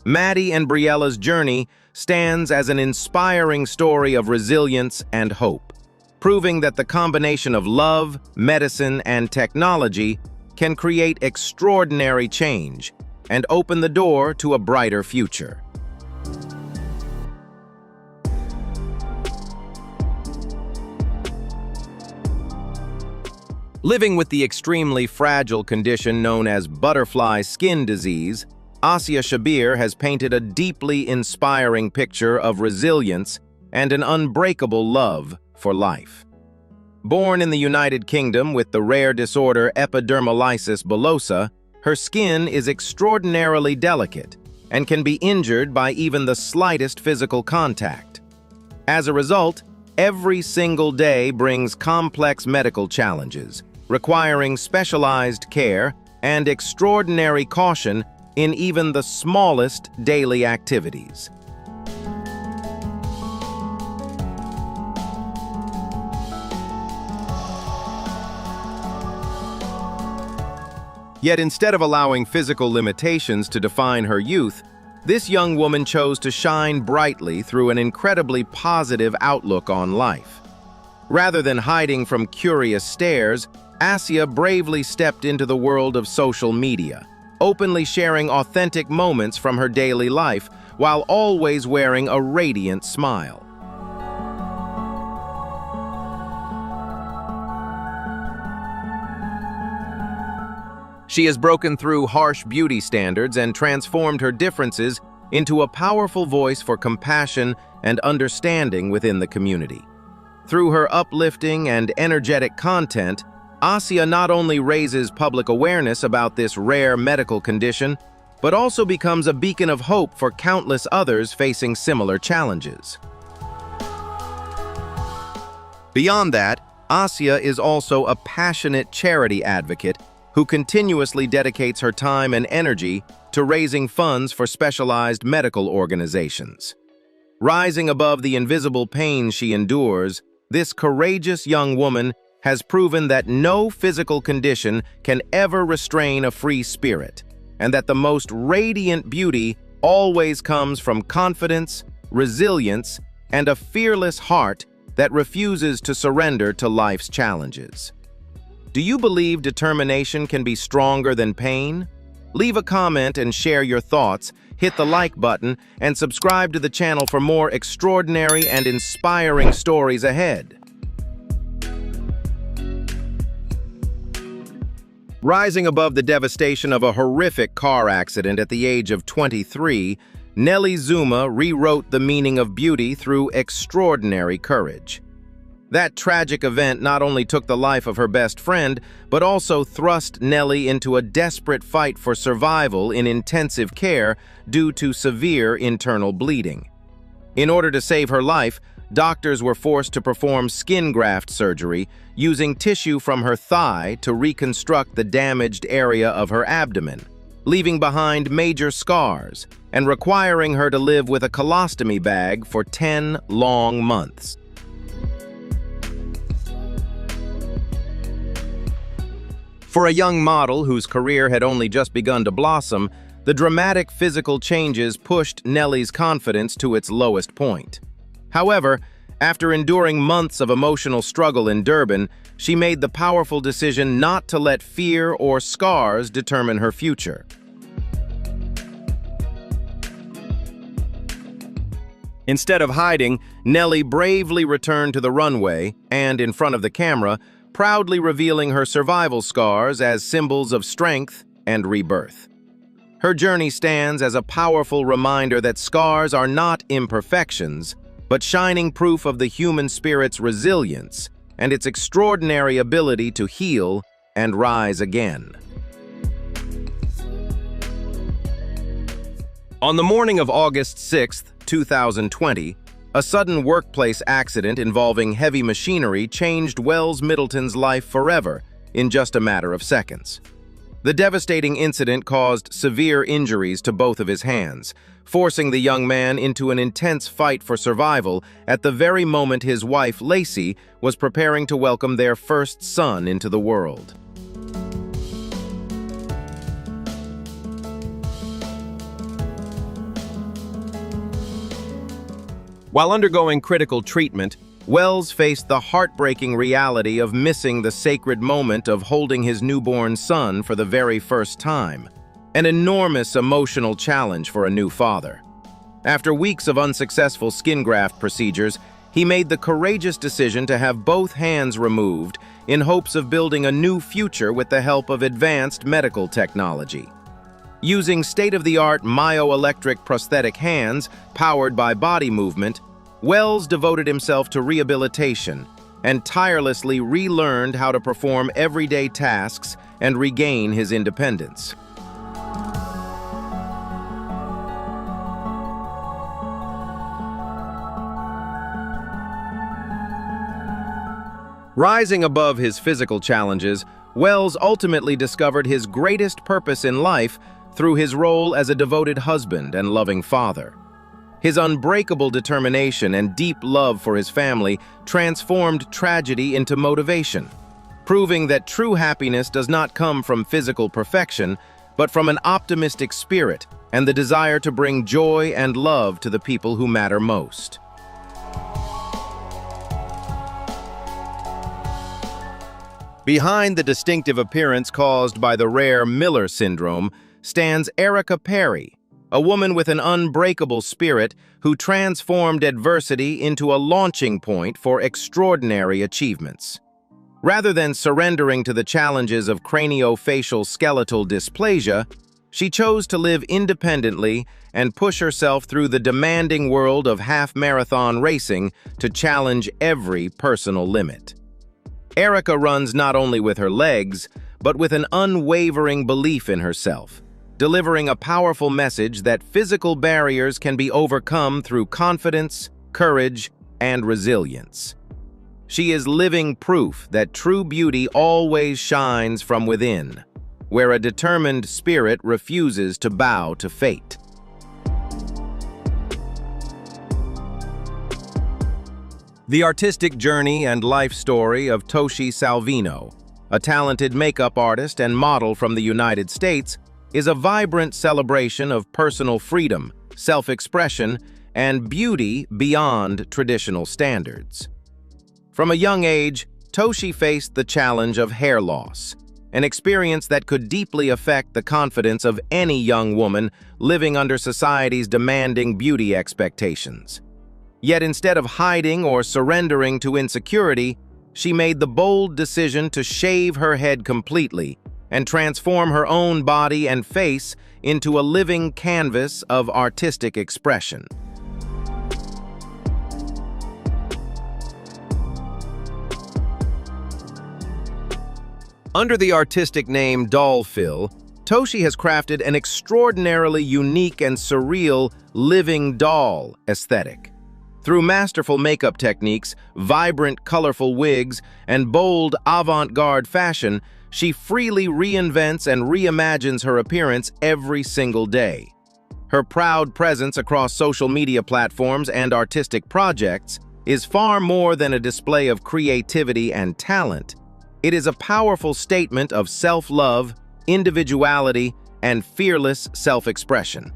Maddie and Briella's journey stands as an inspiring story of resilience and hope, proving that the combination of love, medicine, and technology can create extraordinary change and open the door to a brighter future. Living with the extremely fragile condition known as butterfly skin disease, Asia Shabir has painted a deeply inspiring picture of resilience and an unbreakable love for life. Born in the United Kingdom with the rare disorder epidermolysis bullosa, her skin is extraordinarily delicate and can be injured by even the slightest physical contact. As a result, every single day brings complex medical challenges, requiring specialized care and extraordinary caution in even the smallest daily activities. Yet instead of allowing physical limitations to define her youth, this young woman chose to shine brightly through an incredibly positive outlook on life. Rather than hiding from curious stares, Asia bravely stepped into the world of social media, openly sharing authentic moments from her daily life while always wearing a radiant smile. She has broken through harsh beauty standards and transformed her differences into a powerful voice for compassion and understanding within the community. Through her uplifting and energetic content, Asia not only raises public awareness about this rare medical condition, but also becomes a beacon of hope for countless others facing similar challenges. Beyond that, Asia is also a passionate charity advocate who continuously dedicates her time and energy to raising funds for specialized medical organizations. Rising above the invisible pain she endures, this courageous young woman has proven that no physical condition can ever restrain a free spirit, and that the most radiant beauty always comes from confidence, resilience, and a fearless heart that refuses to surrender to life's challenges. Do you believe determination can be stronger than pain? Leave a comment and share your thoughts, hit the like button, and subscribe to the channel for more extraordinary and inspiring stories ahead. Rising above the devastation of a horrific car accident at the age of 23, Nellie Zuma rewrote the meaning of beauty through extraordinary courage. That tragic event not only took the life of her best friend, but also thrust Nellie into a desperate fight for survival in intensive care due to severe internal bleeding. In order to save her life, doctors were forced to perform skin graft surgery using tissue from her thigh to reconstruct the damaged area of her abdomen, leaving behind major scars and requiring her to live with a colostomy bag for 10 long months. For a young model whose career had only just begun to blossom, the dramatic physical changes pushed Nellie's confidence to its lowest point. However, after enduring months of emotional struggle in Durban, she made the powerful decision not to let fear or scars determine her future. Instead of hiding, Nellie bravely returned to the runway and, in front of the camera, proudly revealing her survival scars as symbols of strength and rebirth. Her journey stands as a powerful reminder that scars are not imperfections, but shining proof of the human spirit's resilience and its extraordinary ability to heal and rise again. On the morning of August 6, 2020, a sudden workplace accident involving heavy machinery changed Wells Middleton's life forever in just a matter of seconds. The devastating incident caused severe injuries to both of his hands, forcing the young man into an intense fight for survival at the very moment his wife, Lacey, was preparing to welcome their first son into the world. While undergoing critical treatment, Wells faced the heartbreaking reality of missing the sacred moment of holding his newborn son for the very first time, an enormous emotional challenge for a new father. After weeks of unsuccessful skin graft procedures, he made the courageous decision to have both hands removed in hopes of building a new future with the help of advanced medical technology. Using state-of-the-art myoelectric prosthetic hands powered by body movement, Wells devoted himself to rehabilitation and tirelessly relearned how to perform everyday tasks and regain his independence. Rising above his physical challenges, Wells ultimately discovered his greatest purpose in life through his role as a devoted husband and loving father. His unbreakable determination and deep love for his family transformed tragedy into motivation, proving that true happiness does not come from physical perfection, but from an optimistic spirit and the desire to bring joy and love to the people who matter most. Behind the distinctive appearance caused by the rare Miller syndrome stands Erica Perry, a woman with an unbreakable spirit who transformed adversity into a launching point for extraordinary achievements. Rather than surrendering to the challenges of craniofacial skeletal dysplasia, she chose to live independently and push herself through the demanding world of half-marathon racing to challenge every personal limit. Erica runs not only with her legs, but with an unwavering belief in herself, delivering a powerful message that physical barriers can be overcome through confidence, courage, and resilience. She is living proof that true beauty always shines from within, where a determined spirit refuses to bow to fate. The artistic journey and life story of Toshi Salvino, a talented makeup artist and model from the United States, is a vibrant celebration of personal freedom, self-expression, and beauty beyond traditional standards. From a young age, Toshi faced the challenge of hair loss, an experience that could deeply affect the confidence of any young woman living under society's demanding beauty expectations. Yet instead of hiding or surrendering to insecurity, she made the bold decision to shave her head completely, and transform her own body and face into a living canvas of artistic expression. Under the artistic name Dollfill, Toshi has crafted an extraordinarily unique and surreal living doll aesthetic. Through masterful makeup techniques, vibrant, colorful wigs, and bold, avant-garde fashion, she freely reinvents and reimagines her appearance every single day. Her proud presence across social media platforms and artistic projects is far more than a display of creativity and talent. It is a powerful statement of self-love, individuality, and fearless self-expression.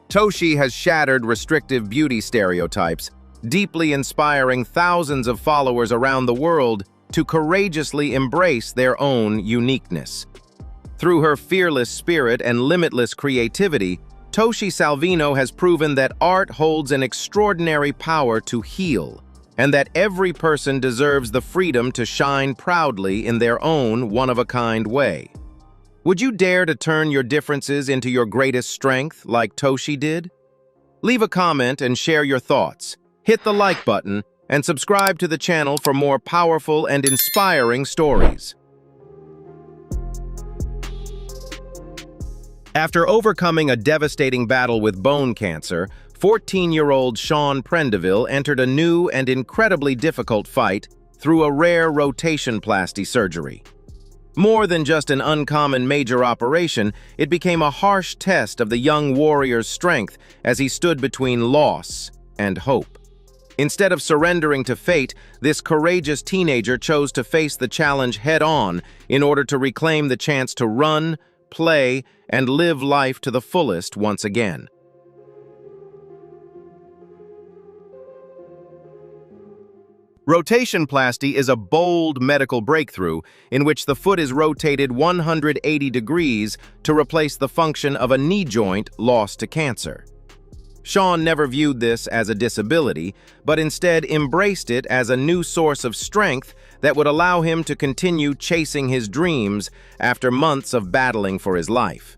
Toshi has shattered restrictive beauty stereotypes, deeply inspiring thousands of followers around the world to courageously embrace their own uniqueness. Through her fearless spirit and limitless creativity, Toshi Salvino has proven that art holds an extraordinary power to heal, and that every person deserves the freedom to shine proudly in their own one-of-a-kind way. Would you dare to turn your differences into your greatest strength like Toshi did? Leave a comment and share your thoughts. Hit the like button and subscribe to the channel for more powerful and inspiring stories. After overcoming a devastating battle with bone cancer, 14-year-old Sean Prendeville entered a new and incredibly difficult fight through a rare rotation-plasty surgery. More than just an uncommon major operation, it became a harsh test of the young warrior's strength as he stood between loss and hope. Instead of surrendering to fate, this courageous teenager chose to face the challenge head-on in order to reclaim the chance to run, play, and live life to the fullest once again. Rotationplasty is a bold medical breakthrough in which the foot is rotated 180 degrees to replace the function of a knee joint lost to cancer. Sean never viewed this as a disability, but instead embraced it as a new source of strength that would allow him to continue chasing his dreams after months of battling for his life.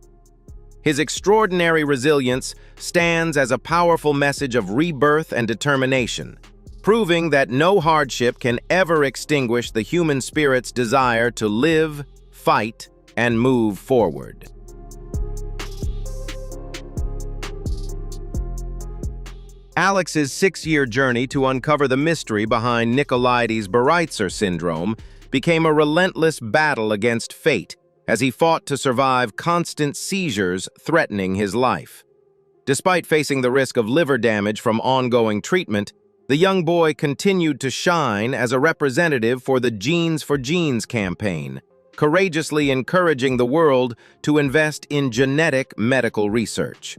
His extraordinary resilience stands as a powerful message of rebirth and determination, proving that no hardship can ever extinguish the human spirit's desire to live, fight, and move forward. Alex's 6-year journey to uncover the mystery behind Nicolaides-Baraitser syndrome became a relentless battle against fate as he fought to survive constant seizures threatening his life. Despite facing the risk of liver damage from ongoing treatment, the young boy continued to shine as a representative for the Genes for Genes campaign, courageously encouraging the world to invest in genetic medical research.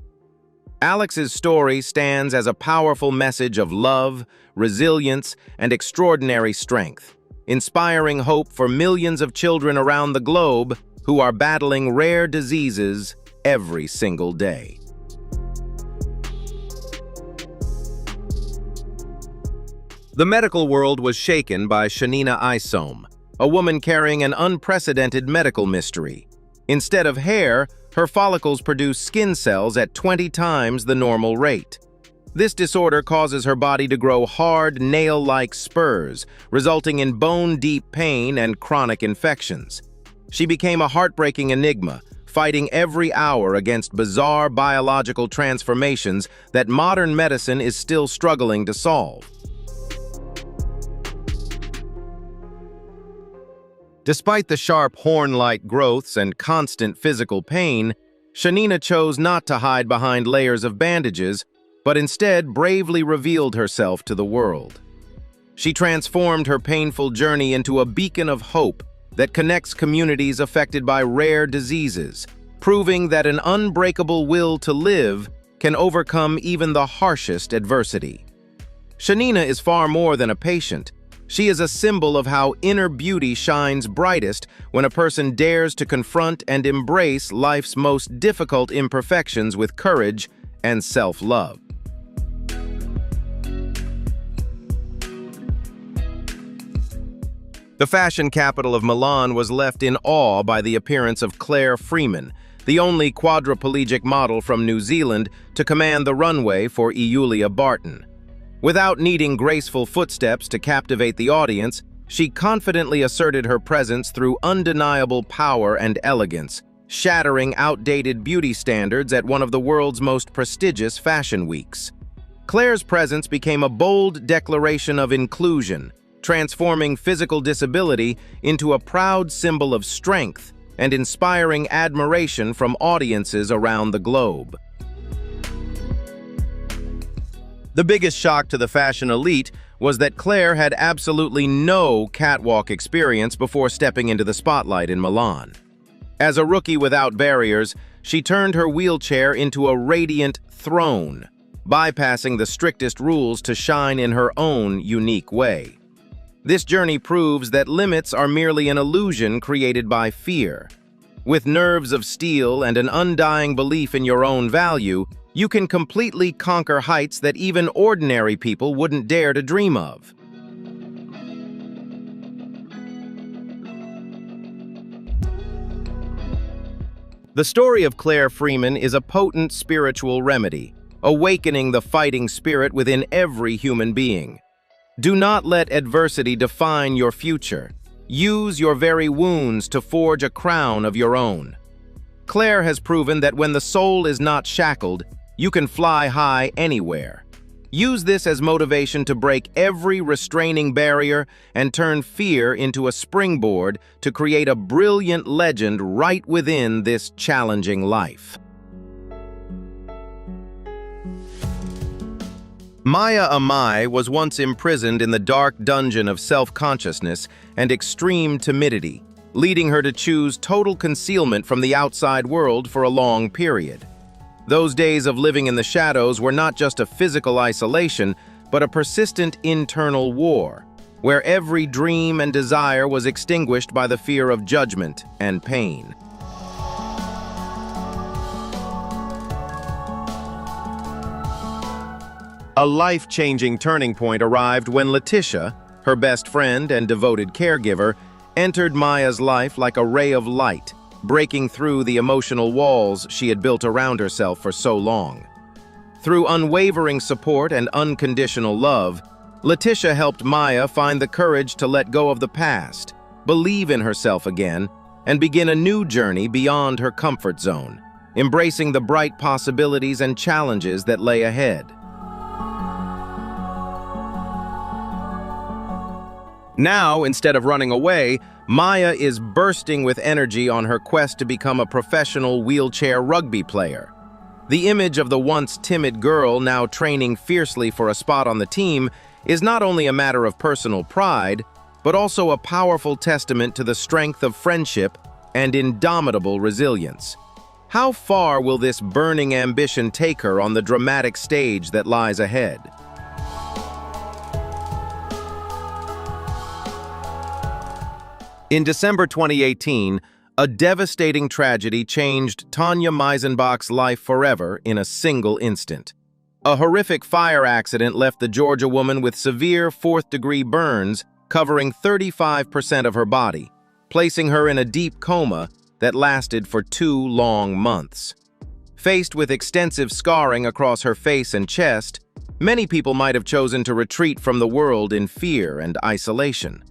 Alex's story stands as a powerful message of love, resilience, and extraordinary strength, inspiring hope for millions of children around the globe who are battling rare diseases every single day. The medical world was shaken by Shanina Isom, a woman carrying an unprecedented medical mystery. Instead of hair, her follicles produce skin cells at 20 times the normal rate. This disorder causes her body to grow hard, nail-like spurs, resulting in bone-deep pain and chronic infections. She became a heartbreaking enigma, fighting every hour against bizarre biological transformations that modern medicine is still struggling to solve. Despite the sharp horn-like growths and constant physical pain, Shanina chose not to hide behind layers of bandages, but instead bravely revealed herself to the world. She transformed her painful journey into a beacon of hope that connects communities affected by rare diseases, proving that an unbreakable will to live can overcome even the harshest adversity. Shanina is far more than a patient. She is a symbol of how inner beauty shines brightest when a person dares to confront and embrace life's most difficult imperfections with courage and self-love. The fashion capital of Milan was left in awe by the appearance of Claire Freeman, the only quadriplegic model from New Zealand to command the runway for Iulia Barton. Without needing graceful footsteps to captivate the audience, she confidently asserted her presence through undeniable power and elegance, shattering outdated beauty standards at one of the world's most prestigious fashion weeks. Claire's presence became a bold declaration of inclusion, transforming physical disability into a proud symbol of strength and inspiring admiration from audiences around the globe. The biggest shock to the fashion elite was that Claire had absolutely no catwalk experience before stepping into the spotlight in Milan. As a rookie without barriers, she turned her wheelchair into a radiant throne, bypassing the strictest rules to shine in her own unique way. This journey proves that limits are merely an illusion created by fear. With nerves of steel and an undying belief in your own value, you can completely conquer heights that even ordinary people wouldn't dare to dream of. The story of Claire Freeman is a potent spiritual remedy, awakening the fighting spirit within every human being. Do not let adversity define your future. Use your very wounds to forge a crown of your own. Claire has proven that when the soul is not shackled, you can fly high anywhere. Use this as motivation to break every restraining barrier and turn fear into a springboard to create a brilliant legend right within this challenging life. Maya Amai was once imprisoned in the dark dungeon of self-consciousness and extreme timidity, leading her to choose total concealment from the outside world for a long period. Those days of living in the shadows were not just a physical isolation, but a persistent internal war, where every dream and desire was extinguished by the fear of judgment and pain. A life-changing turning point arrived when Letitia, her best friend and devoted caregiver, entered Maya's life like a ray of light, breaking through the emotional walls she had built around herself for so long. Through unwavering support and unconditional love, Letitia helped Maya find the courage to let go of the past, believe in herself again, and begin a new journey beyond her comfort zone, embracing the bright possibilities and challenges that lay ahead. Now, instead of running away, Maya is bursting with energy on her quest to become a professional wheelchair rugby player. The image of the once timid girl now training fiercely for a spot on the team is not only a matter of personal pride, but also a powerful testament to the strength of friendship and indomitable resilience. How far will this burning ambition take her on the dramatic stage that lies ahead? In December 2018, a devastating tragedy changed Tanya Meisenbach's life forever in a single instant. A horrific fire accident left the Georgia woman with severe fourth-degree burns covering 35% of her body, placing her in a deep coma that lasted for 2 long months. Faced with extensive scarring across her face and chest, many people might have chosen to retreat from the world in fear and isolation.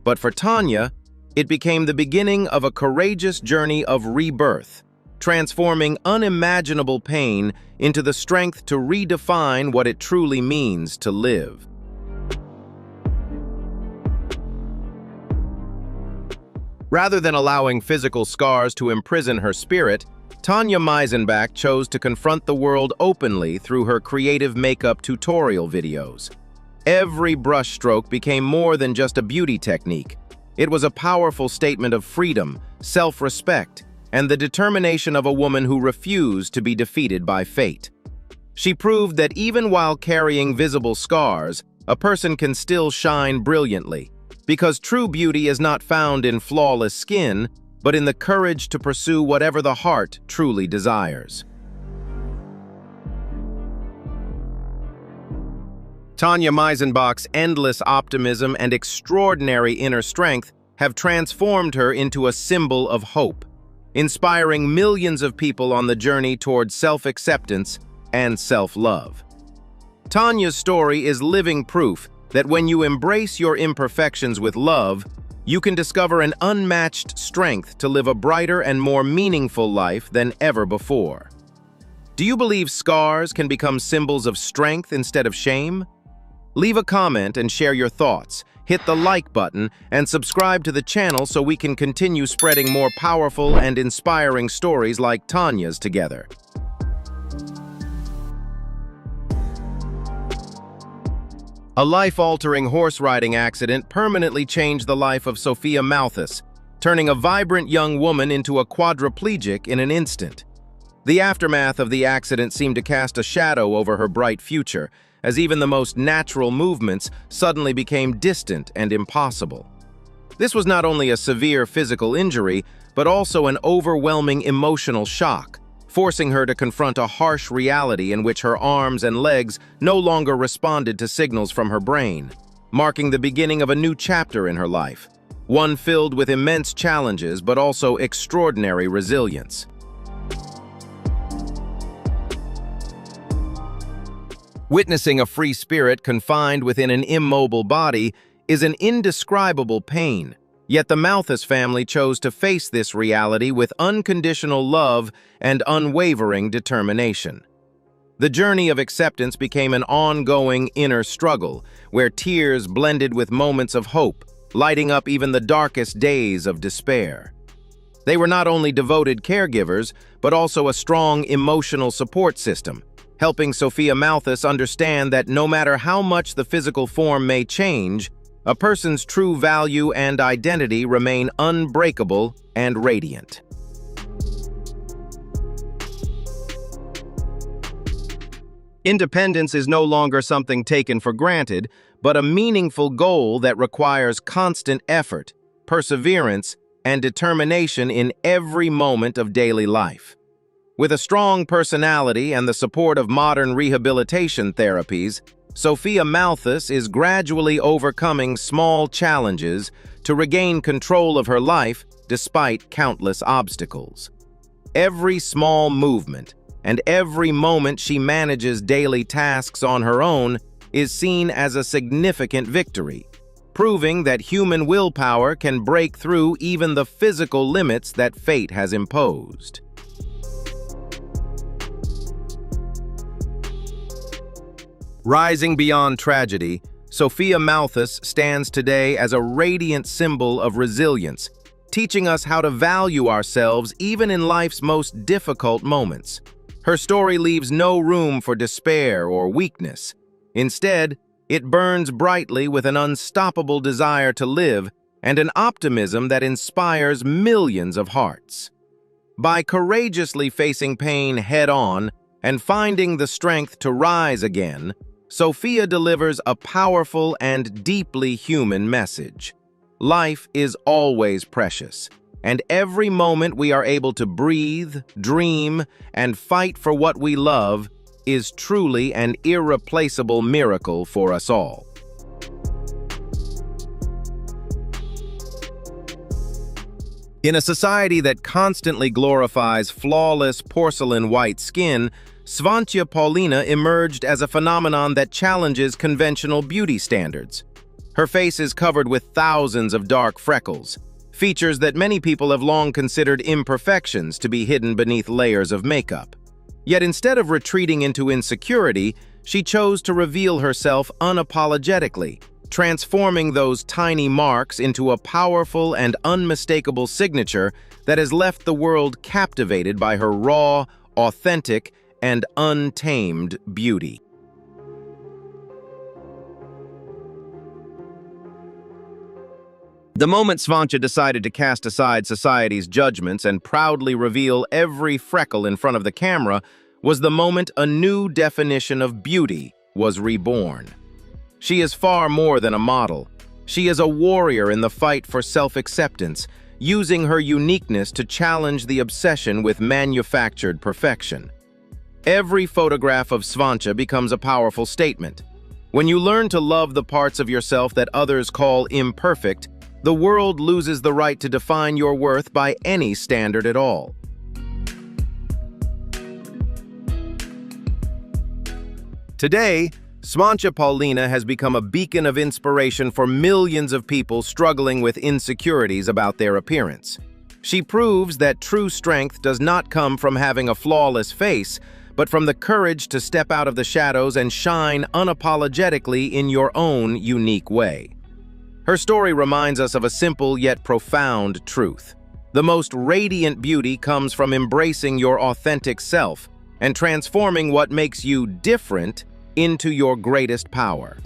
But for Tanya, it became the beginning of a courageous journey of rebirth, transforming unimaginable pain into the strength to redefine what it truly means to live. Rather than allowing physical scars to imprison her spirit, Tanya Meisenbach chose to confront the world openly through her creative makeup tutorial videos. Every brushstroke became more than just a beauty technique. It was a powerful statement of freedom, self-respect, and the determination of a woman who refused to be defeated by fate. She proved that even while carrying visible scars, a person can still shine brilliantly, because true beauty is not found in flawless skin, but in the courage to pursue whatever the heart truly desires. Tanya Meisenbach's endless optimism and extraordinary inner strength have transformed her into a symbol of hope, inspiring millions of people on the journey towards self-acceptance and self-love. Tanya's story is living proof that when you embrace your imperfections with love, you can discover an unmatched strength to live a brighter and more meaningful life than ever before. Do you believe scars can become symbols of strength instead of shame? Leave a comment and share your thoughts. Hit the like button and subscribe to the channel so we can continue spreading more powerful and inspiring stories like Tanya's together. A life-altering horse riding accident permanently changed the life of Sophia Malthus, turning a vibrant young woman into a quadriplegic in an instant. The aftermath of the accident seemed to cast a shadow over her bright future, as even the most natural movements suddenly became distant and impossible. This was not only a severe physical injury, but also an overwhelming emotional shock, forcing her to confront a harsh reality in which her arms and legs no longer responded to signals from her brain, marking the beginning of a new chapter in her life, one filled with immense challenges but also extraordinary resilience. Witnessing a free spirit confined within an immobile body is an indescribable pain, yet the Malthus family chose to face this reality with unconditional love and unwavering determination. The journey of acceptance became an ongoing inner struggle, where tears blended with moments of hope, lighting up even the darkest days of despair. They were not only devoted caregivers, but also a strong emotional support system, helping Sophia Malthus understand that no matter how much the physical form may change, a person's true value and identity remain unbreakable and radiant. Independence is no longer something taken for granted, but a meaningful goal that requires constant effort, perseverance, and determination in every moment of daily life. With a strong personality and the support of modern rehabilitation therapies, Sophia Malthus is gradually overcoming small challenges to regain control of her life despite countless obstacles. Every small movement and every moment she manages daily tasks on her own is seen as a significant victory, proving that human willpower can break through even the physical limits that fate has imposed. Rising beyond tragedy, Sophia Malthus stands today as a radiant symbol of resilience, teaching us how to value ourselves even in life's most difficult moments. Her story leaves no room for despair or weakness. Instead, it burns brightly with an unstoppable desire to live and an optimism that inspires millions of hearts. By courageously facing pain head-on and finding the strength to rise again, Sophia delivers a powerful and deeply human message. Life is always precious, and every moment we are able to breathe, dream, and fight for what we love is truly an irreplaceable miracle for us all. In a society that constantly glorifies flawless porcelain white skin, Svantia Paulina emerged as a phenomenon that challenges conventional beauty standards. Her face is covered with thousands of dark freckles, features that many people have long considered imperfections to be hidden beneath layers of makeup. Yet instead of retreating into insecurity, she chose to reveal herself unapologetically, transforming those tiny marks into a powerful and unmistakable signature that has left the world captivated by her raw, authentic, and untamed beauty. The moment Svantia decided to cast aside society's judgments and proudly reveal every freckle in front of the camera was the moment a new definition of beauty was reborn. She is far more than a model. She is a warrior in the fight for self-acceptance, using her uniqueness to challenge the obsession with manufactured perfection. Every photograph of Svantia becomes a powerful statement. When you learn to love the parts of yourself that others call imperfect, the world loses the right to define your worth by any standard at all. Today, Smancha Paulina has become a beacon of inspiration for millions of people struggling with insecurities about their appearance. She proves that true strength does not come from having a flawless face, but from the courage to step out of the shadows and shine unapologetically in your own unique way. Her story reminds us of a simple yet profound truth. The most radiant beauty comes from embracing your authentic self and transforming what makes you different into your greatest power.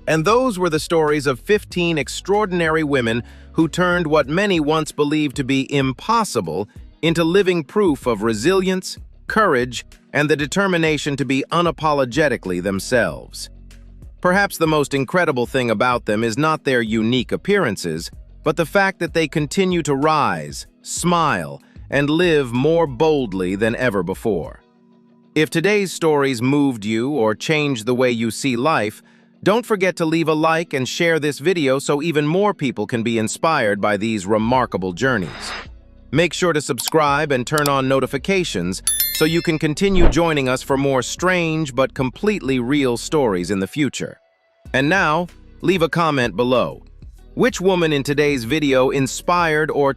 And those were the stories of 15 extraordinary women who turned what many once believed to be impossible into living proof of resilience, courage, and the determination to be unapologetically themselves. Perhaps the most incredible thing about them is not their unique appearances, but the fact that they continue to rise, smile, and live more boldly than ever before. If today's stories moved you or changed the way you see life, don't forget to leave a like and share this video so even more people can be inspired by these remarkable journeys. Make sure to subscribe and turn on notifications so you can continue joining us for more strange but completely real stories in the future. And now, leave a comment below. Which woman in today's video inspired or